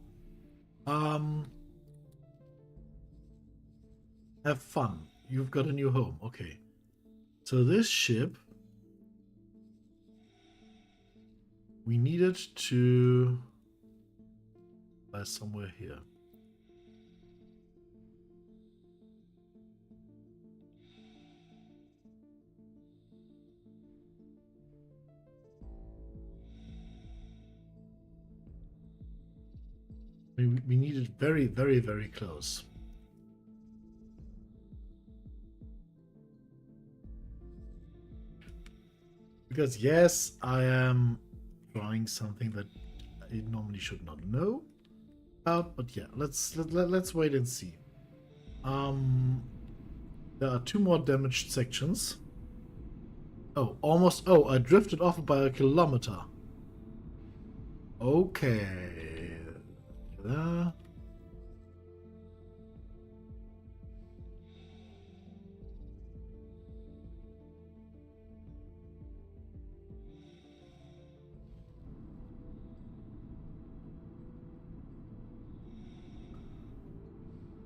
Have fun. You've got a new home. Okay. So this ship we needed to somewhere here. We need it very, very, very close. Because yes, I am trying something that I normally should not know about, but yeah, let's wait and see. There are 2 more damaged sections. Oh, almost. Oh, I drifted off by a kilometer. Okay. There.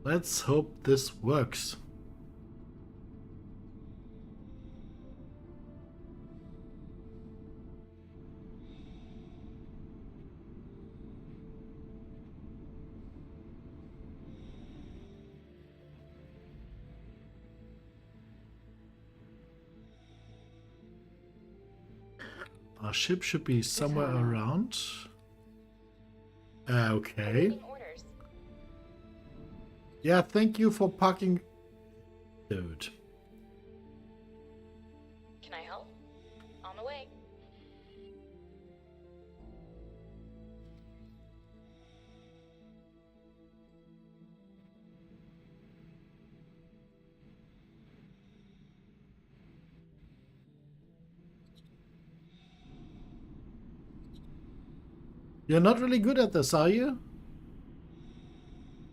Let's hope this works. Our ship should be somewhere around. Okay. Yeah, thank you for parking. Dude. Can I help? On the way. You're not really good at this, are you?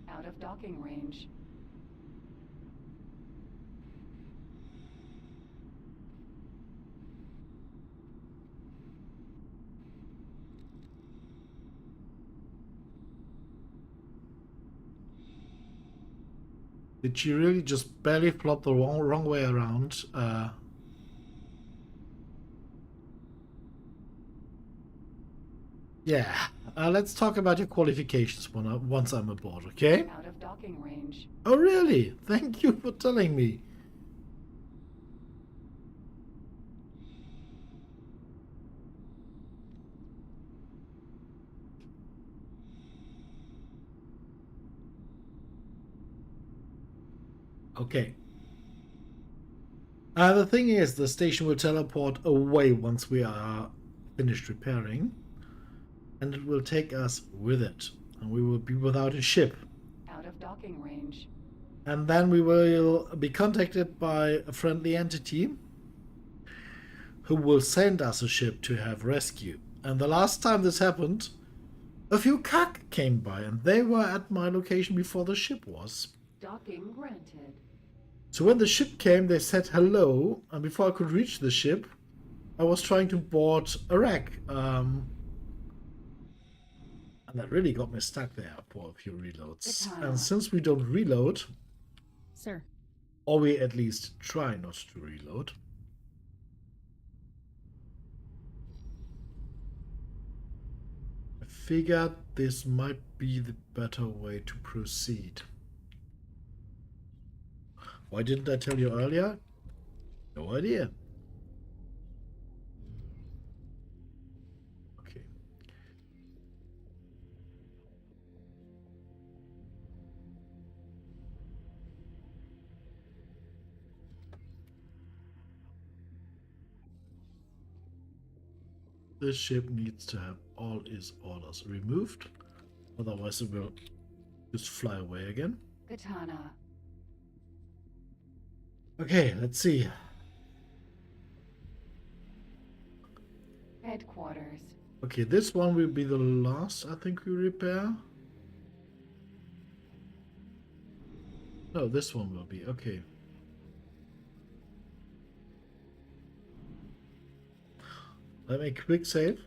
Out of docking range. Did she really just barely flop the wrong way around? Yeah. Let's talk about your qualifications once I'm aboard, okay? Out of docking range. Oh, really? Thank you for telling me. Okay. The thing is, the station will teleport away once we are finished repairing. And it will take us with it. And we will be without a ship. Out of docking range. And then we will be contacted by a friendly entity who will send us a ship to have rescue. And the last time this happened, a few CAC came by and they were at my location before the ship was. Docking granted. So when the ship came, they said hello, and before I could reach the ship, I was trying to board a wreck. And that really got me stuck there for a few reloads. And since we don't reload, sir, or we at least try not to reload, I figured this might be the better way to proceed. Why didn't I tell you earlier? No idea. Okay. This ship needs to have all its orders removed, otherwise it will just fly away again. Katana. Okay, let's see. Headquarters. Okay, this one will be the last I think we repair. No, this one will be. Okay. Let me quick save.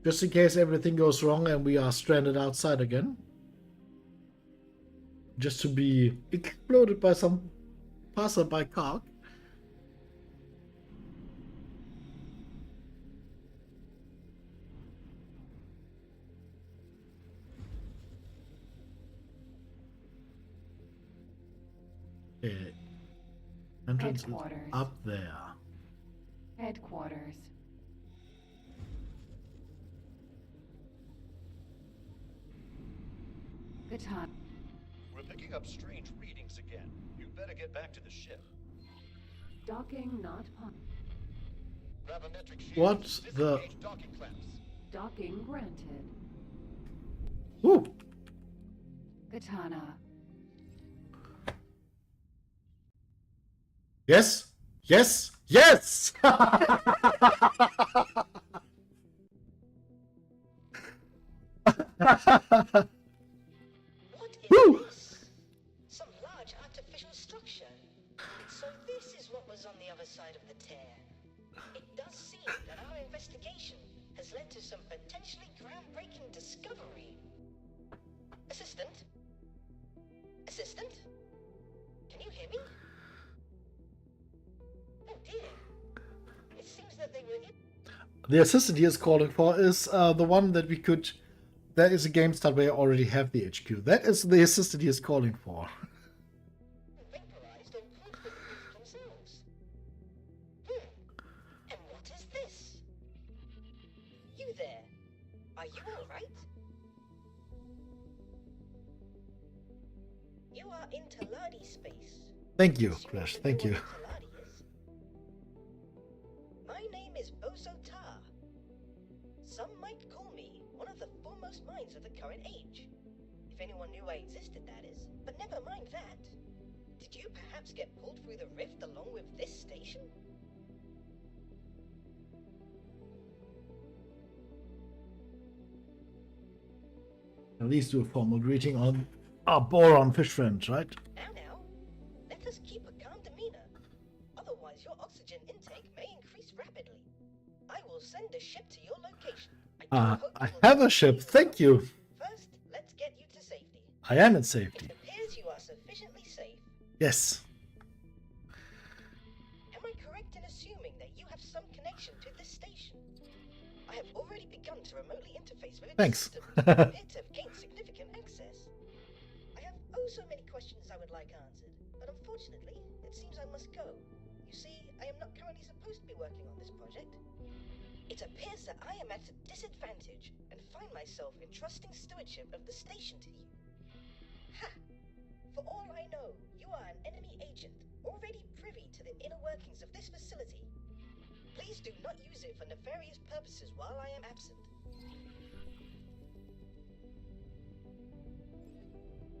Just in case everything goes wrong and we are stranded outside again. Just to be exploded by some passerby car. Okay. Entrance is Headquarters. up there. Headquarters. Good time. We're picking up strange readings again. You better get back to the ship. Docking not possible. Gravimetric shield. What the? Disengage docking clamps. Docking granted. Ooh. Katana. Yes. Yes. Yes. What is Woo! this? Some large artificial structure. So this is what was on the other side of the tear. It does seem that our investigation has led to some potentially groundbreaking discovery. Assistant? Assistant? Can you hear me? Oh dear. It seems that they were in... The assistant he is calling for is the one that we could. That is a game start where you already have the HQ. That is the assistant he is calling for. vaporized or could have removed themselves. And what is this? You there. Are you alright? You are in Taladi space. Thank you, Crash. Thank you. My name is Bozo Tar. Some might call me one of the foremost minds of the current age. If anyone knew I existed, that is. But never mind that. Did you perhaps get pulled through the rift along with this station? At least do a formal greeting on our boron fish friend, right? Now, let us keep a calm demeanor. Otherwise, your oxygen intake may increase rapidly. I will send a ship to your location. I have a ship. Thank you. First, let's get you to safety. I am in safety. It appears you are sufficiently safe. Yes. Am I correct in assuming that you have some connection to this station? I have already begun to remotely interface with its Thanks. system and appear to have gained significant access. I have oh so many questions I would like answered, but unfortunately, it seems I must go. You see, I am not currently supposed to be working on this project. It appears that I am at a disadvantage and find myself entrusting stewardship of the station to you. Ha! For all I know, you are an enemy agent, already privy to the inner workings of this facility. Please do not use it for nefarious purposes while I am absent.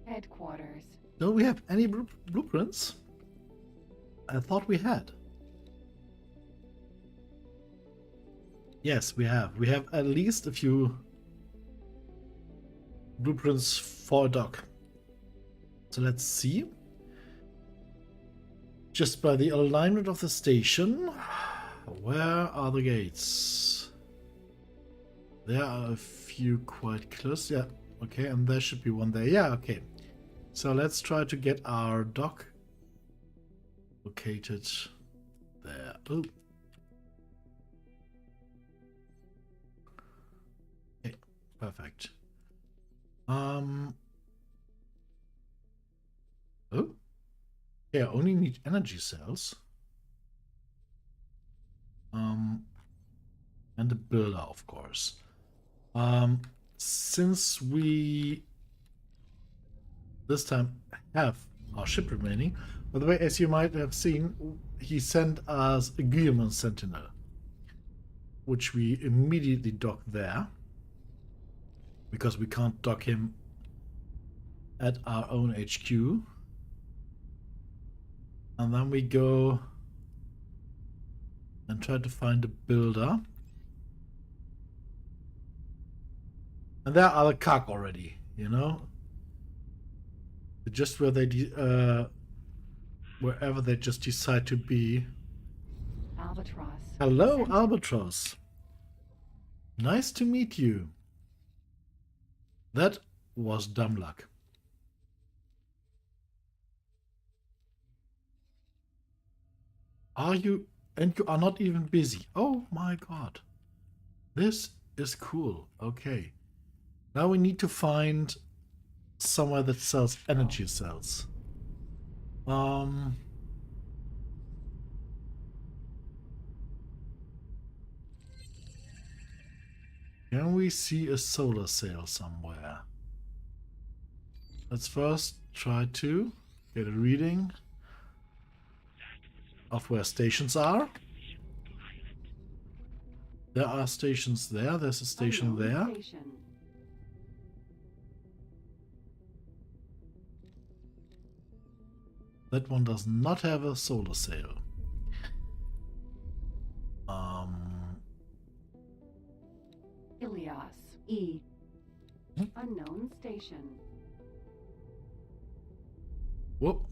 Headquarters. Do we have any blueprints? I thought we had. Yes, we have. We have at least a few blueprints for a dock. So let's see. Just by the alignment of the station, where are the gates? There are a few quite close. Yeah, okay, and there should be one there. Yeah, okay. So let's try to get our dock located there. Oh. Okay, perfect. Oh. Yeah, only need energy cells. And a builder, of course. Since we this time have our ship remaining. By the way, as you might have seen, he sent us a Guillermin Sentinel, which we immediately dock there, because we can't dock him at our own HQ. And then we go and try to find a builder. And there are the cock already, you know? Just where they wherever they just decide to be. Albatross. Hello, Albatross. Nice to meet you. That was dumb luck. Are you? And you are not even busy. Oh my god. This is cool. Okay. Now we need to find somewhere that sells energy cells. Can we see a solar sail somewhere? Let's first try to get a reading of where stations are. There are stations there. There's a station there. That one does not have a solar sail. Ilias E. Unknown station. Whoop.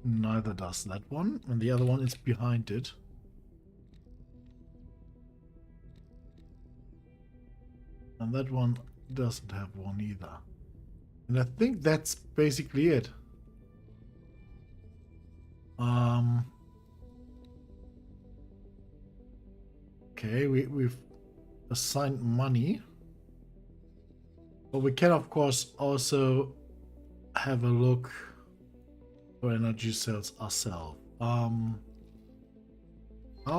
Neither does that one, and the other one is behind it. And that one doesn't have one either. And I think that's basically it. Okay, we've assigned money. But we can, of course, also have a look for energy cells ourselves. How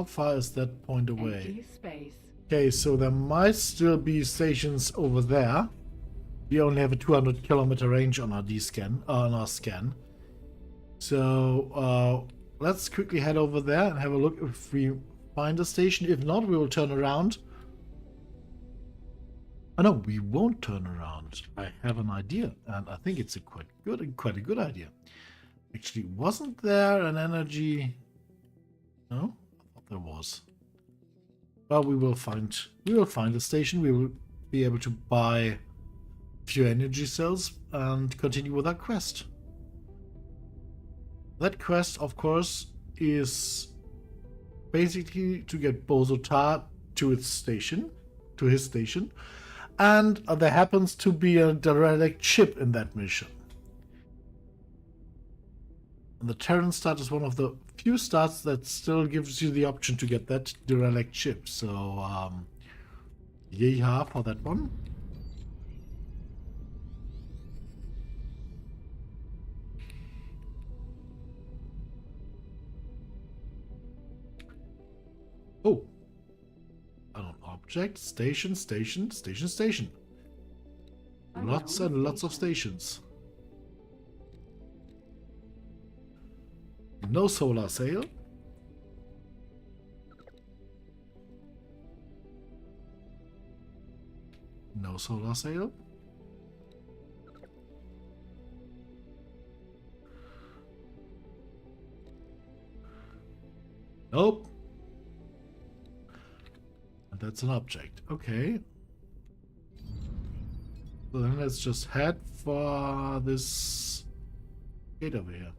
far is that point away? Empty space. Okay, so there might still be stations over there. We only have a 200-kilometer range on our scan. So let's quickly head over there and have a look if we find a station. If not, we will turn around. Oh no, we won't turn around. I have an idea, and I think it's quite a good idea. Actually, wasn't there an energy? No, I thought there was. Well, we will find a station. We will be able to buy a few energy cells and continue with our quest. That quest, of course, is basically to get Bozotar to his station, and there happens to be a derelict ship in that mission. And the Terran start is one of the few starts that still gives you the option to get that derelict ship. So, yeehaw for that one. Oh, an object, station. Lots and lots of stations. No solar sail. No solar sail. Nope. And that's an object. Okay. So then let's just head for this gate over here.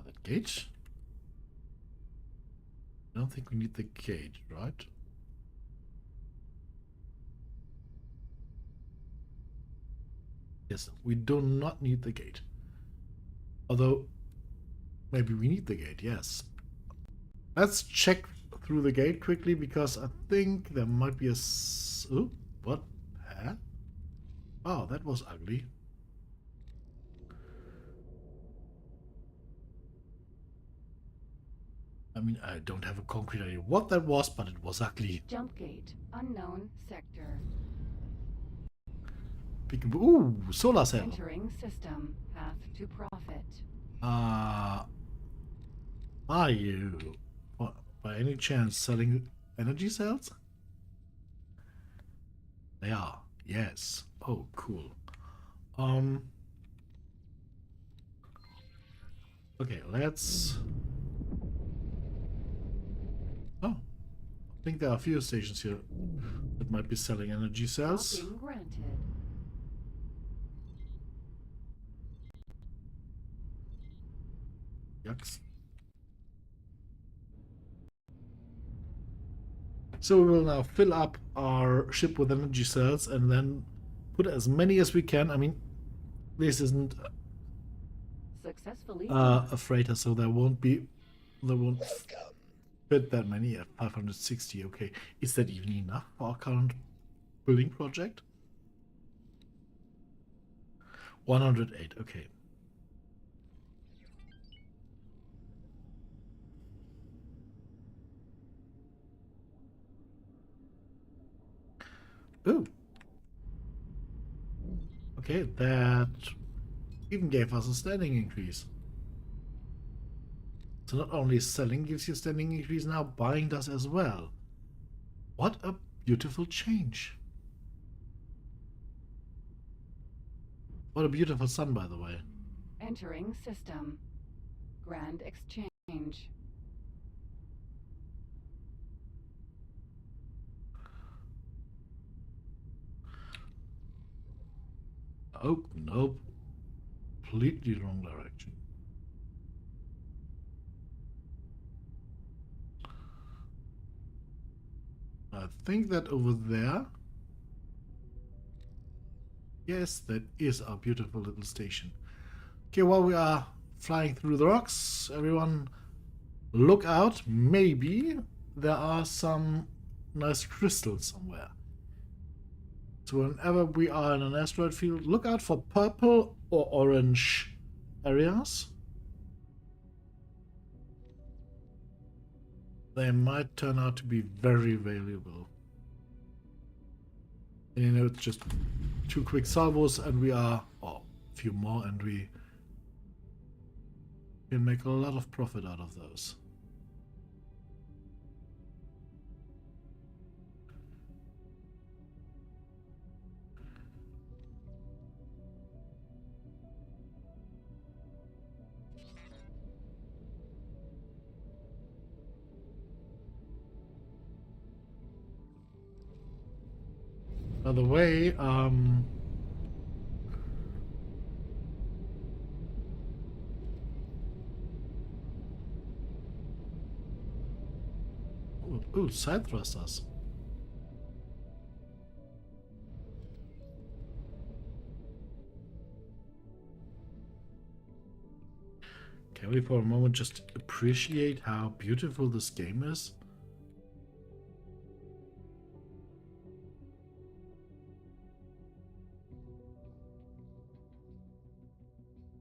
That gate? I don't think we need the gate, right? Yes, we do not need the gate. Although, maybe we need the gate, yes. Let's check through the gate quickly, because I think there might be a... Oh, what? Huh? Oh, that was ugly. I mean, I don't have a concrete idea what that was, but it was ugly. Jump gate, unknown sector. Ooh, solar cell. Entering system, path to profit. Are you, by any chance, selling energy cells? They are, yes. Oh, cool. Okay, let's... Oh, I think there are a few stations here that might be selling energy cells. Being granted. Yucks. So we will now fill up our ship with energy cells and then put as many as we can. I mean, this isn't Successfully a freighter, so there won't fit that many at 560. Okay, is that even enough for our current building project? 108. Okay. Ooh. Okay, that even gave us a standing increase. So not only selling gives you standing increase, now buying does as well. What a beautiful change. What a beautiful sun, by the way. Entering system. Grand exchange. Oh, nope. Completely wrong direction. I think that over there. Yes, that is our beautiful little station. Okay, while we are flying through the rocks, everyone look out. Maybe there are some nice crystals somewhere. So whenever we are in an asteroid field, look out for purple or orange areas. They might turn out to be very valuable. And you know, it's just 2 quick salvos and we are, oh, a few more, and we can make a lot of profit out of those. By the way, ooh, side thrusters. Can we for a moment just appreciate how beautiful this game is?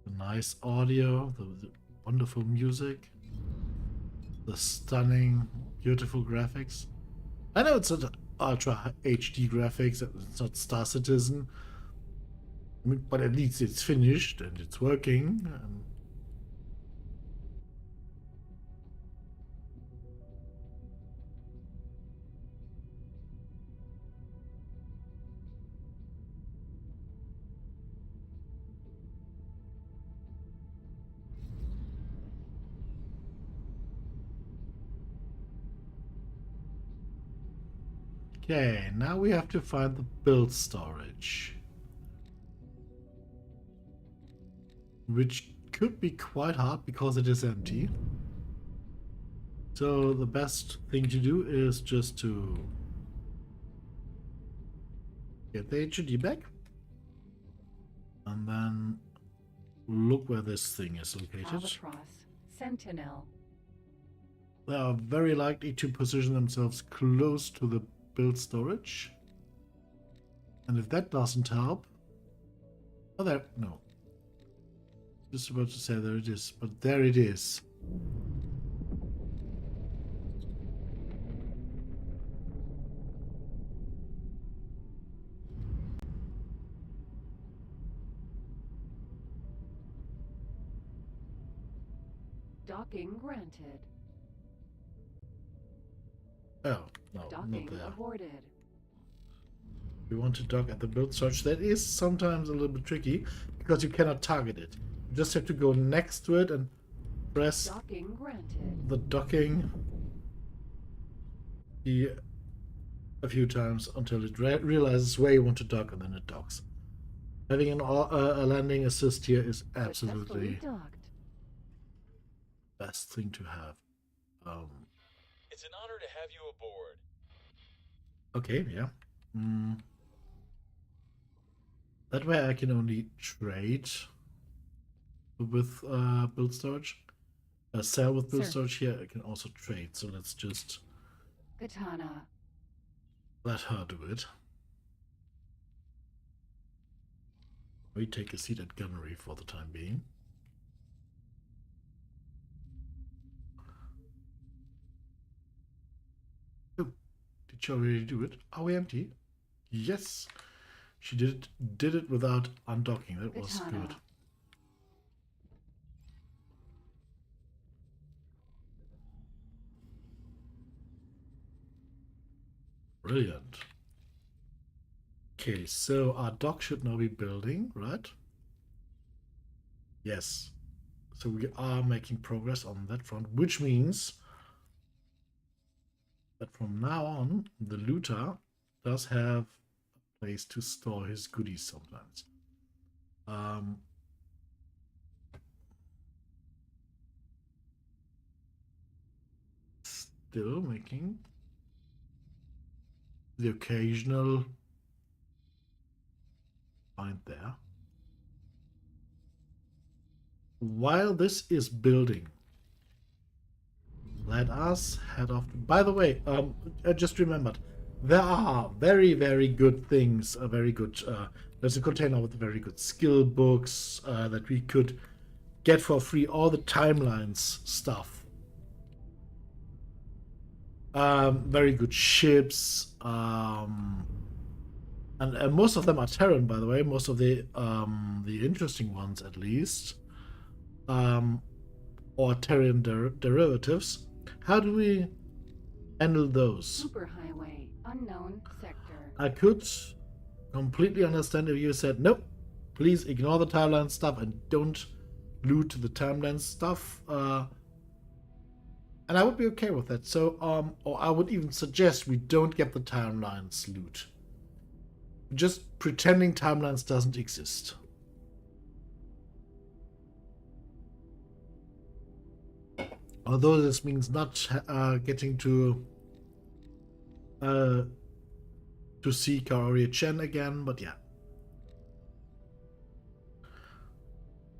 The nice audio, the wonderful music, the stunning, beautiful graphics. I know it's not Ultra HD graphics, it's not Star Citizen, I mean, but at least it's finished and it's working. Okay, now we have to find the build storage, which could be quite hard because it is empty. So the best thing to do is just to get the HUD back and then look where this thing is located. Albatross. Sentinel. They are very likely to position themselves close to the build storage. And if that doesn't help... Oh, there... No. Just about to say there it is, but there it is. Docking granted. Oh, no, Docking not there. aborted. We want to dock at the build storage. That is sometimes a little bit tricky because you cannot target it. You just have to go next to it and press Docking granted. the docking key a few times until it realizes where you want to dock, and then it docks. Having a landing assist here is absolutely best thing to have. It's an honor to have you aboard. Okay, yeah. That way I can only trade with build storage. Sell with build Sir. storage here. I can also trade. So let's just Katana. let her do it. We take a seat at gunnery for the time being. Oh, did she already do it? Are we empty? Yes, she did it without undocking. That was Katana. good. Brilliant. Okay, so our dock should now be building, right? Yes. So we are making progress on that front, which means that from now on, the looter does have a place to store his goodies sometimes. Still making the occasional find there. While this is building, let us head off. By the way, I just remembered, there are very, very good things, very good, there's a container with very good skill books that we could get for free, all the timelines stuff. Very good ships, and most of them are Terran, by the way, most of the interesting ones at least, or Terran derivatives. How do we handle those? Superhighway, unknown sector. I could completely understand if you said, nope, please ignore the timeline stuff and don't loot the timeline stuff. And I would be okay with that. So, or I would even suggest we don't get the timelines loot. Just pretending timelines doesn't exist. Although this means not getting to see Kaori Chen again, but yeah.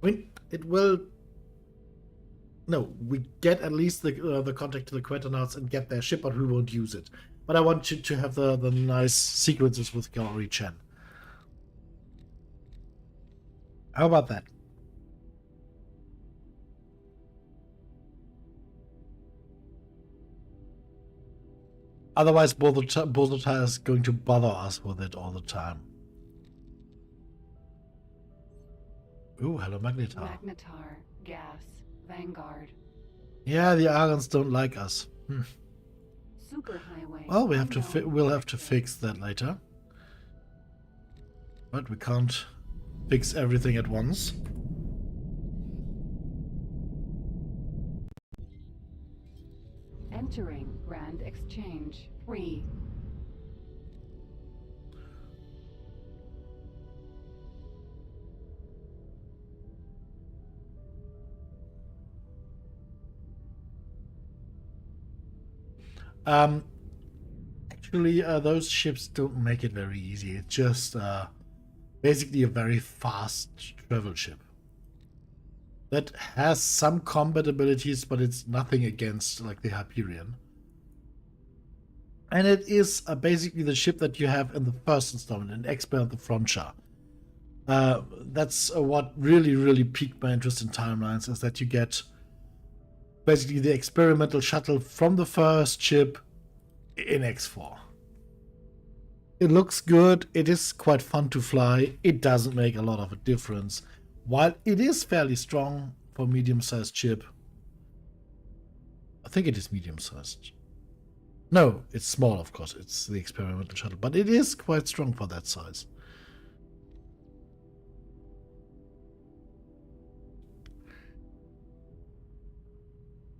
I mean, it will. No, we get at least the contact to the Quetanauts and get their ship, but we won't use it. But I want you to have the nice sequences with Kaori Chen. How about that? Otherwise, Bolzota is going to bother us with it all the time. Ooh, hello, Magnetar. Magnetar, gas, Vanguard. Yeah, the Argons don't like us. Superhighway. Well, we'll have to fix that later. But we can't fix everything at once. Entering Grand Exchange 3. Actually, those ships don't make it very easy. It's just basically a very fast travel ship that has some combat abilities, but it's nothing against like the Hyperion. And it is basically the ship that you have in the first installment, in Expert the Frontier. That's what really piqued my interest in timelines, is that you get basically the experimental shuttle from the first ship in X4. It looks good, it is quite fun to fly, it doesn't make a lot of a difference. While it is fairly strong for medium-sized ship. I think it is medium-sized. No, it's small, of course, it's the experimental shuttle, but it is quite strong for that size.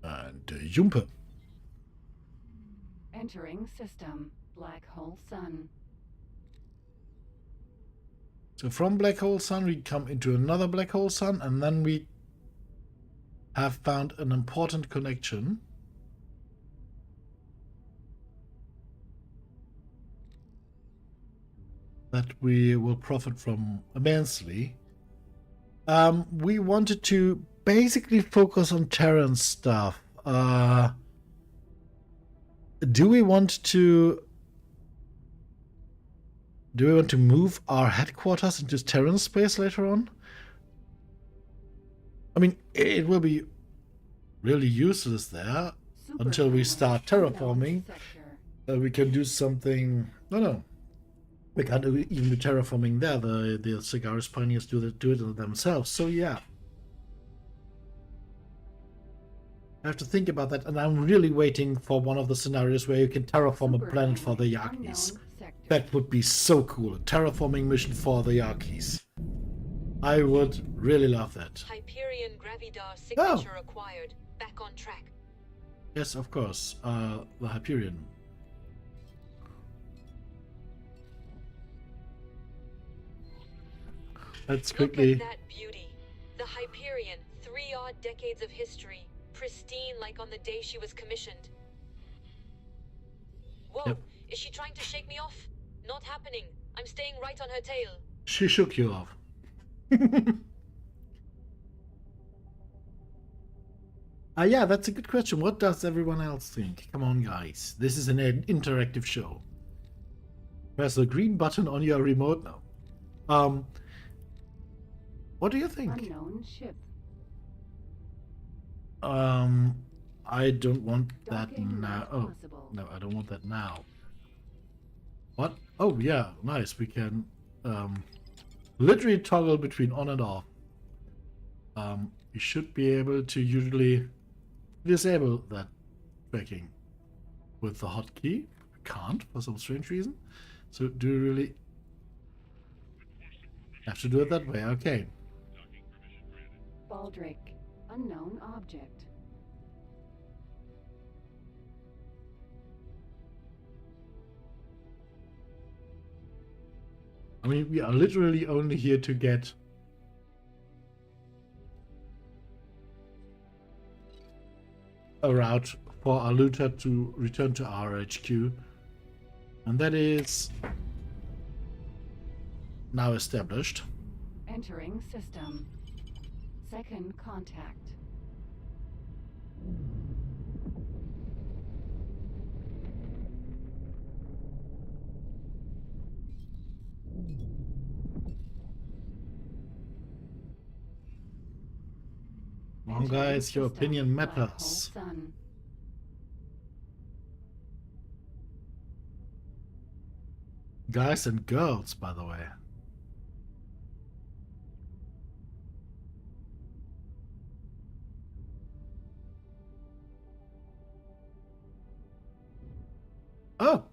And Jumpe. Entering system, Black Hole Sun. So from Black Hole Sun we come into another Black Hole Sun, and then we have found an important connection. That we will profit from immensely. We wanted to basically focus on Terran stuff. Do we want to move our headquarters into Terran space later on? I mean, it will be really useless there until we start terraforming. We can do something. No. We can't even do terraforming there. The Cigaris pioneers do it themselves. So yeah. I have to think about that, and I'm really waiting for one of the scenarios where you can terraform a planet for the Yarkis. That would be so cool. A terraforming mission for the Yarkis. I would really love that. Hyperion Gravidar signature acquired. Back on track. Yes, of course. The Hyperion. Let's quickly. Look at that beauty. The Hyperion, 3 odd decades of history, pristine like on the day she was commissioned. Whoa, Yep. Is she trying to shake me off? Not happening. I'm staying right on her tail. She shook you off. Yeah, that's a good question. What does everyone else think? Come on, guys. This is an interactive show. Press the green button on your remote now. What do you think? Unknown ship. I don't want that Docking now. not Oh, possible. no, I don't want that now. What? Oh, yeah, nice. We can literally toggle between on and off. We should be able to usually disable that tracking with the hotkey. We can't for some strange reason. So do we really have to do it that way? Okay. Baldric. Unknown object. I mean, we are literally only here to get a route for our looter to return to our HQ. And that is now established. Entering system. Second contact. Come on, guys, your opinion matters. Sun. Guys and girls, by the way. Oh!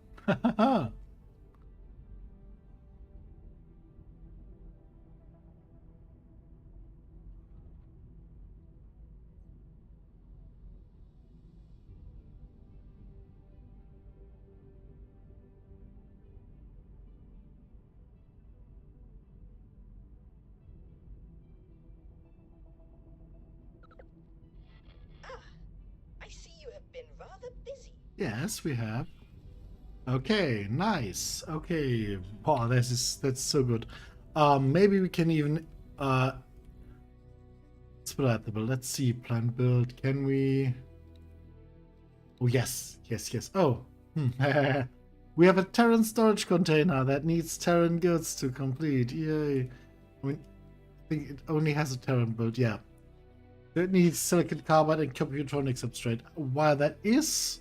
I see you have been rather busy. Yes, we have. Okay, nice. Okay, wow, that's so good. Maybe we can even split the build. Let's see, plan build. Can we? Oh yes. Oh, we have a Terran storage container that needs Terran goods to complete. Yay! I mean, I think it only has a Terran build. Yeah, it needs silicon carbide and computronic substrate. While that is.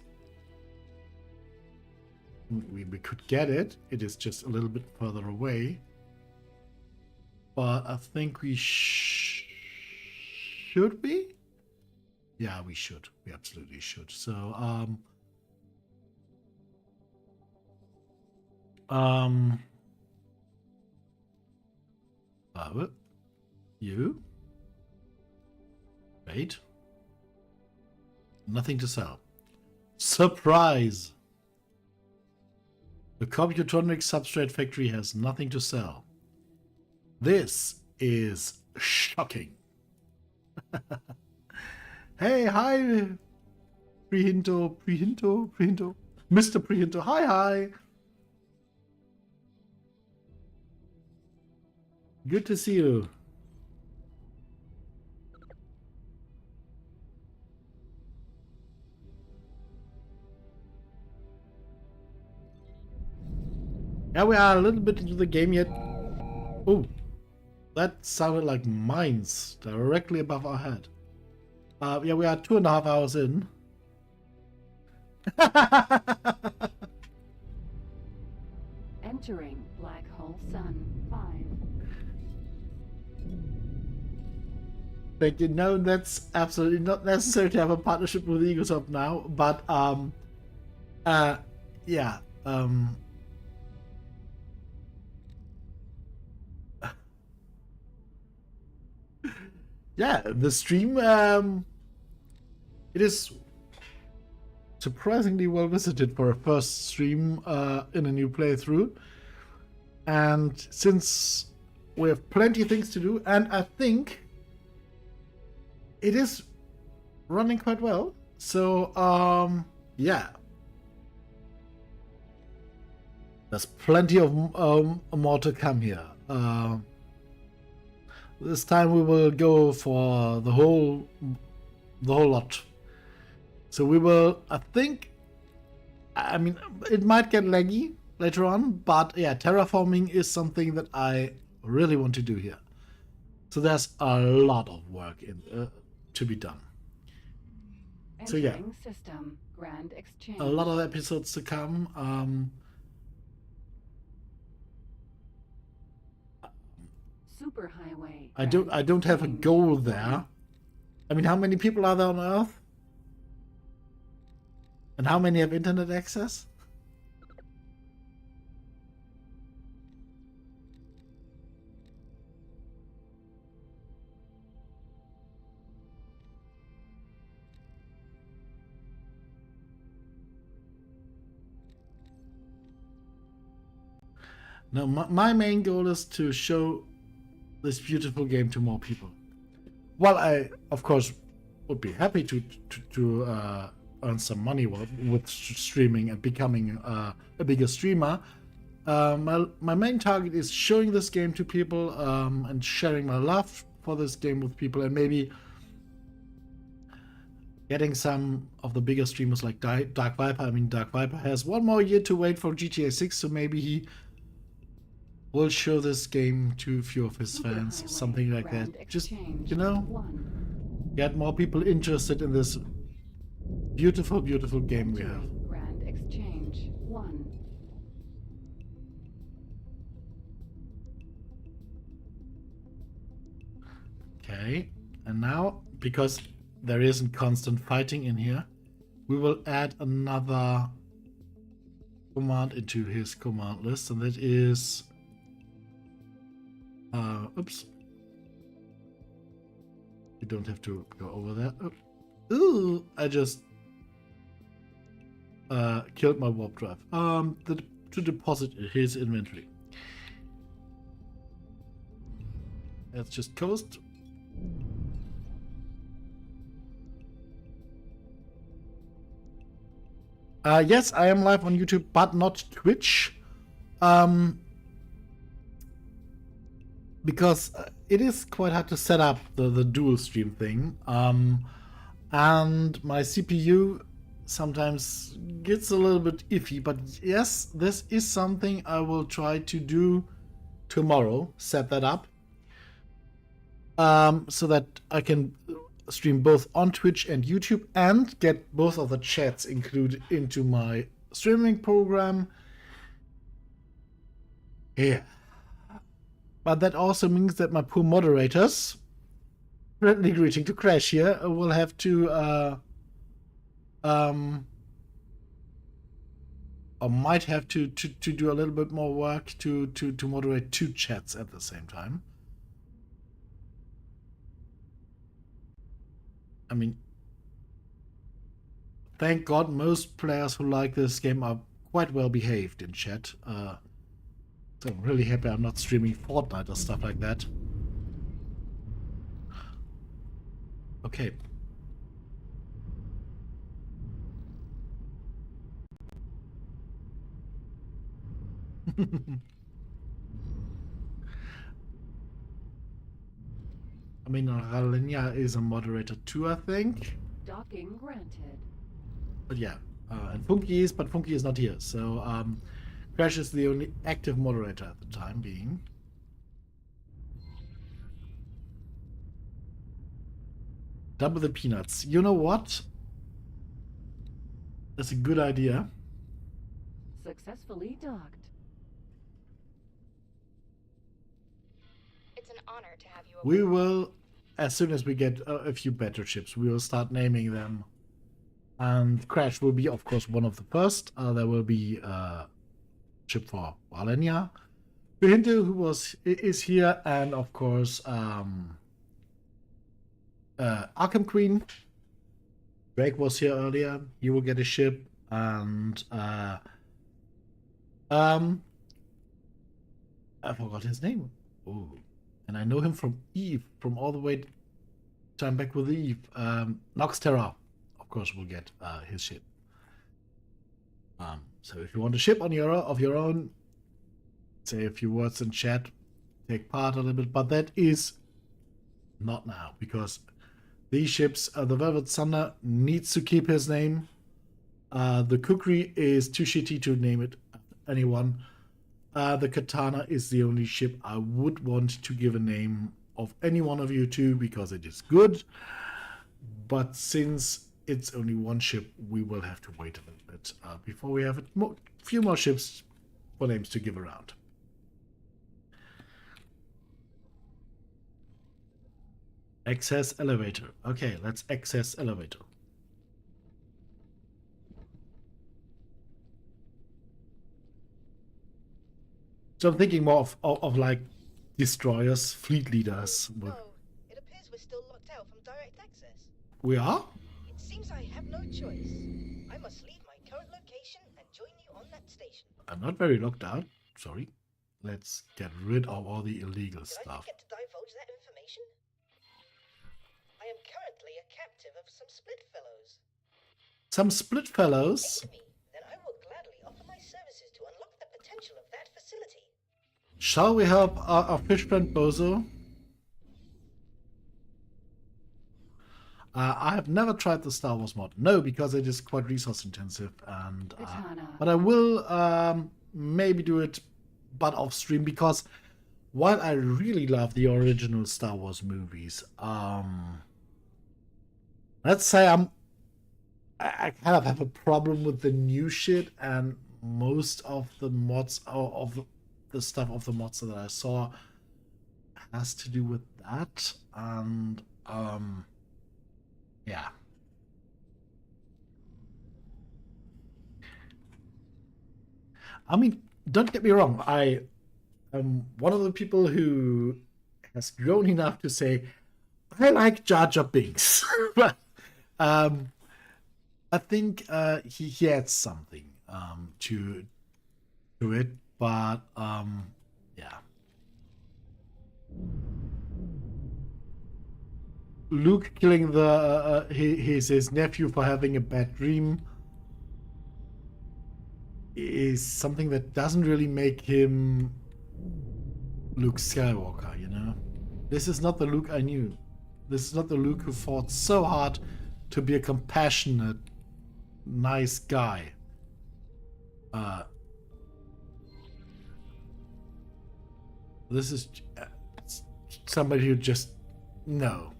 We could get it. It is just a little bit further away. But I think we should be? Yeah, we should. We absolutely should. So, you? Wait. Nothing to sell. Surprise! The computronic substrate factory has nothing to sell. This is shocking. Hey, hi, Prehinto. Mr. Prehinto, hi. Good to see you. Yeah, we are a little bit into the game yet. Oh, that sounded like mines directly above our head. Yeah, we are 2.5 hours in. Entering black hole sun 5. But you know, that's absolutely not necessary to have a partnership with Ecotop now. But yeah, yeah, the stream it is surprisingly well visited for a first stream in a new playthrough. And since we have plenty of things to do, and I think it is running quite well. So yeah, there's plenty of more to come here. This time we will go for the whole lot. So we will, I think, I mean, it might get laggy later on, but yeah, terraforming is something that I really want to do here. So there's a lot of work to be done. So yeah, system, Grand Exchange. a lot of episodes to come. Superhighway. I don't have a goal there. I mean, how many people are there on Earth? And how many have internet access? No, my main goal is to show this beautiful game to more people. While I, of course, would be happy to earn some money with streaming and becoming a bigger streamer, my main target is showing this game to people and sharing my love for this game with people, and maybe getting some of the bigger streamers like Dark Viper. I mean, Dark Viper has one more year to wait for GTA 6, so maybe he will show this game to a few of his fans, something like that. Just, you know, get more people interested in this beautiful, beautiful game we have. Grand Exchange 1. Okay, and now, because there isn't constant fighting in here, we will add another command into his command list, and that is oops, you don't have to go over there. Ooh, I just killed my warp drive. To deposit his inventory. Let's just coast. Yes, I am live on YouTube, but not Twitch. Because it is quite hard to set up the dual stream thing. And my CPU sometimes gets a little bit iffy. But yes, this is something I will try to do tomorrow. Set that up. So that I can stream both on Twitch and YouTube and get both of the chats included into my streaming program. Yeah. But that also means that my poor moderators, friendly greeting to Crash here, will have to or might have to do a little bit more work to moderate two chats at the same time. I mean, thank God most players who like this game are quite well behaved in chat. So I'm really happy I'm not streaming Fortnite or stuff like that. Okay. I mean, Ralenia is a moderator too, I think. Docking granted. But yeah, and Funky is, but Funky is not here. So Crash is the only active moderator at the time being. Double the peanuts. You know what? That's a good idea. Successfully docked. It's an honor to have you We aboard. will, as soon as we get a few better ships, we will start naming them. And Crash will be, of course, one of the first. There will be a ship for Valenia. Behindu, who is here, and of course, Arkham Queen. Drake was here earlier. He will get a ship, and I forgot his name. Oh, and I know him from Eve, from all the way time back with Eve. Noxterra, of course, will get his ship. So if you want a ship on of your own, say a few words in chat, take part a little bit, but that is not now, because these ships, the Velvet Thunder needs to keep his name. The Kukri is too shitty to name it anyone. The Katana is the only ship I would want to give a name of any one of you to, because it is good. But since it's only one ship, we will have to wait a little bit before we have a few more ships for names to give around. Access elevator. Okay, let's access elevator. So I'm thinking more of like destroyers, fleet leaders. Oh, it appears we're still locked out from direct access. We are? It seems I have no choice. I must leave my current location and join you on that station. I'm not very locked out. Sorry. Let's get rid of all the illegal Did I stuff. forget to divulge that information? I am currently a captive of some split fellows. Some split fellows? Aid me, then I will gladly offer my services to unlock the potential of that facility. Shall we help our fish friend Bozo? I have never tried the Star Wars mod. No, because it is quite resource intensive, and but I will maybe do it, but off stream, because while I really love the original Star Wars movies, let's say I kind of have a problem with the new shit, and most of the mods of the stuff of the mods that I saw has to do with that, and yeah. I mean, don't get me wrong, I am one of the people who has grown enough to say I like Jar Jar Binks. But I think he adds something to it, but yeah. Luke killing his nephew for having a bad dream is something that doesn't really make him Luke Skywalker, you know? This is not the Luke I knew. This is not the Luke who fought so hard to be a compassionate, nice guy. This is somebody who just... No.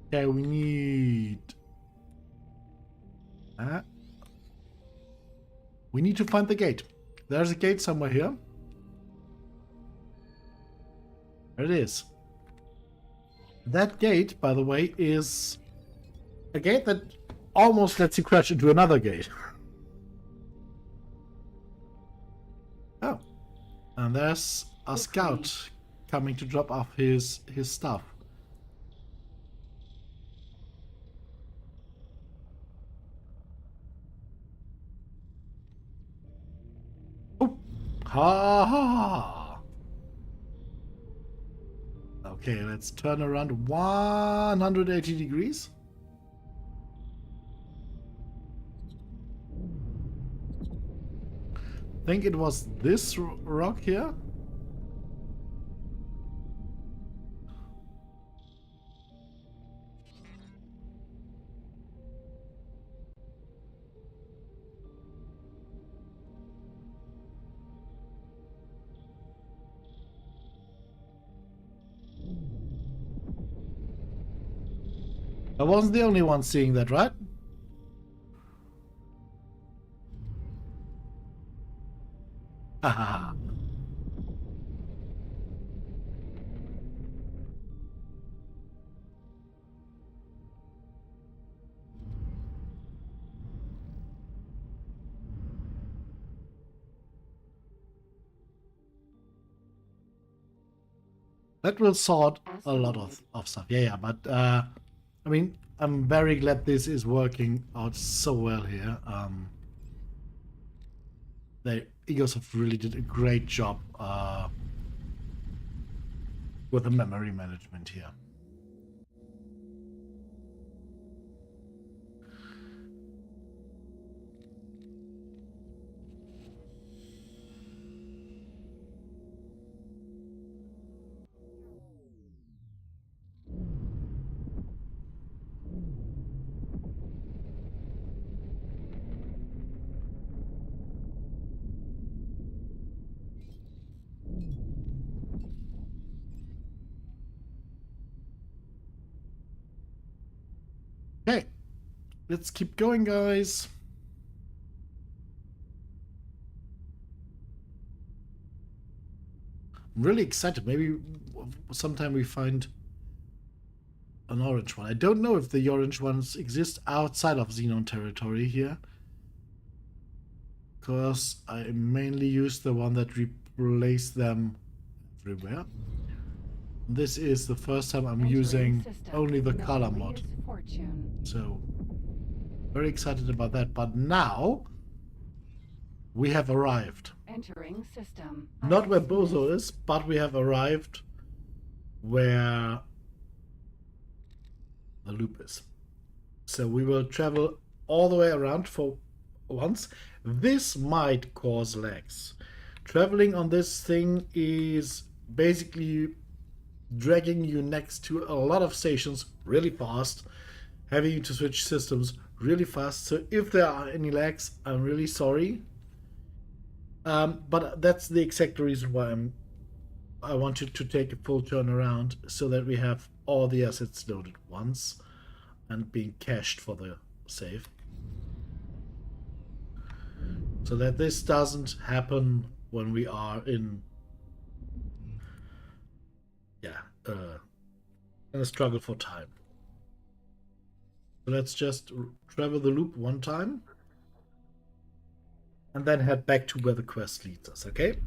Okay, we need... we need to find the gate. There's a gate somewhere here. There it is. That gate, by the way, is a gate that almost lets you crash into another gate. Oh. And there's a scout coming to drop off his stuff. Oh. Ha ha. Okay, let's turn around 180 degrees. I think it was this rock here. I wasn't the only one seeing that, right? Haha. That will sort a lot of stuff. Yeah, but I mean, I'm very glad this is working out so well here. The Egosoft really did a great job with the memory management here. Okay, let's keep going, guys. I'm really excited. Maybe sometime we find an orange one. I don't know if the orange ones exist outside of Xenon territory here, because I mainly use the one that replace them everywhere. This is the first time I'm using only the color mod. So, very excited about that. But now, we have arrived. Entering system. Not where Bozo is, but we have arrived where the loop is. So we will travel all the way around for once. This might cause lags. Traveling on this thing is basically dragging you next to a lot of stations really fast, having you to switch systems really fast. So if there are any lags, I'm really sorry. But that's the exact reason why I wanted to take a full turnaround, so that we have all the assets loaded once and being cached for the save. So that this doesn't happen when we are in in a struggle for time. So let's just travel the loop one time and then head back to where the quest leads us, okay?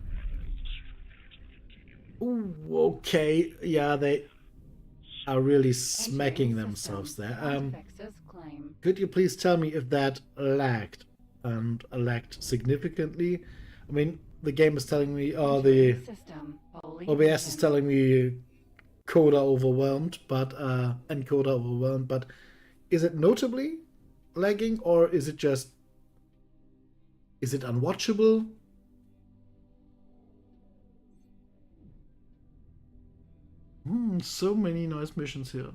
Ooh, okay. Yeah, they are really smacking themselves there. Could you please tell me if that lagged, and lagged significantly? I mean, the game is telling me, oh, the OBS is telling me coda overwhelmed, but encoder overwhelmed, but is it notably lagging, or is it just, is it unwatchable? So many nice missions here.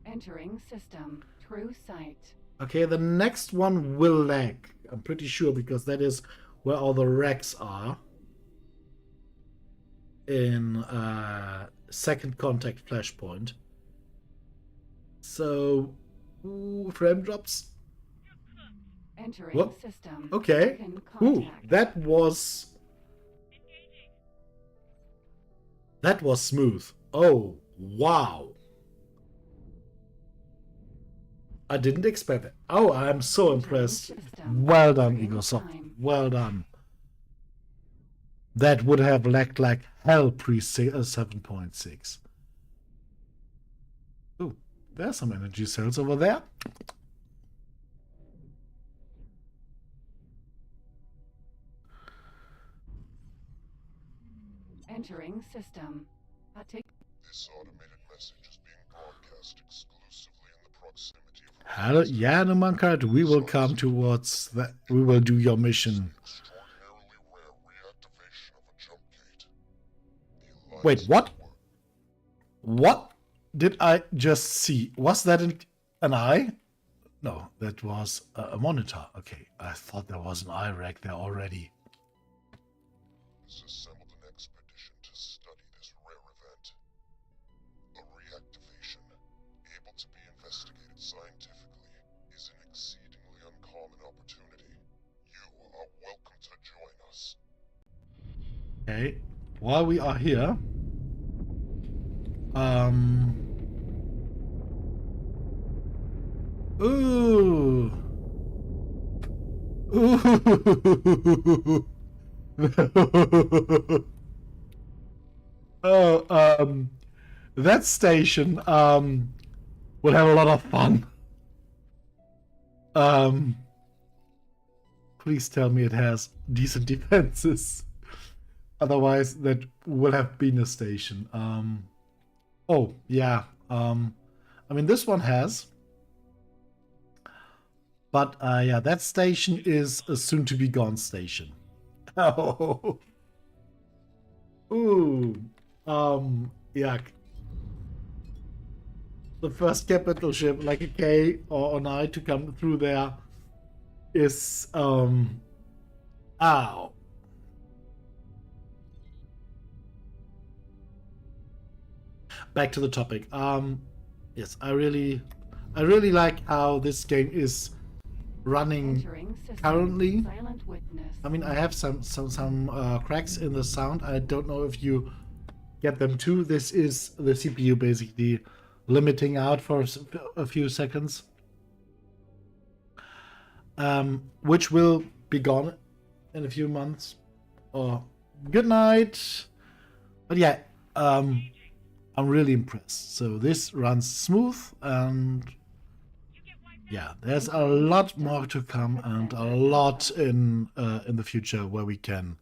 Entering system. True sight. Okay, the next one will lag. I'm pretty sure, because that is where all the wrecks are. In second contact flashpoint. So, frame drops. Entering system. Okay. That was smooth. Oh, wow. I didn't expect it. Oh, I'm so impressed. Well done, Egosoft. Well done. That would have lagged like hell pre 7.6. Oh, there's some energy cells over there. Entering system. This automated message is being broadcast exclusively in the proximity of... Yeah, no Mankart, we will come towards that. We will do your mission. Wait, what? What did I just see? Was that an eye? No, that was a monitor. Okay, I thought there was an eye rack there already. Has assembled an expedition to study this rare event. A reactivation, able to Okay, while we are here, ooh, ooh, oh, that station, will have a lot of fun. Please tell me it has decent defenses. Otherwise, that will have been a station. Oh, yeah. I mean, this one has. But, yeah, that station is a soon-to-be-gone station. Oh. Ooh. Yuck. The first capital ship, like a K or an I, to come through there is, ow. Back to the topic. Yes, I really like how this game is running currently. I mean, I have some cracks in the sound. I don't know if you get them too. This is the CPU basically limiting out for a few seconds, which will be gone in a few months. Or good night. But yeah, I'm really impressed. So this runs smooth, and yeah, there's a lot more to come, and a lot in the future where we can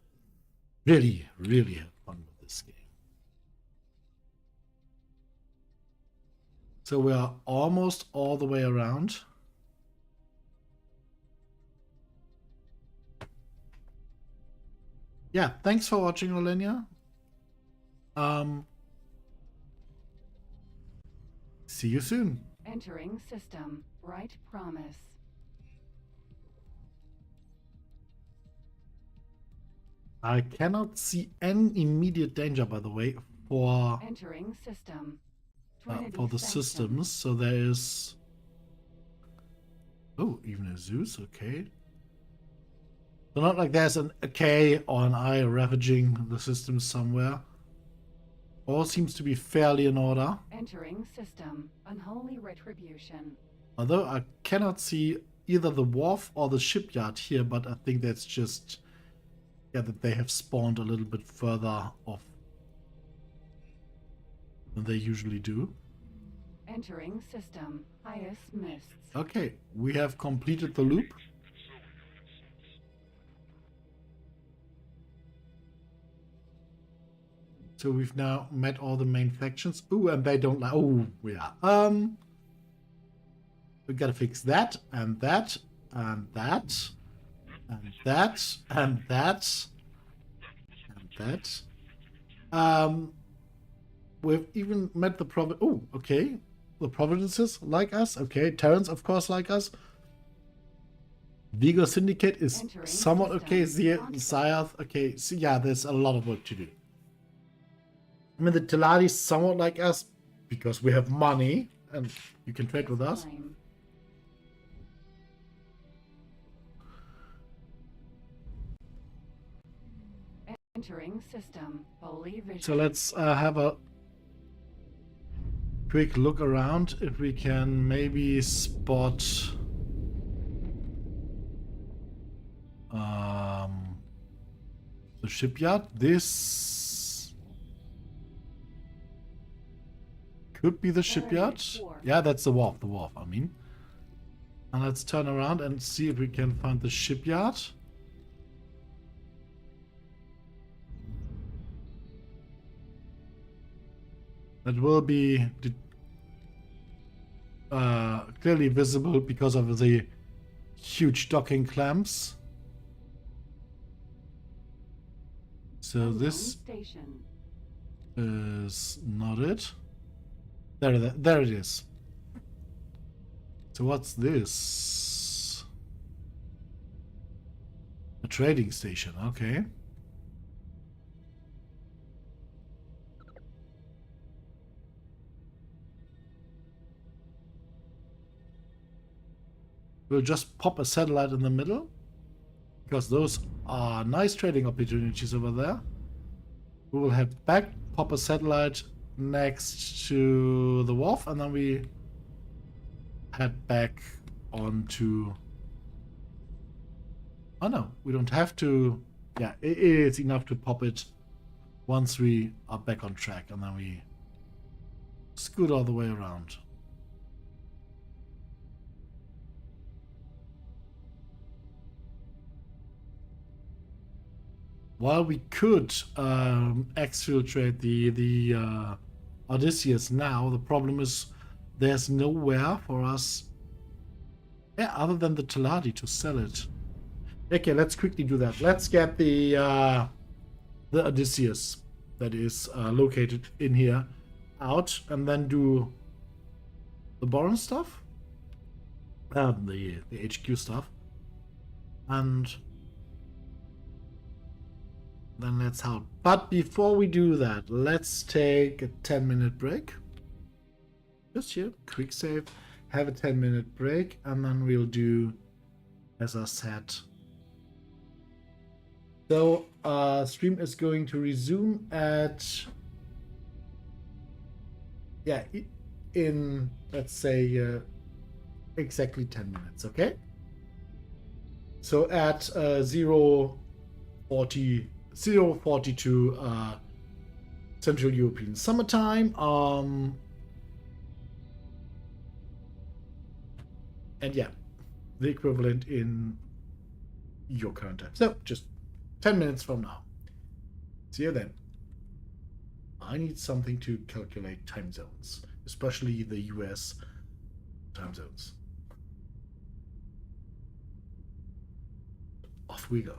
really have fun with this game. So we are almost all the way around. Yeah, thanks for watching, Olenia. See you soon. Entering system. Right promise. I cannot see any immediate danger, by the way, for entering system. For the systems. So there is, oh, even a Zeus. Okay. So not like there's a K or an I ravaging the system somewhere. All seems to be fairly in order. Entering system. Unholy retribution. Although I cannot see either the wharf or the shipyard here, but I think that's just, yeah, that they have spawned a little bit further off than they usually do. Entering system. Highest mists. Okay, we have completed the loop. So we've now met all the main factions. Ooh, and they don't like. Oh, yeah. We gotta fix that and that and that and that and that and that. We've even met the province. Oh, okay. The provinces like us. Okay, Terrans, of course, like us. Vigo Syndicate is somewhat okay. Zyath, okay. So yeah, there's a lot of work to do. I mean, the Teladi is somewhat like us because we have money and you can trade with us. Entering system. Holy vision. So let's have a quick look around if we can maybe spot the shipyard. This could be the shipyard. Yeah, that's the wharf. The wharf, I mean. And let's turn around and see if we can find the shipyard. That will be clearly visible because of the huge docking clamps. So this is not it. There it is. So what's this? A trading station, okay. We'll just pop a satellite in the middle, because those are nice trading opportunities over there. We will head back, pop a satellite next to the wharf, and then we head back onto... Oh no, we don't have to... Yeah, it is enough to pop it once we are back on track, and then we scoot all the way around. While we could exfiltrate the Odysseus now, the problem is there's nowhere for us, other than the Teladi to sell it. Okay, let's quickly do that. Let's get the Odysseus that is located in here out, and then do the Boron stuff, the HQ stuff, and then let's help. But before we do that, let's take a 10-minute break. Just here, quick save, have a 10-minute break, and then we'll do, as I said. So, stream is going to resume at, in, let's say, exactly 10 minutes, okay? So at 0:42 Central European Summertime. And yeah, the equivalent in your current time. So just 10 minutes from now. See you then. I need something to calculate time zones, especially the US time zones. Off we go.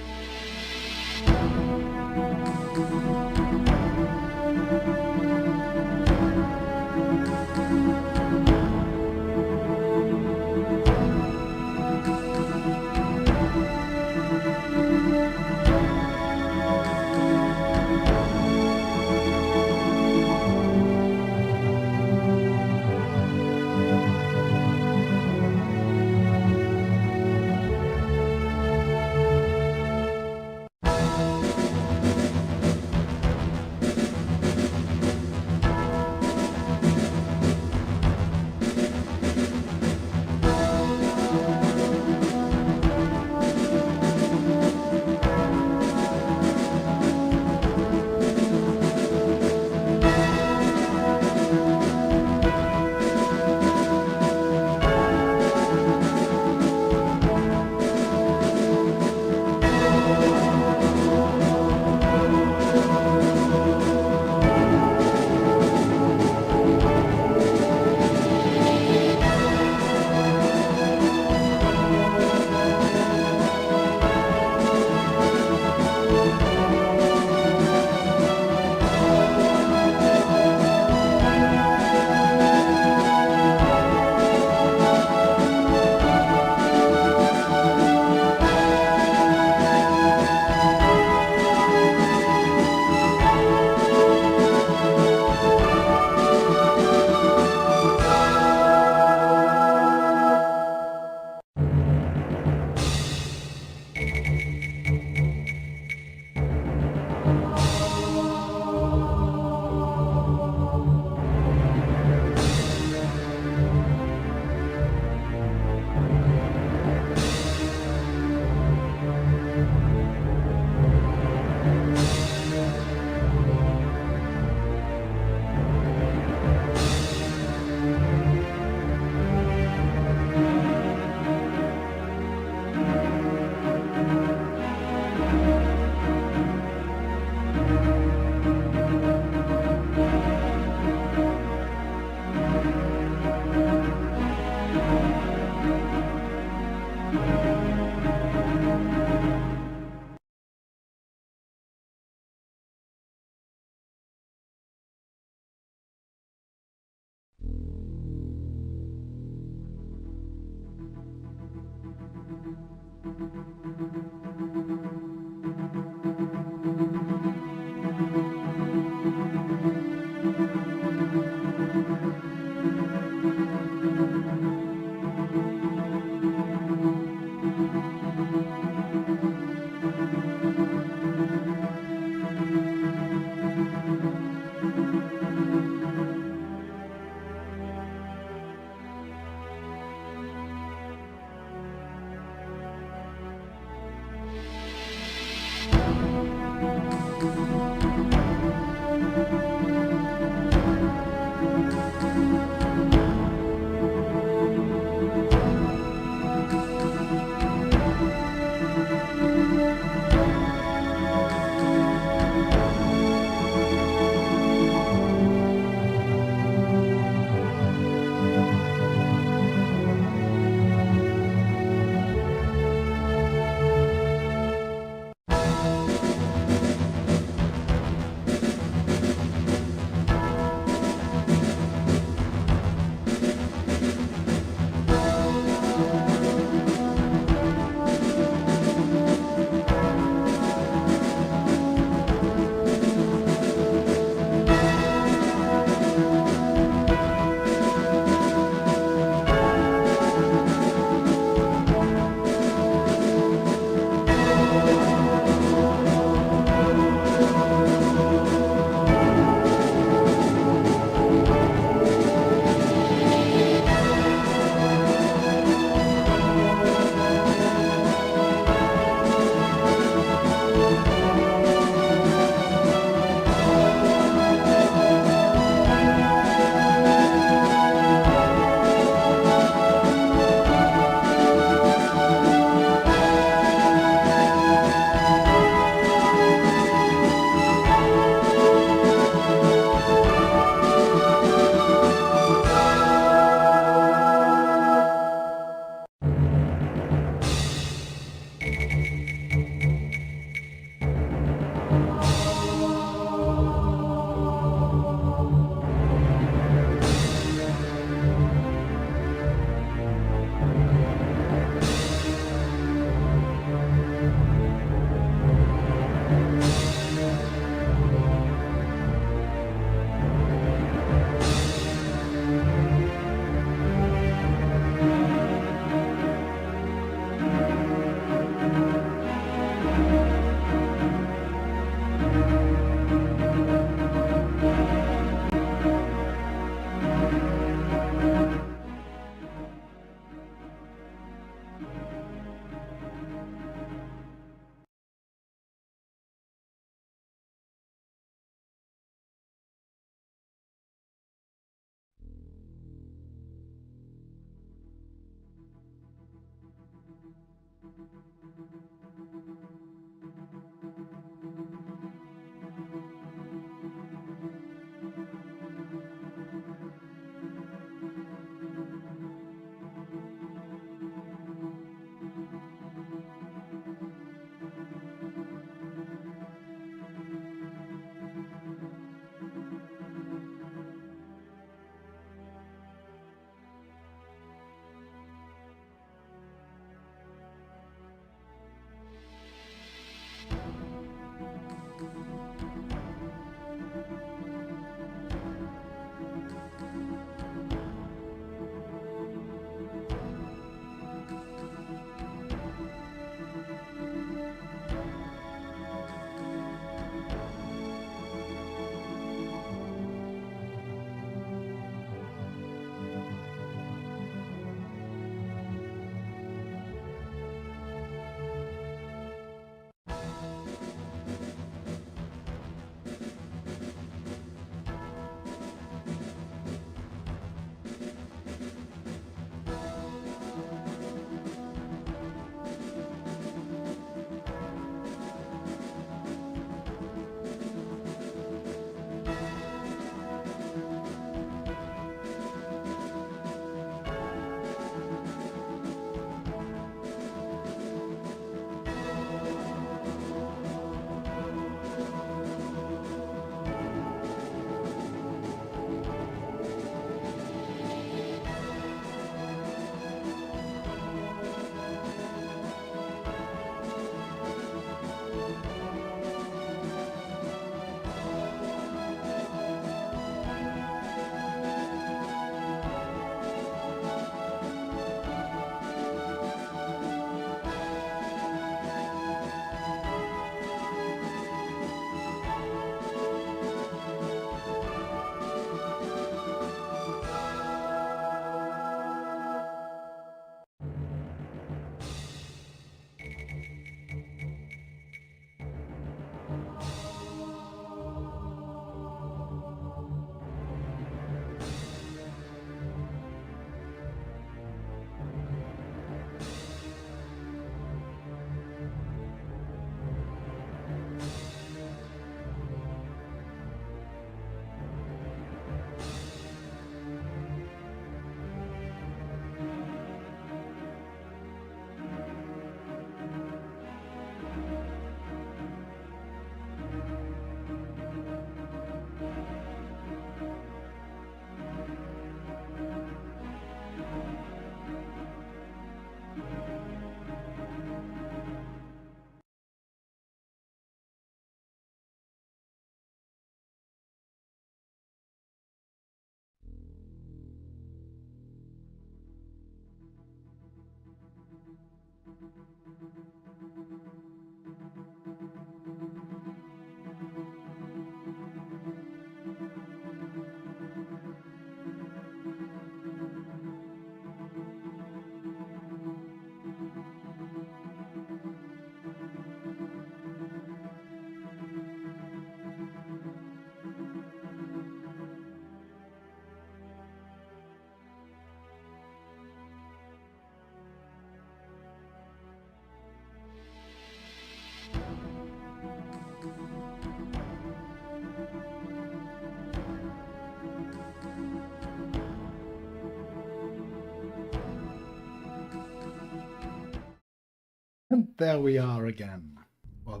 And there we are again. Well,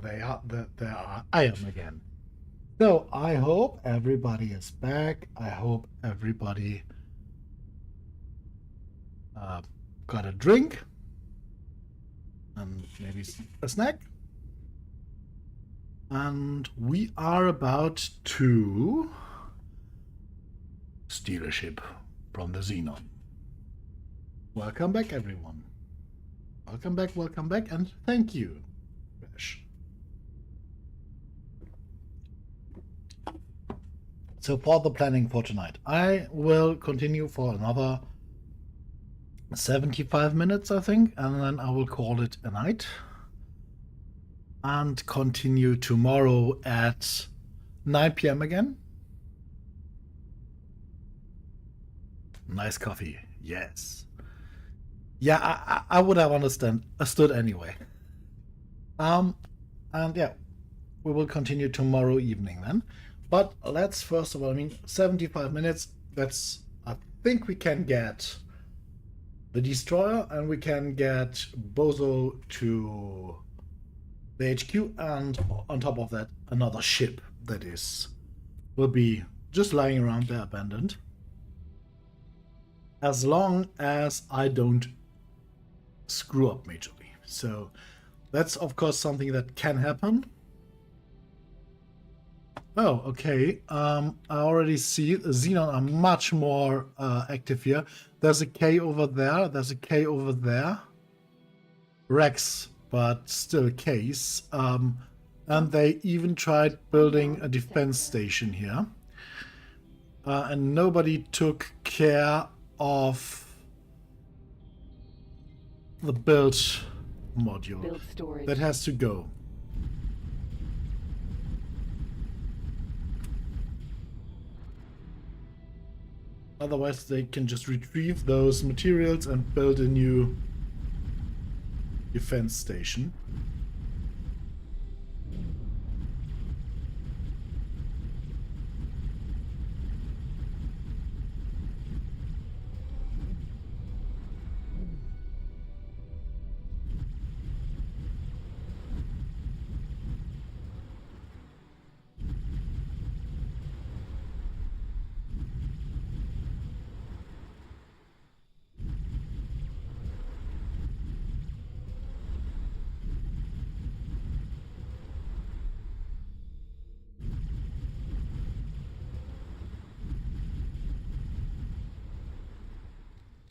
I am again. So I hope everybody is back. I hope everybody got a drink and maybe a snack. And we are about to steal a ship from the Xenon. Welcome back, everyone. Welcome back, and thank you, Bash. So for the planning for tonight, I will continue for another 75 minutes, I think, and then I will call it a night. And continue tomorrow at 9 p.m. again. Nice coffee, yes. Yeah, I would have understood anyway. And yeah, we will continue tomorrow evening then. But let's first of all, 75 minutes, I think we can get the destroyer and we can get Bozo to the HQ, and on top of that, another ship that will be just lying around there abandoned. As long as I don't screw up majorly. So that's of course something that can happen. Oh, okay. I already see Xenon are much more active here. There's a K over there. There's a K over there. Rex, but still K's. And they even tried building a defense station here. And nobody took care of the build module. That has to go. Otherwise, they can just retrieve those materials and build a new defense station.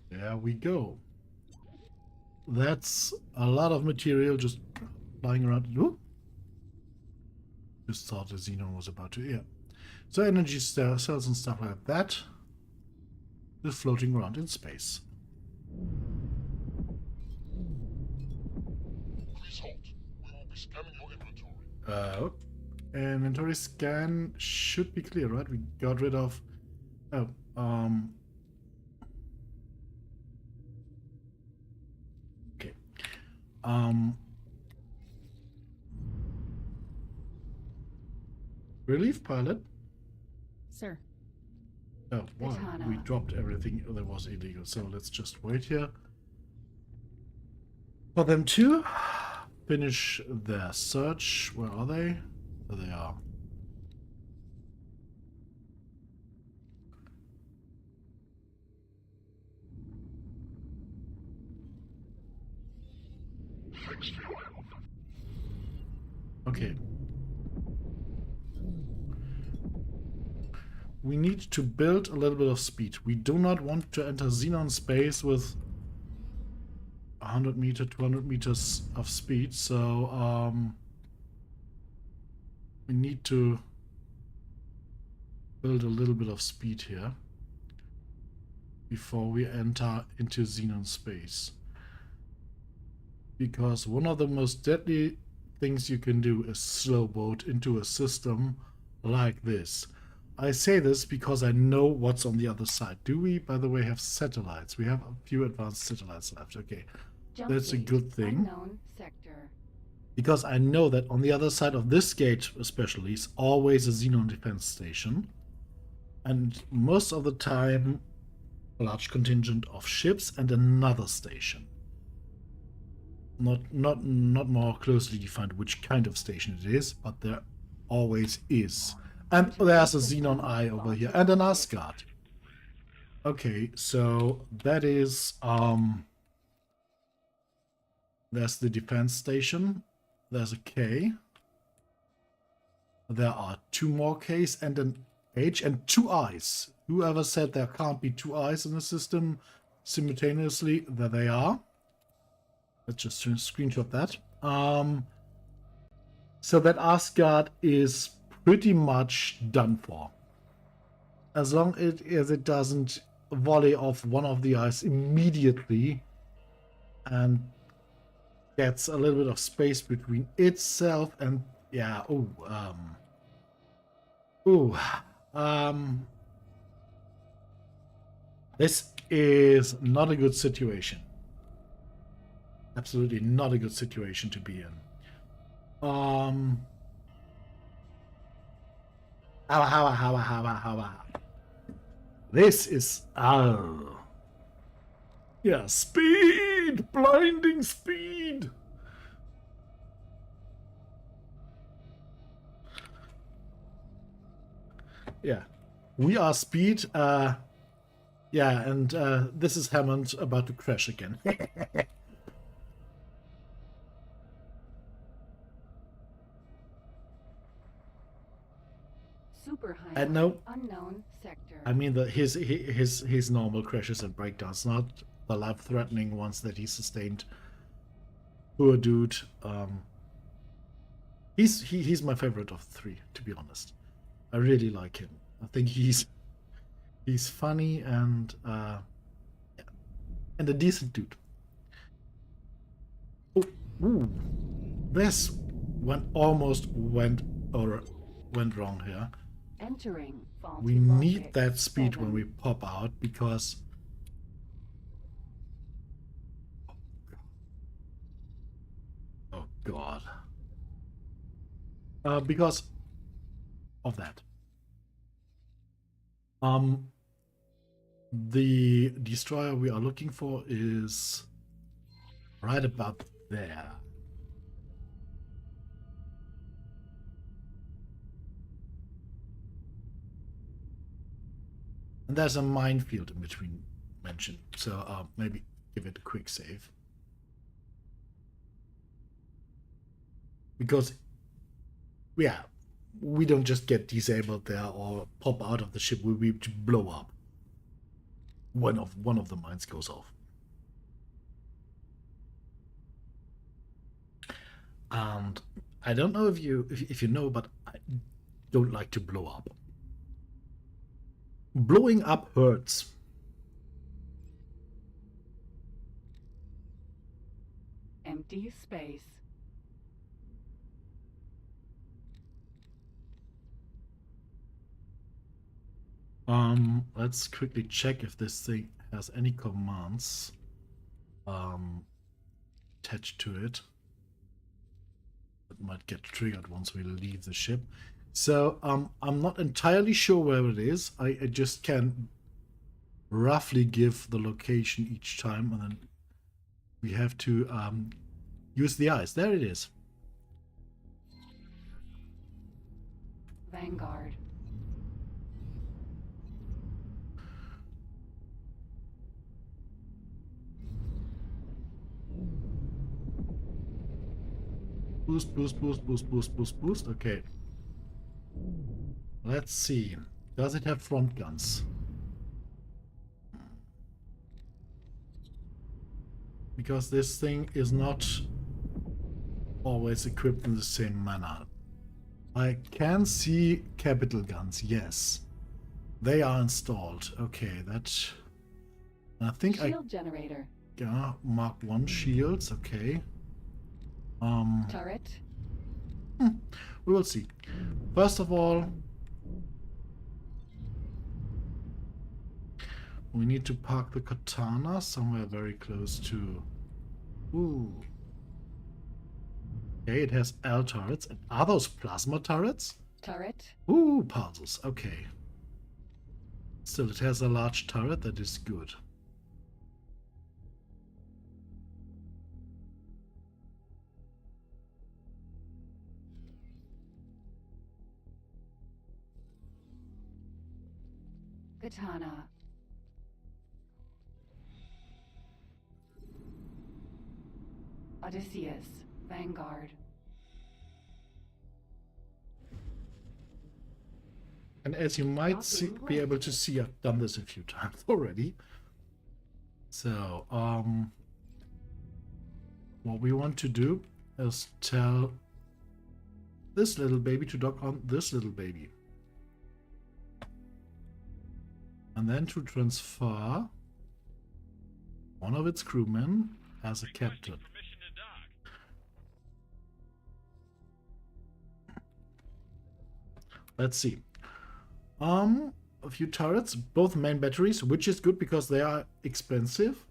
There we go. That's a lot of material just lying around. Whoop. Just thought the Xenon was about to, yeah. So energy cells and stuff like that just floating around in space. Please halt. We will be scanning your inventory. Inventory scan should be clear, right? We got rid of... Okay. Relief pilot? Sir. Oh, wow. We dropped everything that was illegal, so let's just wait here for them to finish their search. Where are they? There they are. Okay. We need to build a little bit of speed. We do not want to enter Xenon space with 100 meter, 200 meters of speed, so we need to build a little bit of speed here before we enter into Xenon space. Because one of the most deadly things you can do is slow boat into a system like this. I say this because I know what's on the other side. Do we, by the way, have satellites? We have a few advanced satellites left. Okay, that's a good thing. Because I know that on the other side of this gate especially is always a Xenon defense station. And most of the time a large contingent of ships and another station. not more closely defined which kind of station it is, but there always is. And there's a Xenon Eye over here and an Asgard. Okay, so that is there's the defense station. There's a K. There are 2 more Ks and an H and 2 Is. Whoever said there can't be 2 Is in the system simultaneously, there they are. Let's just screenshot that. So that Asgard is pretty much done for. As long as it doesn't volley off one of the eyes immediately and gets a little bit of space between itself and yeah, this is not a good situation. Absolutely not a good situation to be in. This is yeah, speed, blinding speed. Yeah, we are speed. Yeah, and this is Hammond about to crash again. Super high. And no, Unknown sector. I mean his normal crashes and breakdowns, not the life-threatening ones that he sustained. Poor dude. He's my favorite of the 3, to be honest. I really like him. I think he's funny and yeah, and a decent dude. Oh, ooh, this almost went wrong here. Entering faulty We need logic. that speed 7. when we pop out because oh god. Because of that. The destroyer we are looking for is right about there. And there's a minefield in between mentioned, so maybe give it a quick save. Because, yeah, we don't just get disabled there or pop out of the ship, we blow up. One of the mines goes off. And I don't know if you know, but I don't like to blow up. Blowing up hurts. Empty space. Let's quickly check if this thing has any commands attached to it. It might get triggered once we leave the ship. So I'm not entirely sure where it is. I just can roughly give the location each time, and then we have to use the eyes. There it is. Vanguard. Boost, boost, boost, boost, boost, boost, boost. Okay. Let's see. Does it have front guns? Because this thing is not always equipped in the same manner. I can see capital guns, yes. They are installed. Okay, that... I think Shield generator. Yeah, Mark 1 shields, okay. Turret. We will see. First of all, we need to park the katana somewhere very close to... Ooh. Okay, it has L turrets. And are those plasma turrets? Turret. Ooh, pulses. Okay. Still, it has a large turret. That is good. Katana. Odysseus. Vanguard. And as you might be able to see, I've done this a few times already. So, what we want to do is tell this little baby to dock on this little baby. And then to transfer one of its crewmen as a captain. Let's see. A few turrets, both main batteries, which is good because they are expensive.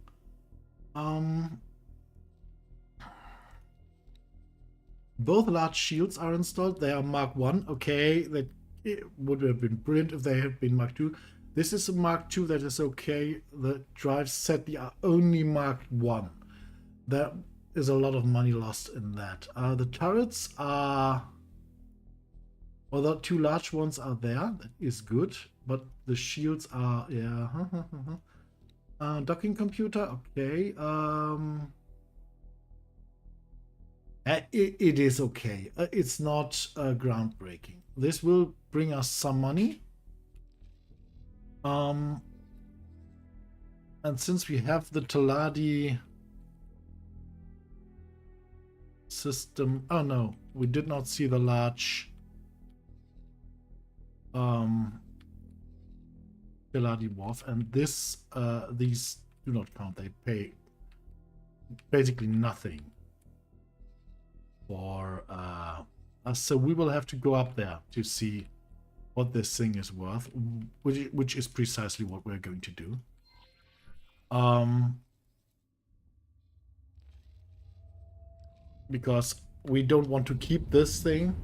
Both large shields are installed. They are Mark 1. Okay, that it would have been brilliant if they had been Mark 2. This is a Mark 2 that is okay. The drives sadly are only Mark 1. There is a lot of money lost in that. The turrets are... Well, the two large ones are there. That is good. But the shields are... Yeah. Docking computer. Okay. It is okay. It's not groundbreaking. This will bring us some money. And since we have the Taladi system... Oh no, we did not see the large Taladi Wharf, and this these do not count. They pay basically nothing for us, so we will have to go up there to see what this thing is worth, which is precisely what we're going to do. Because we don't want to keep this thing,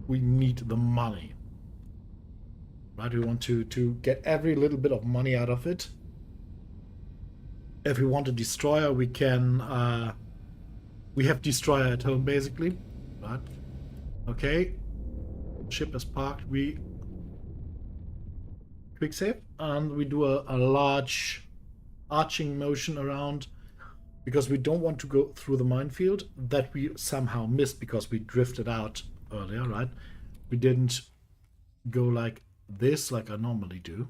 we need the money. Right? We want to get every little bit of money out of it. If we want a destroyer, we can... we have destroyer at home, basically. Right? Okay. Ship is parked. We quick save, and we do a large arching motion around, because we don't want to go through the minefield that we somehow missed because we drifted out earlier, right? We didn't go like this, like I normally do.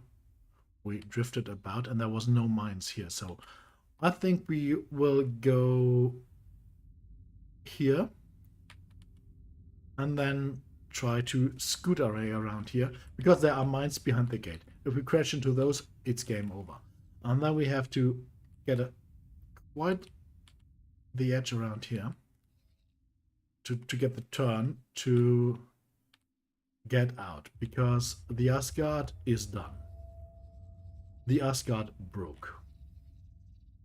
We drifted about, and there was no mines here. So I think we will go here and then try to scoot our way around here, because there are mines behind the gate. If we crash into those, it's game over. And then we have to get quite the edge around here to get the turn to get out, because the Asgard is done. The Asgard broke,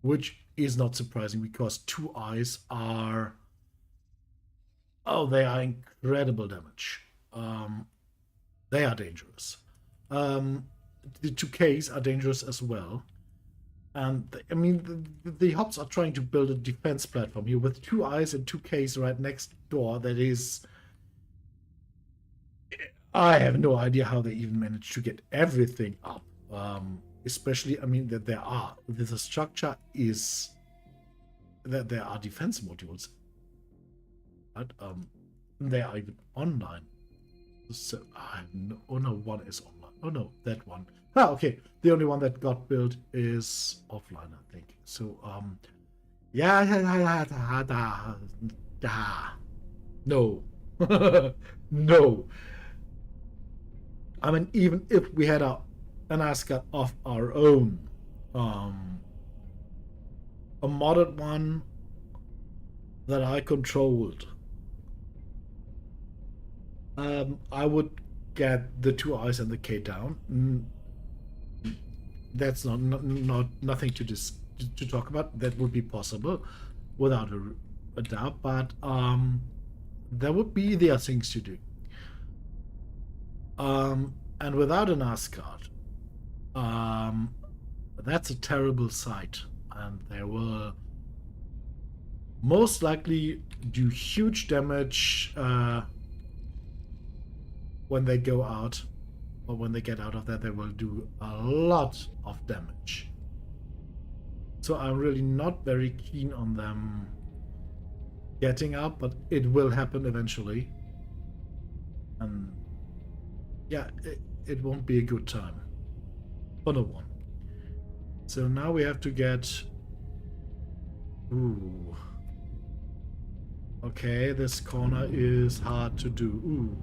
which is not surprising, because two eyes are... Oh, they are incredible damage. They are dangerous. The 2Ks are dangerous as well. And I mean, the Hops are trying to build a defense platform here with 2 eyes and 2Ks right next door. That is... I have no idea how they even managed to get everything up. Especially, I mean, that the structure is that there are defense modules. But they are even online. So oh no, one is online. Oh no, that one. Ah, okay. The only one that got built is offline, I think. So yeah, no, no. I mean, even if we had an Asgard of our own, a modded one that I controlled, I would get the 2 eyes and the K down. That's nothing to talk about. That would be possible without a doubt, but there would be other things to do. And without an Asgard, that's a terrible sight, and they will most likely do huge damage when they go out. But when they get out of there, they will do a lot of damage. So I'm really not very keen on them getting up, but it will happen eventually. And yeah, it won't be a good time for no one. So now we have to get... Ooh. Okay, this corner is hard to do. Ooh.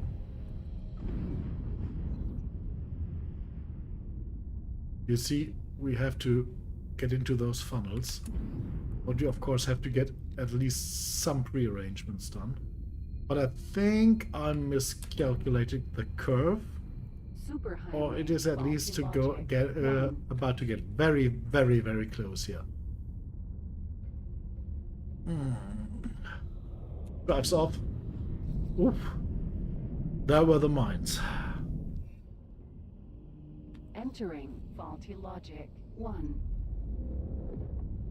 You see, we have to get into those funnels. But you of course have to get at least some pre-arrangements done. But I think I miscalculated the curve. Or it is at least to go get about to get very, very, very close here. Drives off. Oof. There were the mines. Entering faulty logic 1.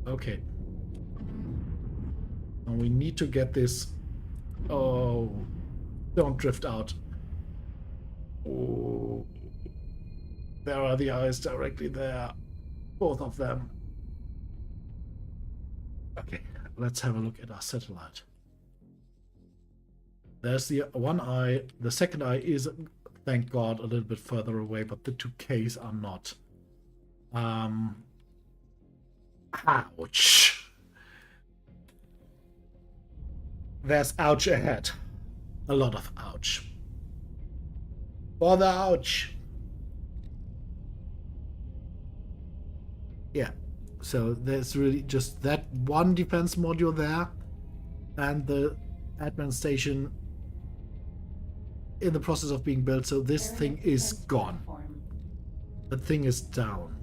Okay. And we need to get this. Oh, don't drift out. Oh, there are the eyes directly there. Both of them. Okay, let's have a look at our satellite. There's the one eye. The second eye is, thank God, a little bit further away, but the two Ks are not. Ouch. There's ouch ahead. A lot of ouch. For the ouch. Yeah. So there's really just that one defense module there, and the admin station in the process of being built. So this thing is gone. The thing is down.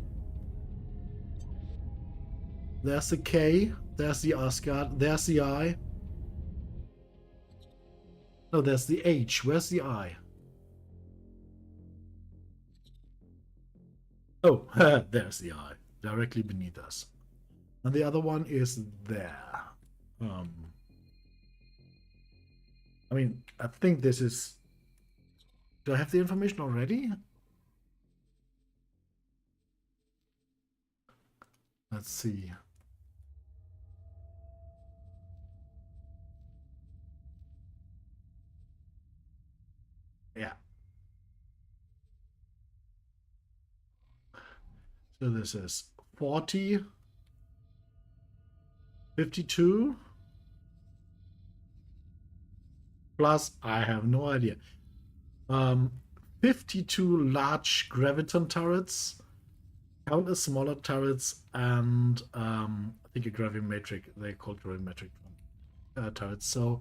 There's the K. There's the Asgard. There's the I. No, there's the H. Where's the I? Oh, there's the I. Directly beneath us. And the other one is there. I mean, I think this is... Do I have the information already? Let's see. Yeah. So this is 40, 52, plus, I have no idea. 52 large graviton turrets, countless smaller turrets, and I think a gravimetric, they call gravimetric turrets. So,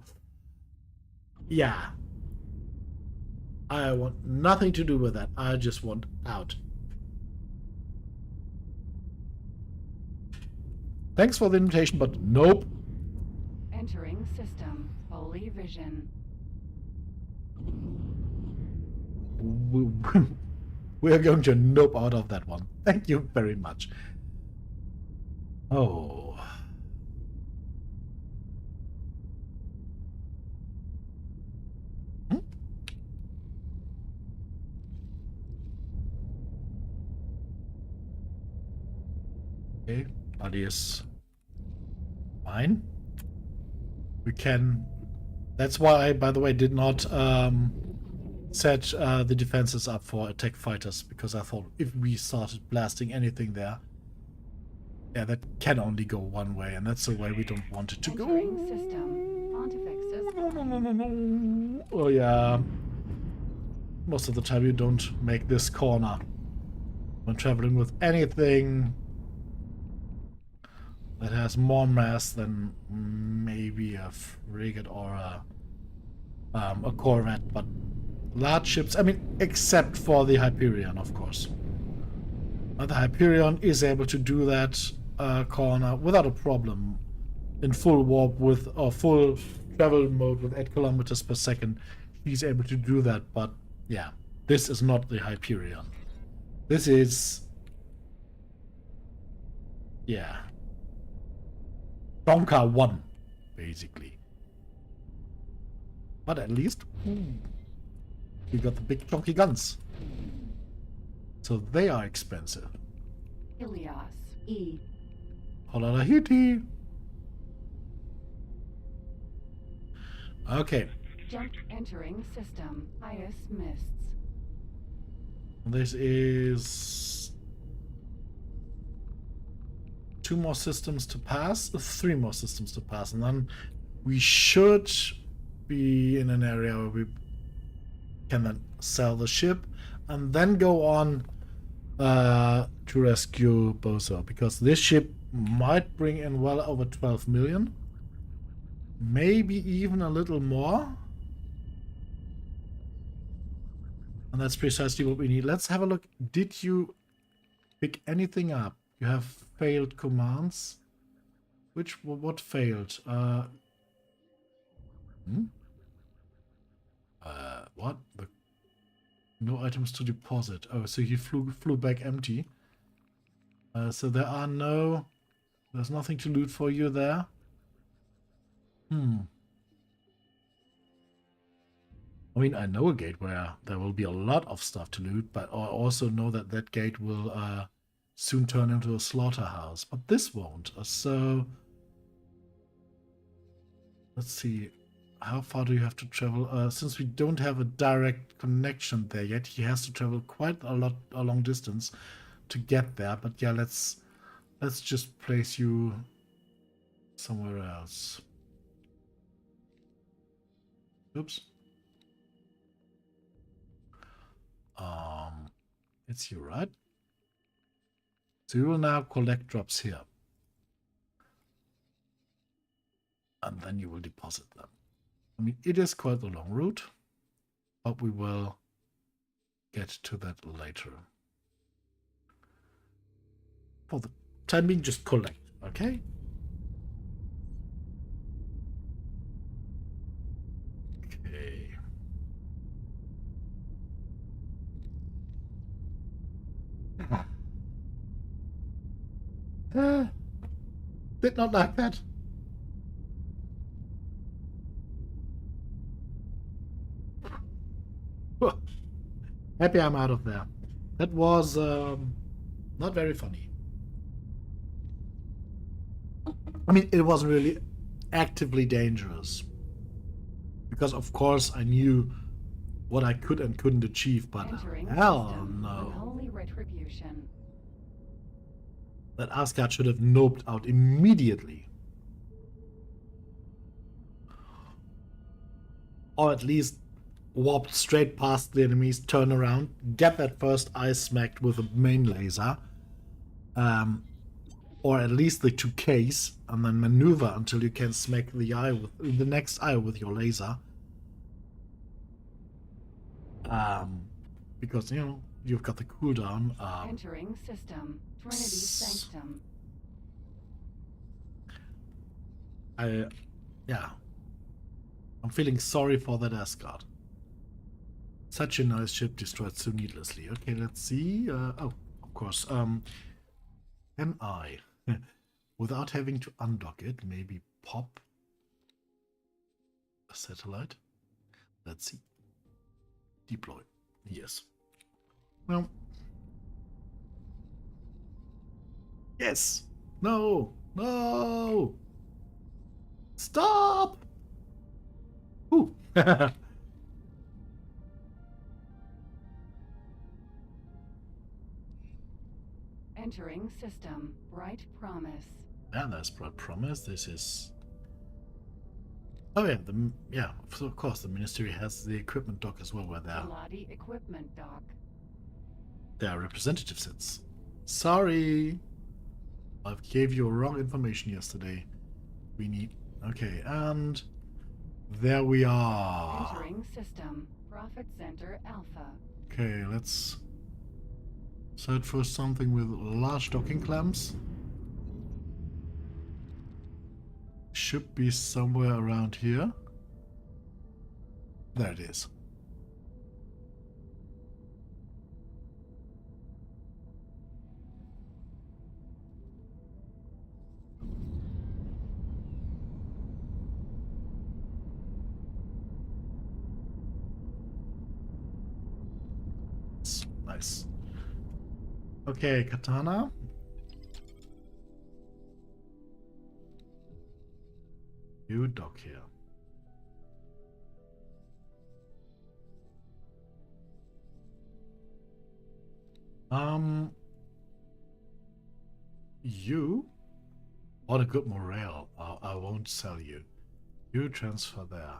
yeah. I want nothing to do with that. I just want out. Thanks for the invitation, but nope. Entering system. Holy vision. We are going to nope out of that one. Thank you very much. Oh. Okay, body is fine. We can... That's why I, by the way, did not set the defenses up for attack fighters, because I thought if we started blasting anything there, yeah, that can only go one way, and that's the way we don't want it to go. Oh yeah. Most of the time you don't make this corner when traveling with anything that has more mass than maybe a frigate or a corvette, but large ships, I mean, except for the Hyperion, of course. The Hyperion is able to do that corner without a problem in full warp with or full travel mode with 8 kilometers per second. He's able to do that, but yeah, this is not the Hyperion. This is, yeah, Donka 1, basically. But at least we got the big chunky guns. So they are expensive. Ilios E. Holalahiti. Okay. Jump entering system. Ice mists. This is 2 more systems to pass, 3 more systems to pass, and then we should be in an area where we can then sell the ship and then go on to rescue Bozo, because this ship might bring in well over 12 million, maybe even a little more, and that's precisely what we need. Let's have a look. Did you pick anything up? You have failed commands. What failed? What? No items to deposit. Oh, so he flew back empty. So there's nothing to loot for you there. I mean, I know a gate where there will be a lot of stuff to loot, but I also know that that gate will soon turn into a slaughterhouse. But this won't. So let's see. How far do you have to travel? Since we don't have a direct connection there yet, he has to travel quite a long distance to get there. But yeah, let's just place you somewhere else. Oops. It's you, right? So you will now collect drops here. And then you will deposit them. I mean, it is quite a long route, but we will get to that later. For the time being, just collect, okay? Okay. Did not like that. Happy I'm out of there. That was not very funny. I mean, it wasn't really actively dangerous. Because, of course, I knew what I could and couldn't achieve, but hell no. Unholy retribution. That Asgard should have noped out immediately. Or at least warped straight past the enemies, turn around, get that first eye smacked with a main laser, or at least the 2Ks, and then maneuver until you can smack the next eye with your laser. Because, you know, you've got the cooldown. Entering system. Trinity Sanctum. Yeah. I'm feeling sorry for that Asgard. Such a nice ship destroyed so needlessly. Okay, let's see. Oh, of course. Can I, without having to undock it, maybe pop a satellite? Let's see. Deploy. Yes. Well. Yes. No. No. Stop. Ooh. Entering system. Bright Promise. Yeah, that's Bright Promise. This is... Oh yeah, of course, the Ministry has the equipment dock as well, where Lottie equipment dock. There are representative sets. Sorry, I gave you wrong information yesterday. We need... Okay, and there we are. Entering system. Profit Center Alpha. Okay, let's search for something with large docking clamps. Should be somewhere around here. There it is. Nice. Okay, Katana. You dock here. You what a good morale. I won't sell you. You transfer there.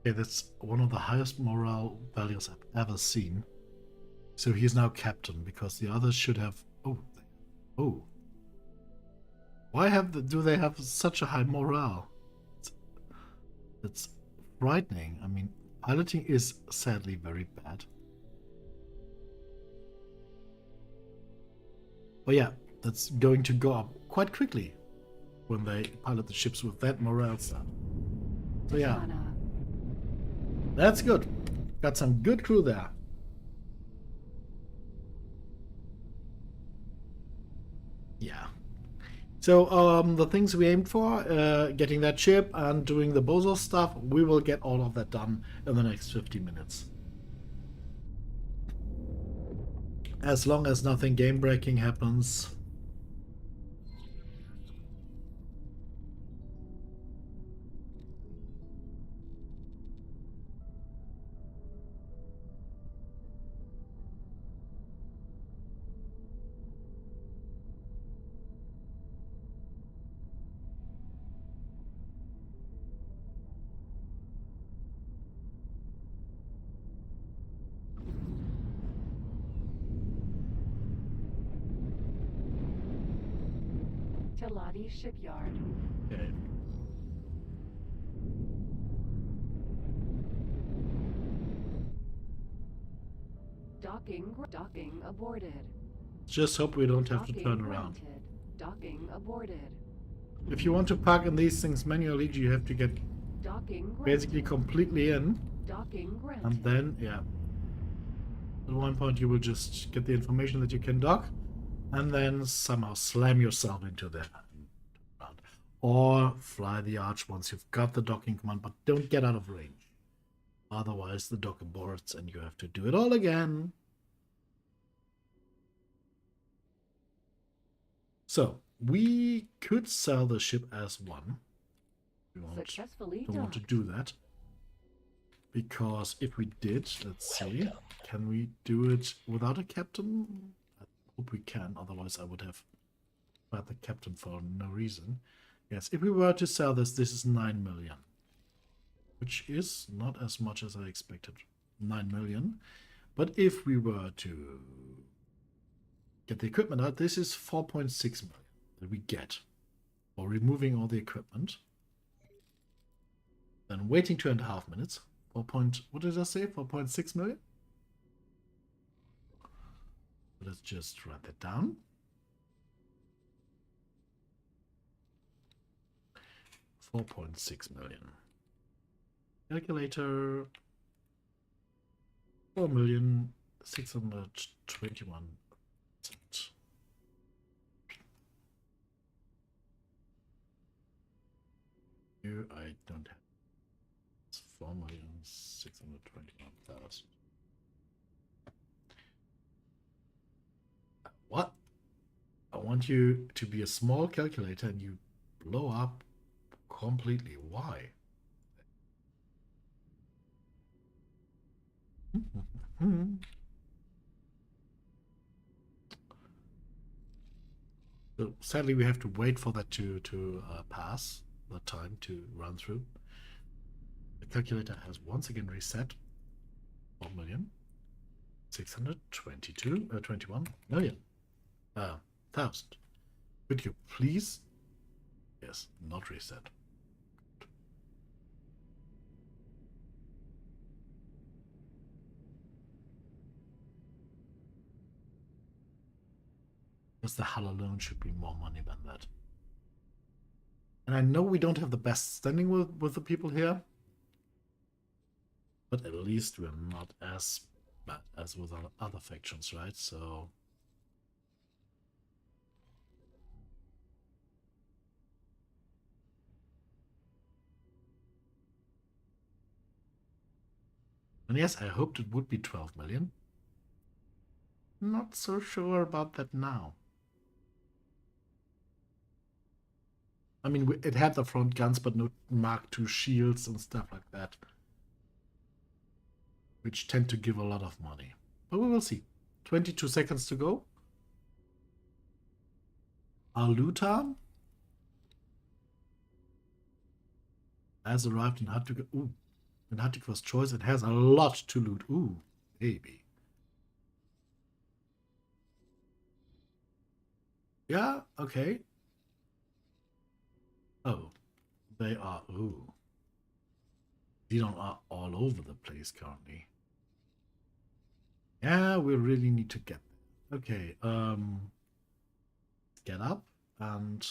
Okay, that's one of the highest morale values I've ever seen. So he's now captain because the others should have. Oh. Why do they have such a high morale? It's frightening. I mean, piloting is sadly very bad. But yeah, that's going to go up quite quickly when they pilot the ships with that morale stuff. So yeah, that's good. Got some good crew there. Yeah. So the things we aimed for, getting that ship and doing the bozo stuff, we will get all of that done in the next 50 minutes. As long as nothing game-breaking happens. Teladi Shipyard. Okay. Docking aborted. Just hope we don't have to Docking turn around. granted. Docking aborted. If you want to park in these things manually, you have to get basically completely in. Docking granted. And then, yeah. At one point you will just get the information that you can dock, and then somehow slam yourself into there. Or fly the arch once you've got the docking command, but don't get out of range. Otherwise the dock aborts and you have to do it all again. So, we could sell the ship as one. We don't want to do that. Because if we did, let's see, can we do it without a captain? I hope we can, otherwise I would have had the captain for no reason. Yes, if we were to sell this, this is 9 million. Which is not as much as I expected. 9 million. But if we were to get the equipment out, this is 4.6 million that we get for removing all the equipment. Then waiting 2.5 minutes. What did I say? 4.6 million? Let's just write that down. 4.6 million. Calculator. 4,621,000. Here I don't have. It's 4,621,000. What? I want you to be a small calculator and you blow up completely. Why? So sadly, we have to wait for that to pass, the time to run through. The calculator has once again reset. 4,621,000,000. Could you please? Yes, not reset. Because the hull alone should be more money than that. And I know we don't have the best standing with the people here. But at least we're not as bad as with our other factions, right? So... And yes, I hoped it would be 12 million. Not so sure about that now. I mean, it had the front guns, but no Mark II shields and stuff like that, which tend to give a lot of money. But we will see. 22 seconds to go. Aluta has arrived in Hattik. Ooh, in Hattik's choice. It has a lot to loot. Ooh, maybe. Yeah, okay. Oh, they are. Ooh. Xenon are all over the place currently. Yeah, we really need to get there. Okay, get up and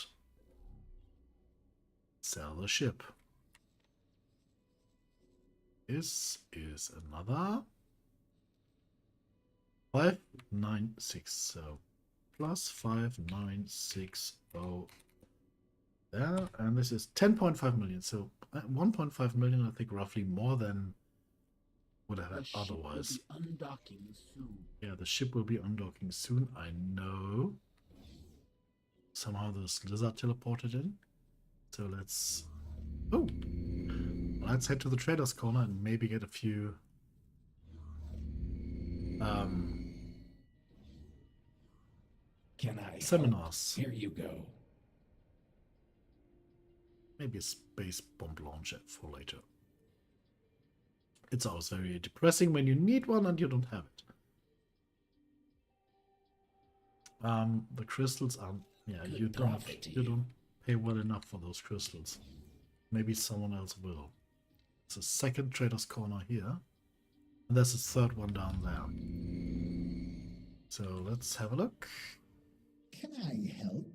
sell the ship. This is another 596. So plus 5960 there, and this is 10.5 million. So 1.5 million, I think, roughly more than would have had otherwise. Undocking soon. Yeah, the ship will be undocking soon. I know. Somehow this lizard teleported in. So let's... Oh! Let's head to the trader's corner and maybe get a few... Can I seminars. Help? Here you go. Maybe a space bomb launcher for later. It's always very depressing when you need one and you don't have it. The crystals are... Yeah, you don't pay well enough for those crystals. Maybe someone else will. There's a second trader's corner here. And there's a third one down there. So let's have a look. Can I help?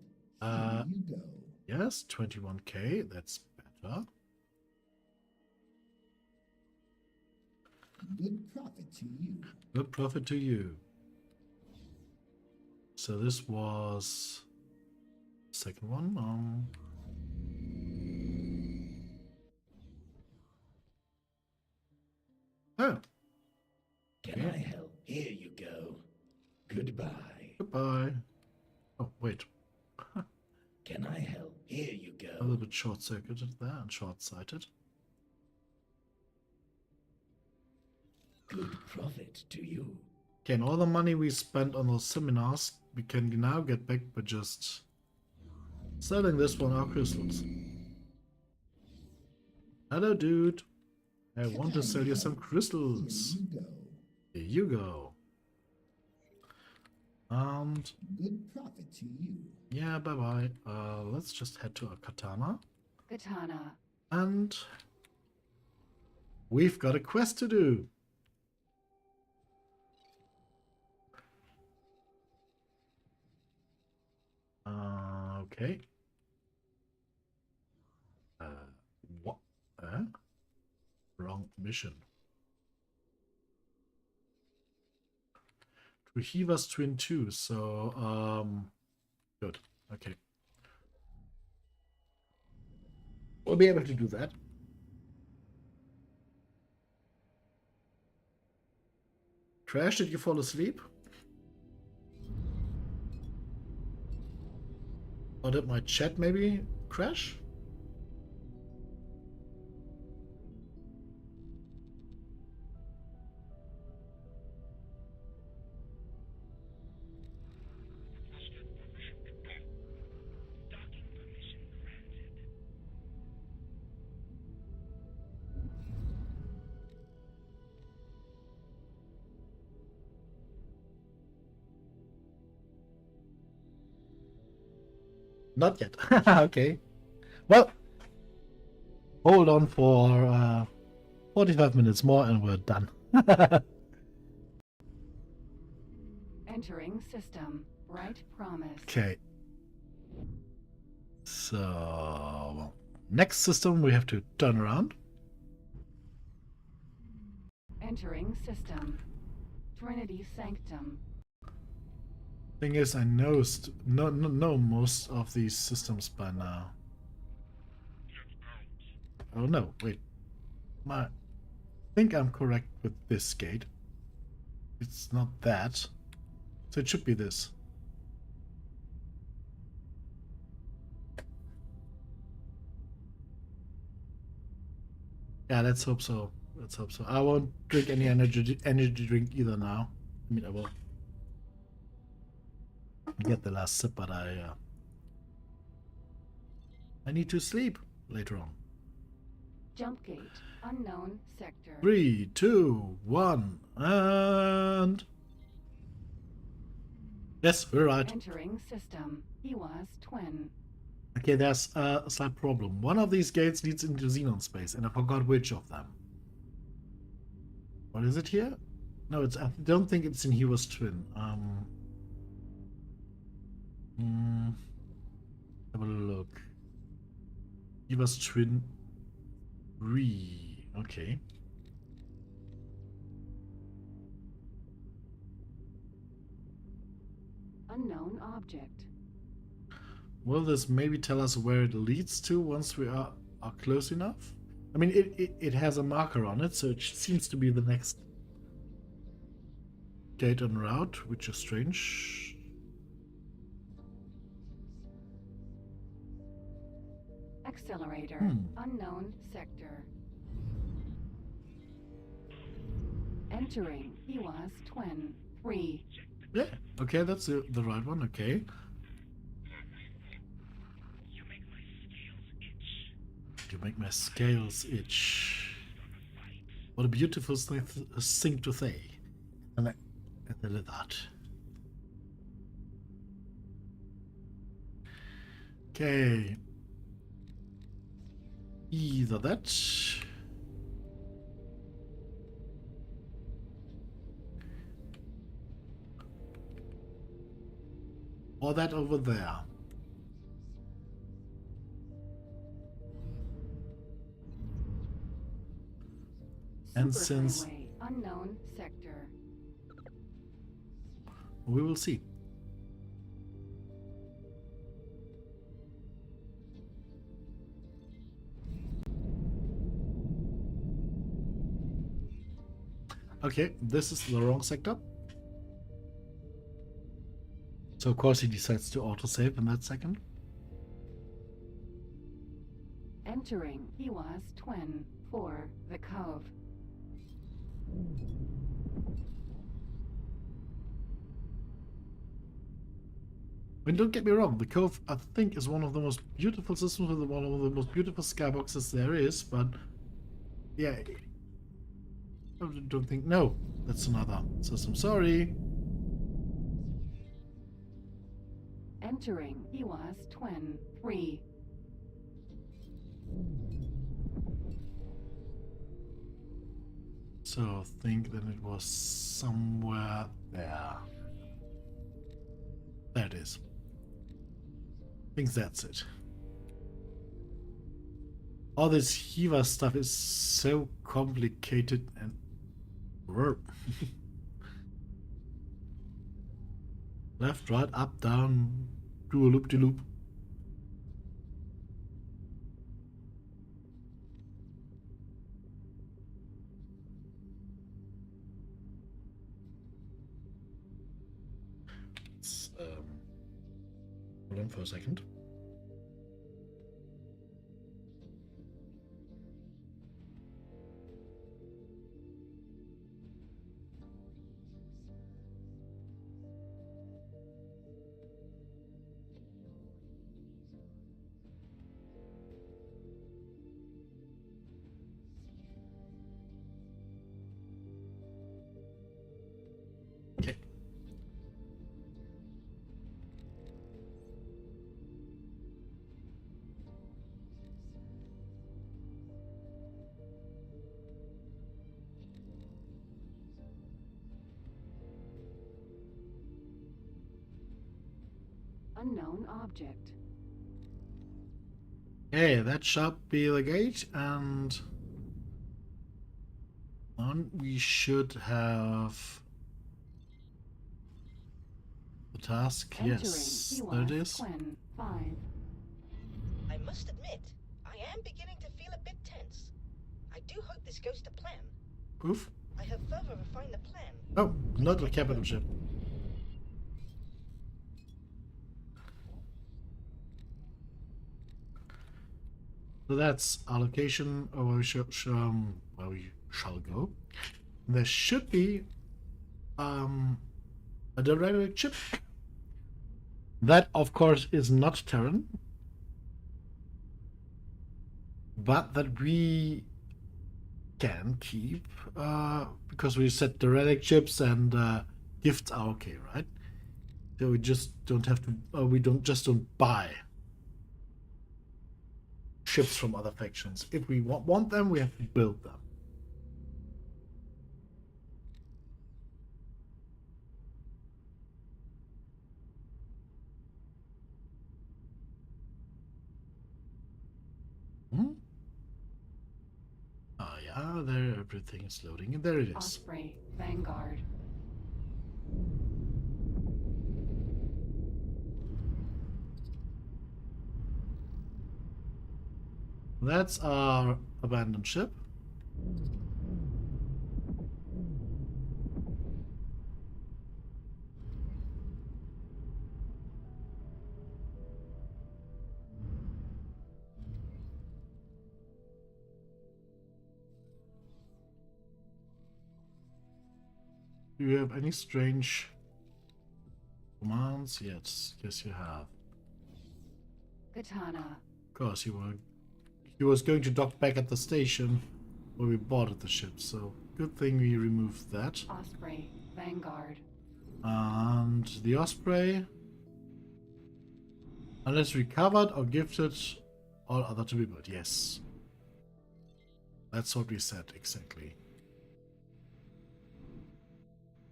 Here you go. Yes, 21k. That's better. Good profit to you. Good profit to you. So this was second one. Oh. Can I help? Here you go. Goodbye. Goodbye. Oh, wait. Can I help? Here you go. A little bit short-circuited there and short-sighted. Good profit to you. Okay, and all the money we spent on those seminars, we can now get back by just selling this one our crystals. Hello, dude. I want to sell you some crystals. Here you go. And good profit to you. Yeah, bye-bye. Let's just head to a katana. Katana. And we've got a quest to do. Okay. What? Wrong mission. Trujillo's Twin 2, so, good. Okay. We'll be able to do that. Crash, did you fall asleep? Or did my chat maybe crash? Not yet. Okay. Well, hold on for 45 minutes more and we're done. Entering system. Right promise. Okay. So, next system we have to turn around. Entering system. Trinity Sanctum. Thing is, I know most of these systems by now. Oh no, wait. I think I'm correct with this gate. It's not that. So it should be this. Yeah, let's hope so. Let's hope so. I won't drink any energy drink either now. I mean, I will get the last sip, but I need to sleep later on. Jump gate. Unknown sector. 3, 2, 1, and yes, we're right. Entering system. EWAS twin. Okay, there's a slight problem. One of these gates leads into Xenon space, and I forgot which of them. What is it here? No, it's. I don't think it's in Hewa's twin. Have a look. Hewa's twin 3. Okay. Unknown object. Will this maybe tell us where it leads to once we are close enough? I mean, it has a marker on it, so it seems to be the next gate en route, which is strange. Accelerator. Unknown sector. Entering EWAS twin 3. Yeah, okay, that's the right one, okay. You make my scales itch. What a beautiful thing to say. And I did that. Okay. Either that. Or that over there. And since unknown sector, we will see. Okay, this is the wrong sector. So of course he decides to autosave in that second. Entering EWAS twin 4, the Cove. I mean, don't get me wrong, the Cove I think is one of the most beautiful systems with one of the most beautiful skyboxes there is, but yeah, I don't think, no, that's another system, sorry. Entering EWAS twin 3. So think that it was somewhere there. There it is. I think that's it. All this Hiva stuff is so complicated and left, right, up, down, do a loop-de-loop. Hold on for a second. Okay. Unknown object. Okay, that should be the gate, and no, on. We should have the task. Yes, there it is. 5. I must admit, I am beginning to feel a bit tense. I do hope this goes to plan. Proof? I have further refined the plan. Oh, not the capital ship. So that's our location where we shall go. There should be a direct ship. That, of course, is not Terran, but that we can keep because we set the relic chips and gifts are okay, right? So we just don't have to. We don't buy ships from other factions. If we want them, we have to build them. Oh yeah, there everything is loading, and there it is. Osprey, Vanguard. That's our abandoned ship. Do you have any strange commands? Yes, you have. Katana. Of course, he was going to dock back at the station where we boarded the ship, so good thing we removed that. Osprey, Vanguard. And the Osprey, unless recovered or gifted, all other to be built. Yes. That's what we said, exactly.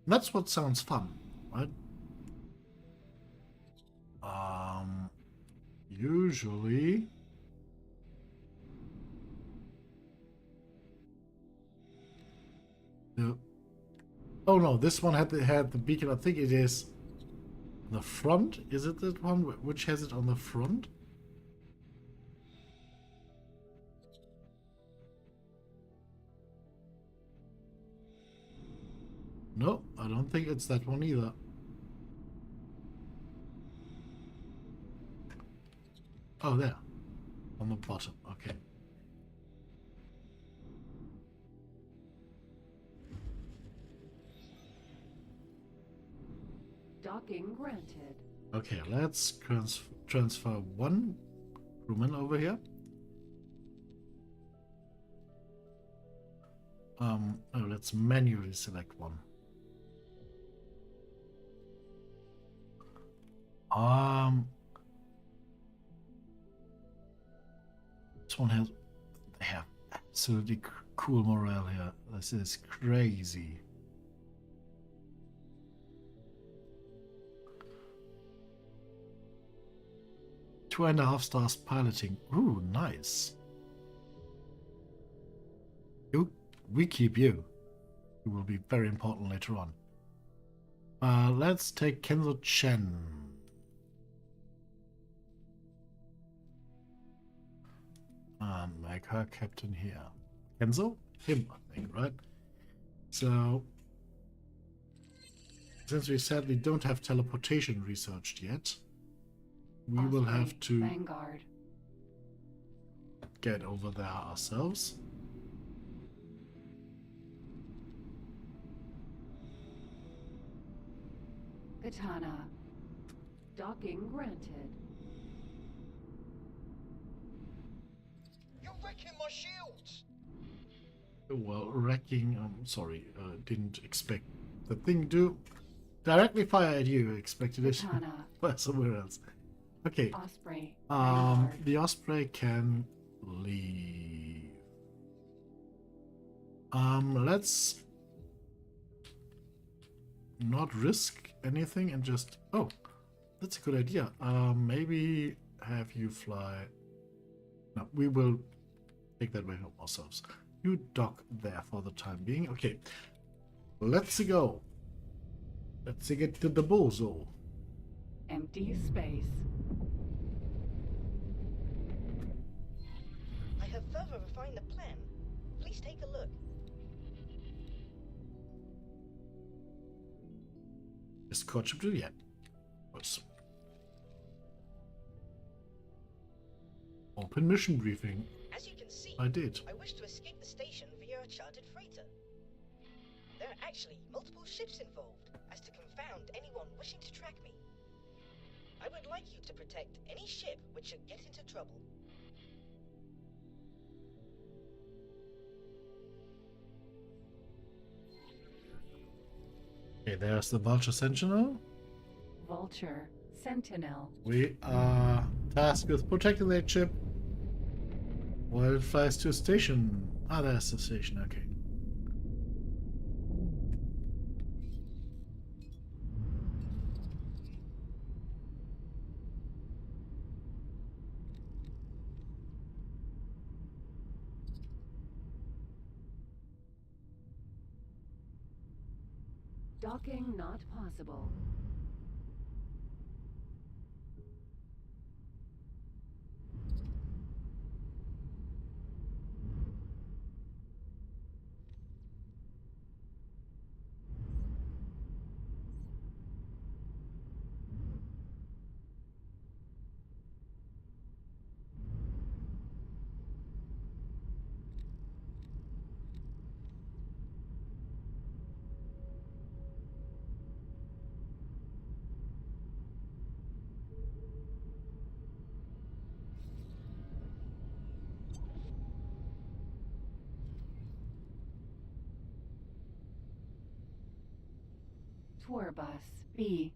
That's what sounds fun, right? Usually oh no, this one had the beacon. I think it is the front. Is it that one which has it on the front? No, I don't think it's that one either. Oh, there. On the bottom. Okay. Docking granted. Okay, let's transfer one crewman over here. Oh, let's manually select one. This one they have absolutely cool morale here. This is crazy. "2.5 stars piloting." Ooh, nice. We keep you. You will be very important later on. Let's take Kenzo Chen. And make her captain here. Kenzo? Him, I think, right? So, since we sadly don't have teleportation researched yet, we will have to Vanguard. get over there ourselves. Katana. Docking granted. You're wrecking my shields! Well, wrecking, I'm sorry, didn't expect the thing to directly fire at you. Expected it fire somewhere else. Okay. Osprey. The Osprey can leave. Let's not risk anything and just... Oh, that's a good idea. Maybe have you fly... No, we will take that way home ourselves. You dock there for the time being. Okay. Let's go. Let's get to the bozo. Empty space. I have further refined the plan. Please take a look. Escort ship to the end. Open mission briefing. As you can see, I did. I wish to escape the station via a chartered freighter. There are actually multiple ships involved, as to confound anyone wishing to track me. I would like you to protect any ship which should get into trouble. Okay, there's the Vulture Sentinel. Vulture Sentinel. We are tasked with protecting that ship while it flies to a station. Ah, there's the station, okay. Docking not possible. Tour bus B.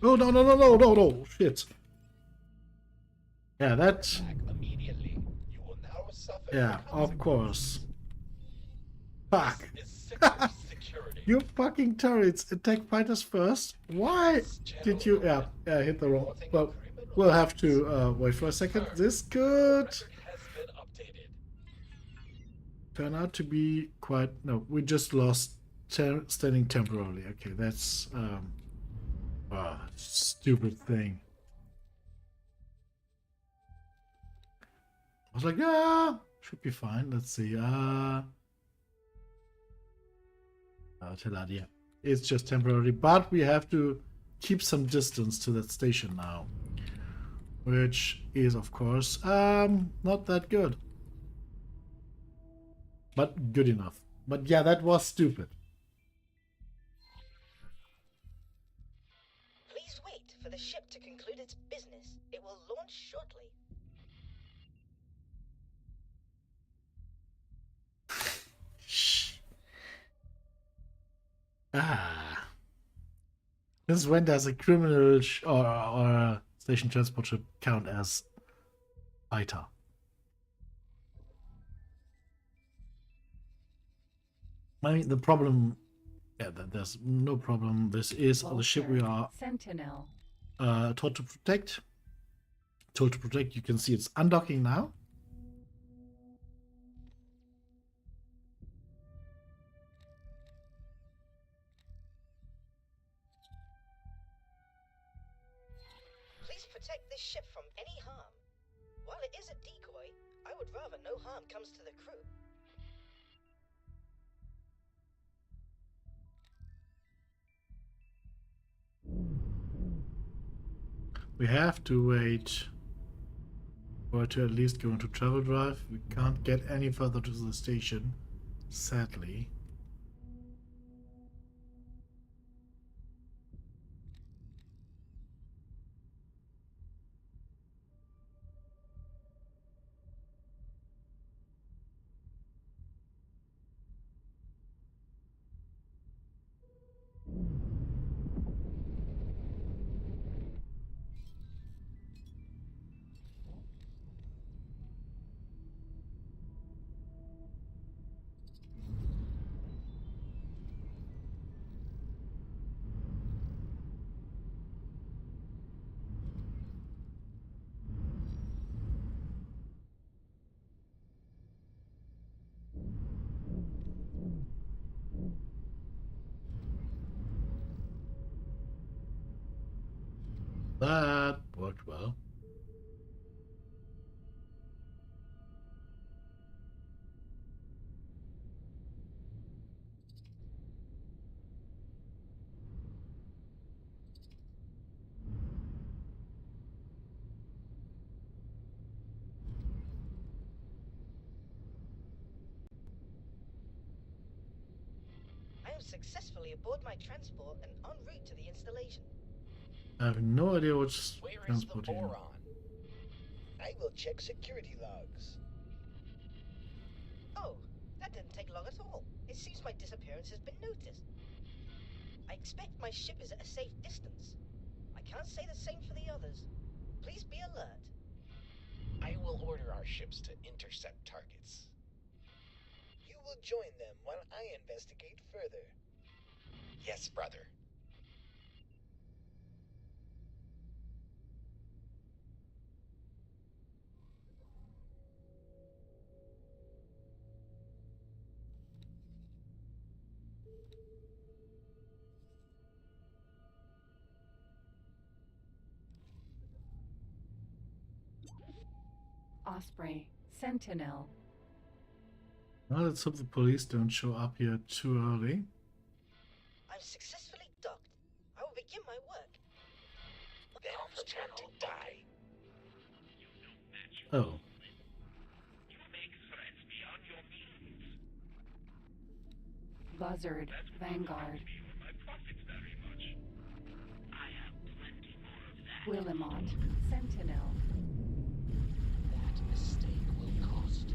Oh, no, no, no, no, no, no, shit. Yeah, that... Yeah, of course. Fuck. You fucking turrets attack fighters first? Why did you... Yeah, hit the wrong... Well, we'll have to wait for a second. This could turn out to be quite... No, we just lost standing temporarily. Okay, that's... stupid thing. I was like, yeah, should be fine. Let's see. Teladia. It's just temporary, but we have to keep some distance to that station now, which is, of course, not that good, but good enough. But yeah, that was stupid. Please wait for the ship to conclude its business. It will launch shortly. Since when does a criminal or a station transport ship count as fighter? I mean, the problem... Yeah, there's no problem. This is the ship we are Sentinel. Told to protect. Told to protect. You can see it's undocking now. Please protect this ship from any harm. While it is a decoy, I would rather no harm comes to the crew. We have to wait for it to at least go into travel drive. We can't get any further to the station, sadly. That worked well. I am successfully aboard my transport and en route to the installation. I have no idea what's Where is the transporting you. boron? I will check security logs. Oh, that didn't take long at all. It seems my disappearance has been noticed. I expect my ship is at a safe distance. I can't say the same for the others. Please be alert. I will order our ships to intercept targets. You will join them while I investigate further. Yes, brother. Osprey, Sentinel. Well, let's hope the police don't show up here too early. I'm successfully docked. I will begin my work. Then prepare to die. Oh. Buzzard, Vanguard. Willimont, Sentinel. That mistake will cost.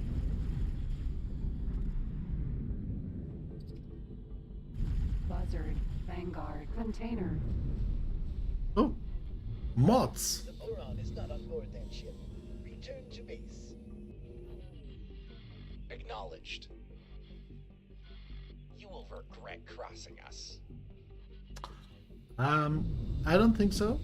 Buzzard, Vanguard, Container. Oh. Mods. The boron is not on board that ship. Return to base. Acknowledged. You will regret crossing us. I don't think so.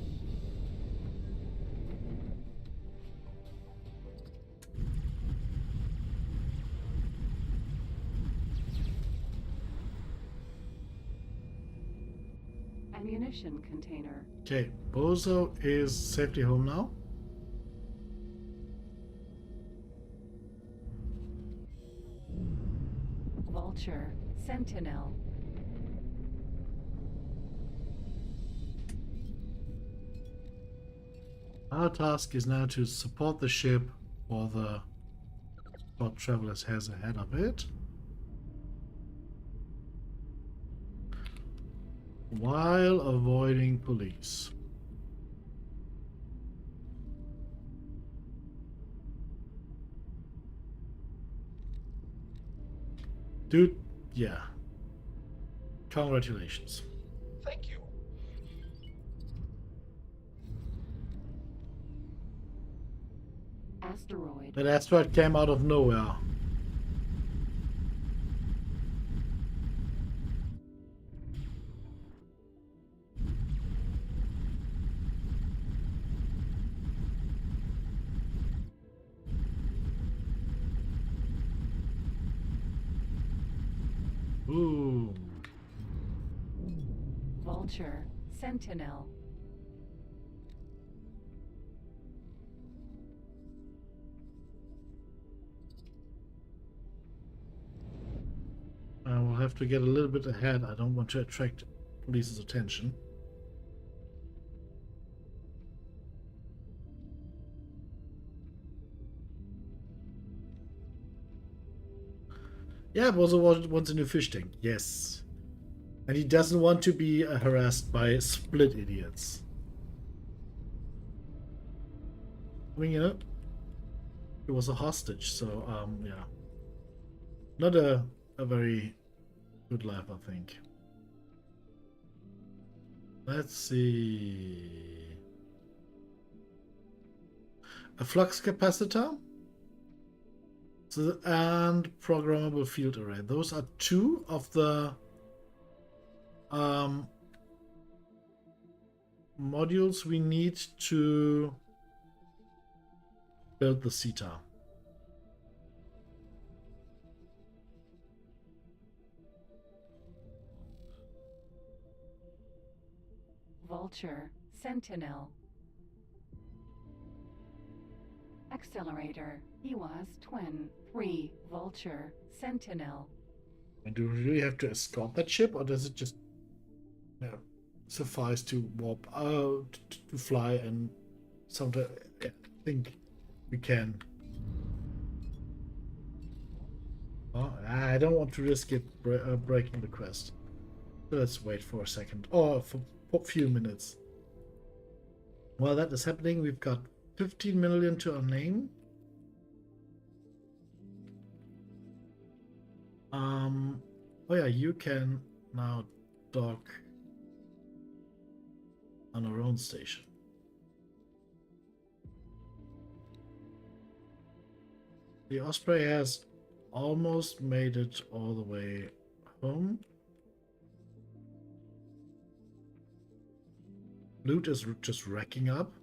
Ammunition container. Okay, Bozo is safety home now. Vulture, Sentinel. Our task is now to support the ship while the Spot Travelers has ahead of it, while avoiding police. Dude, yeah. Congratulations. Thank you. Asteroid. That asteroid came out of nowhere. Ooh. Vulture, Sentinel. I will have to get a little bit ahead. I don't want to attract police's attention. Yeah, Bozo wants a new fish tank. Yes. And he doesn't want to be harassed by split idiots. I mean, you know, he was a hostage, so, yeah. Not a very good life, I think. Let's see. A flux capacitor. So, and programmable field array. Those are two of the modules we need to build the CETA. Vulture, Sentinel. Accelerator. EWAS Twin 3 Vulture Sentinel. And do we really have to escort that ship, or does it just suffice to warp out, to fly, and sometimes I think we can. Oh, I don't want to risk it breaking the quest. So let's wait for a second, or for a few minutes. While that is happening, we've got 15 million to our name. Oh yeah, you can now dock on our own station. The Osprey has almost made it all the way home. Loot is just racking up,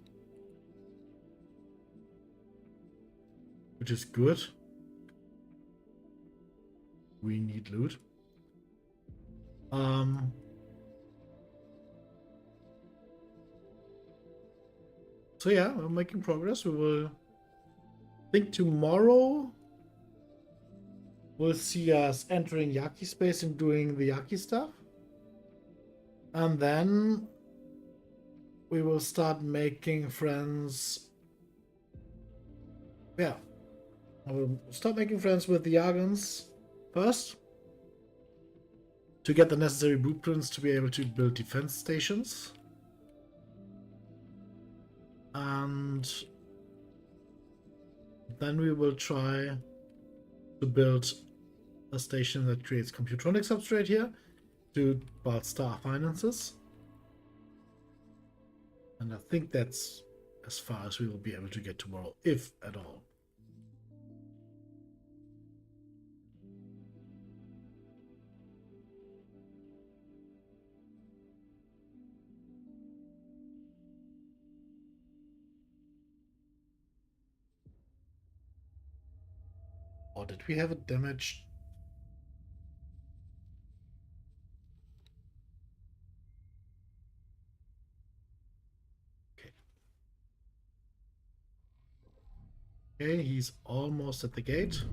which is good. We need loot. So yeah, we're making progress. We will, I think tomorrow we'll see us entering Yaki space and doing the Yaki stuff. And then we will start making friends. Yeah. I will start making friends with the Yagans first, to get the necessary blueprints to be able to build defense stations. And then we will try to build a station that creates computronic substrate here to build star finances. And I think that's as far as we will be able to get tomorrow, if at all. Or did we have a damaged? Okay. Okay, he's almost at the gate.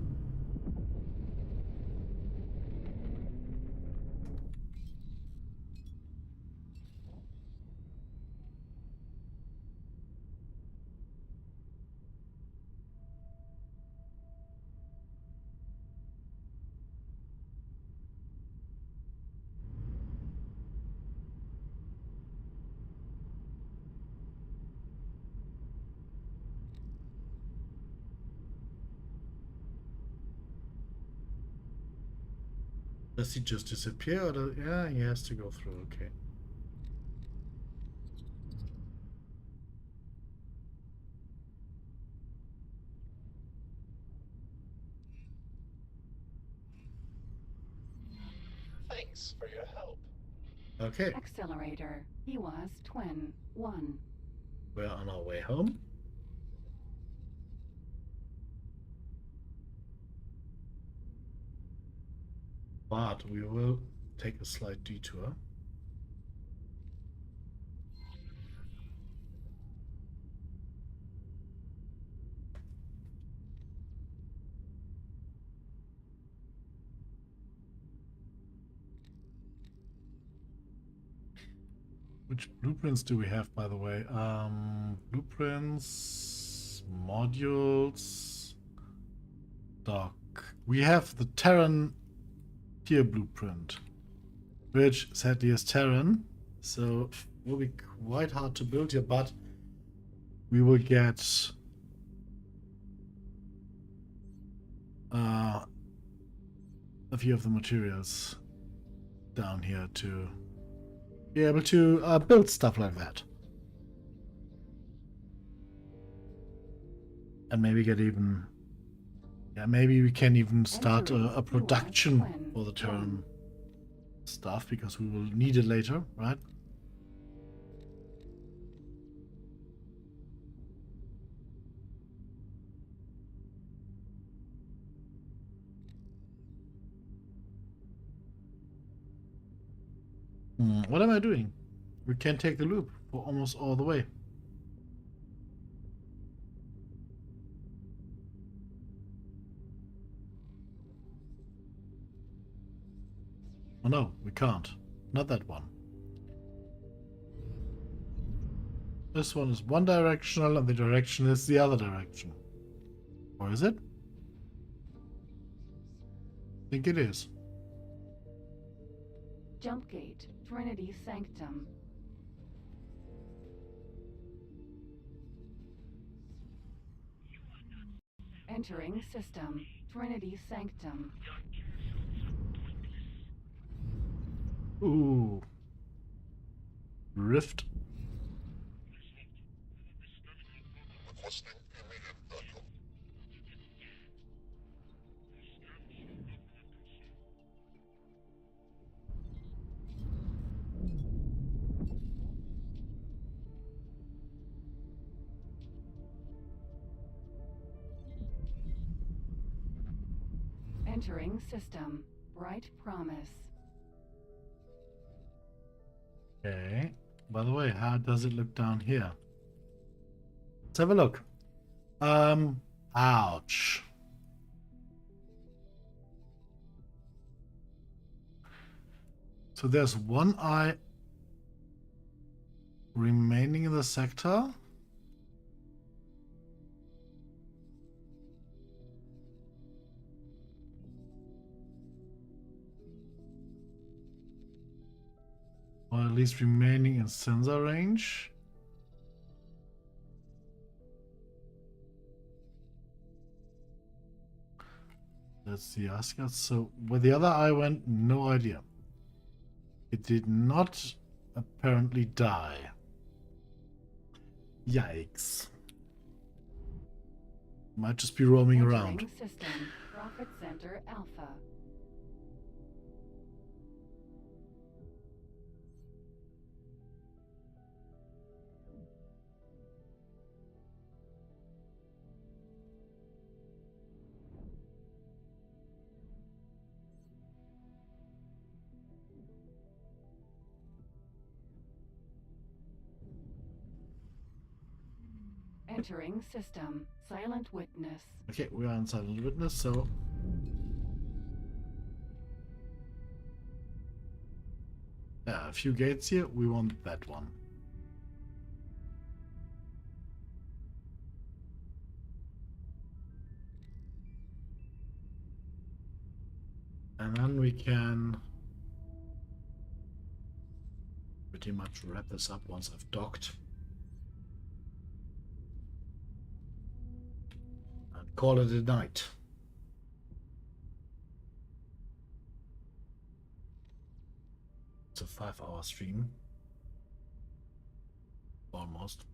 Does he just disappear? Or yeah, he has to go through. Okay. Thanks for your help. Okay. Accelerator. EWAS Twin 1. We're on our way home. But we will take a slight detour. Which blueprints do we have, by the way? Blueprints, modules, dock. We have the Terran tier blueprint, which sadly is Terran, so it will be quite hard to build here, but we will get a few of the materials down here to be able to build stuff like that. And maybe get even... Yeah, maybe we can even start a production for the Terran stuff, because we will need it later, right? What am I doing? We can't take the loop for almost all the way. Oh no, we can't. Not that one. This one is one directional and the direction is the other direction. Or is it? I think it is. Jump gate, Trinity Sanctum. Entering system, Trinity Sanctum. Ooh. Rift. Requesting immediate backup. Entering system, Bright Promise. Okay. By the way, how does it look down here? Let's have a look. Ouch. So there's one eye remaining in the sector. Or at least remaining in sensor range. That's the Asgard. So where the other eye went, no idea. It did not apparently die. Yikes. Might just be roaming around. System, Profit Center Alpha. Entering system, Silent Witness. Okay, we are in Silent Witness, so... Yeah, a few gates here. We want that one. And then we can pretty much wrap this up once I've docked. And call it a night. It's a 5-hour stream. Almost.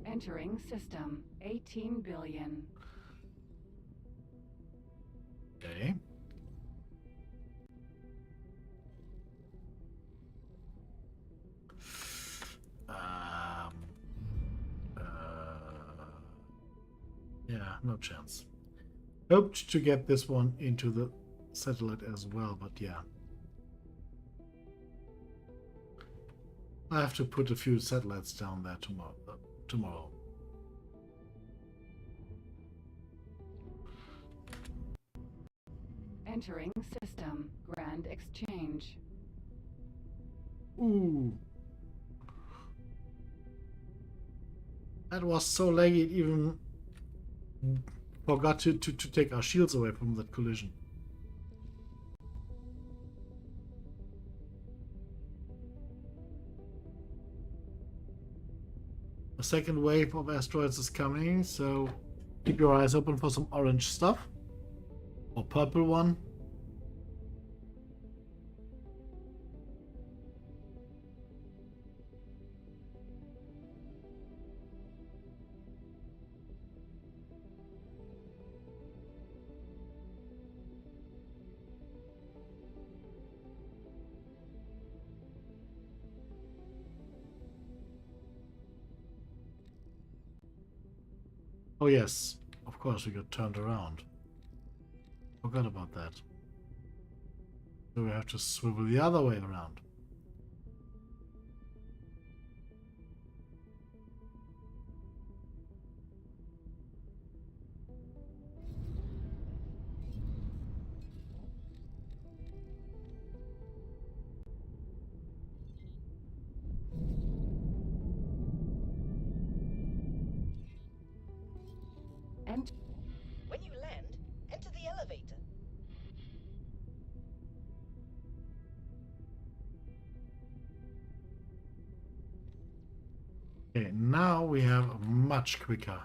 Entering system, 18 billion. Okay. Yeah, no chance. Hoped to get this one into the satellite as well, but yeah. I have to put a few satellites down there tomorrow. Entering system, Grand Exchange. Ooh. That was so laggy it even forgot to take our shields away from that collision. A second wave of asteroids is coming, so keep your eyes open for some orange stuff. Or purple one. Oh yes, of course we got turned around. Forgot about that. So we have to swivel the other way around. Okay, now we have a much quicker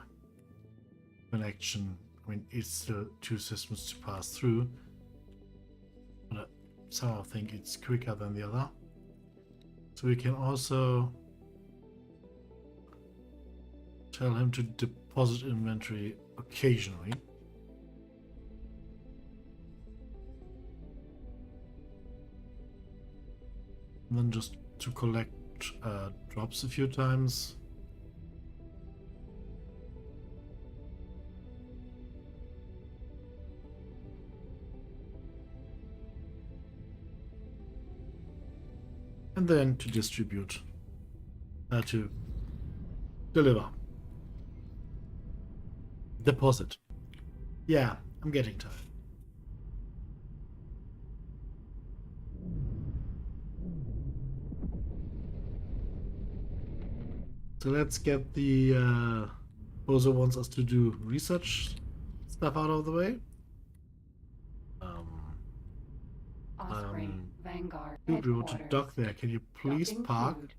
connection. I mean, it's still two systems to pass through, but I somehow think it's quicker than the other. So we can also tell him to deposit inventory occasionally. And then just to collect drops a few times. And then to distribute, to deliver. Deposit. Yeah, I'm getting tired. So let's get the Bozo wants us to do research stuff out of the way. Osprey, Vanguard, We want to headquarters. dock there. Can you please Docking park? food.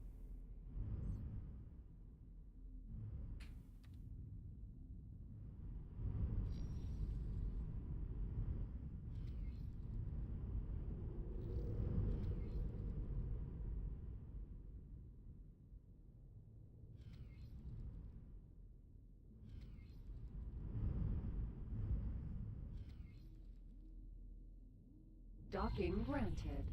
Docking granted.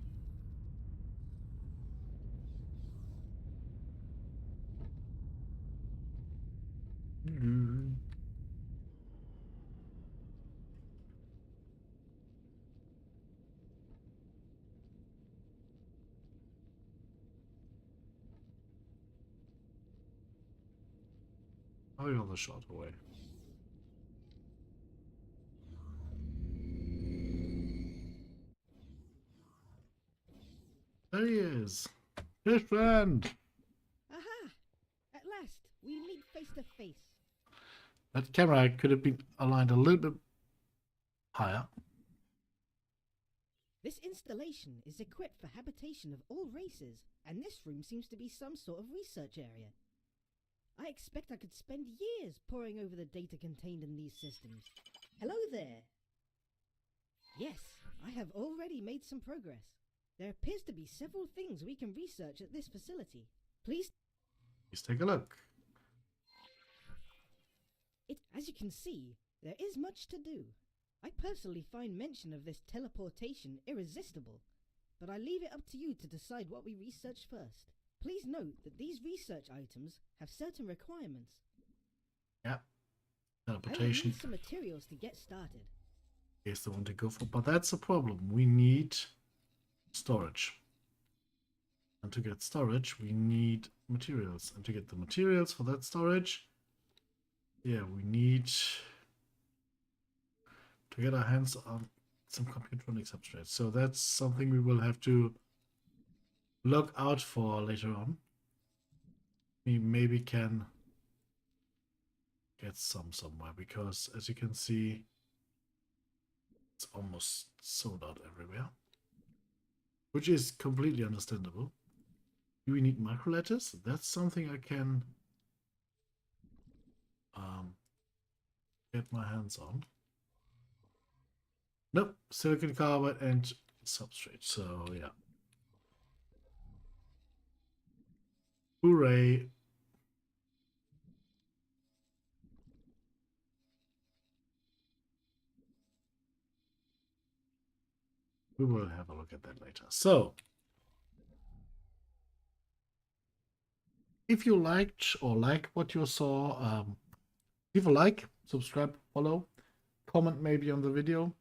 Oh, you're the shot away. There he is. His friend. Aha! At last, we meet face to face. That camera could have been aligned a little bit higher. This installation is equipped for habitation of all races, and this room seems to be some sort of research area. I expect I could spend years poring over the data contained in these systems. Hello there! Yes, I have already made some progress. There appears to be several things we can research at this facility. Please take a look. As you can see, there is much to do. I personally find mention of this teleportation irresistible, but I leave it up to you to decide what we research first. Please note that these research items have certain requirements. Yeah. I will Teleportation need some materials to get started. is the one to go for, but that's a problem. We need storage. And to get storage, we need materials. And to get the materials for that storage, yeah, we need to get our hands on some computronic substrates. So that's something we will have to look out for later on. We maybe can get some somewhere, because as you can see, it's almost sold out everywhere, which is completely understandable. Do we need micro lattice? That's something I can get my hands on. Nope, silicon carbide and substrate. So yeah. Hooray. We will have a look at that later. So, if you liked or like what you saw, leave a like, subscribe, follow, comment maybe on the video.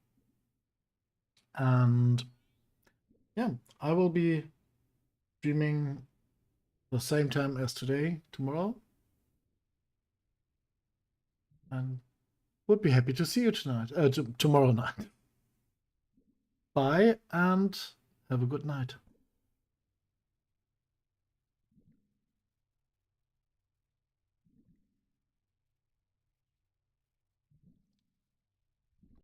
And yeah, I will be streaming the same time as today, tomorrow. And would be happy to see you tonight, tomorrow night. Bye and have a good night.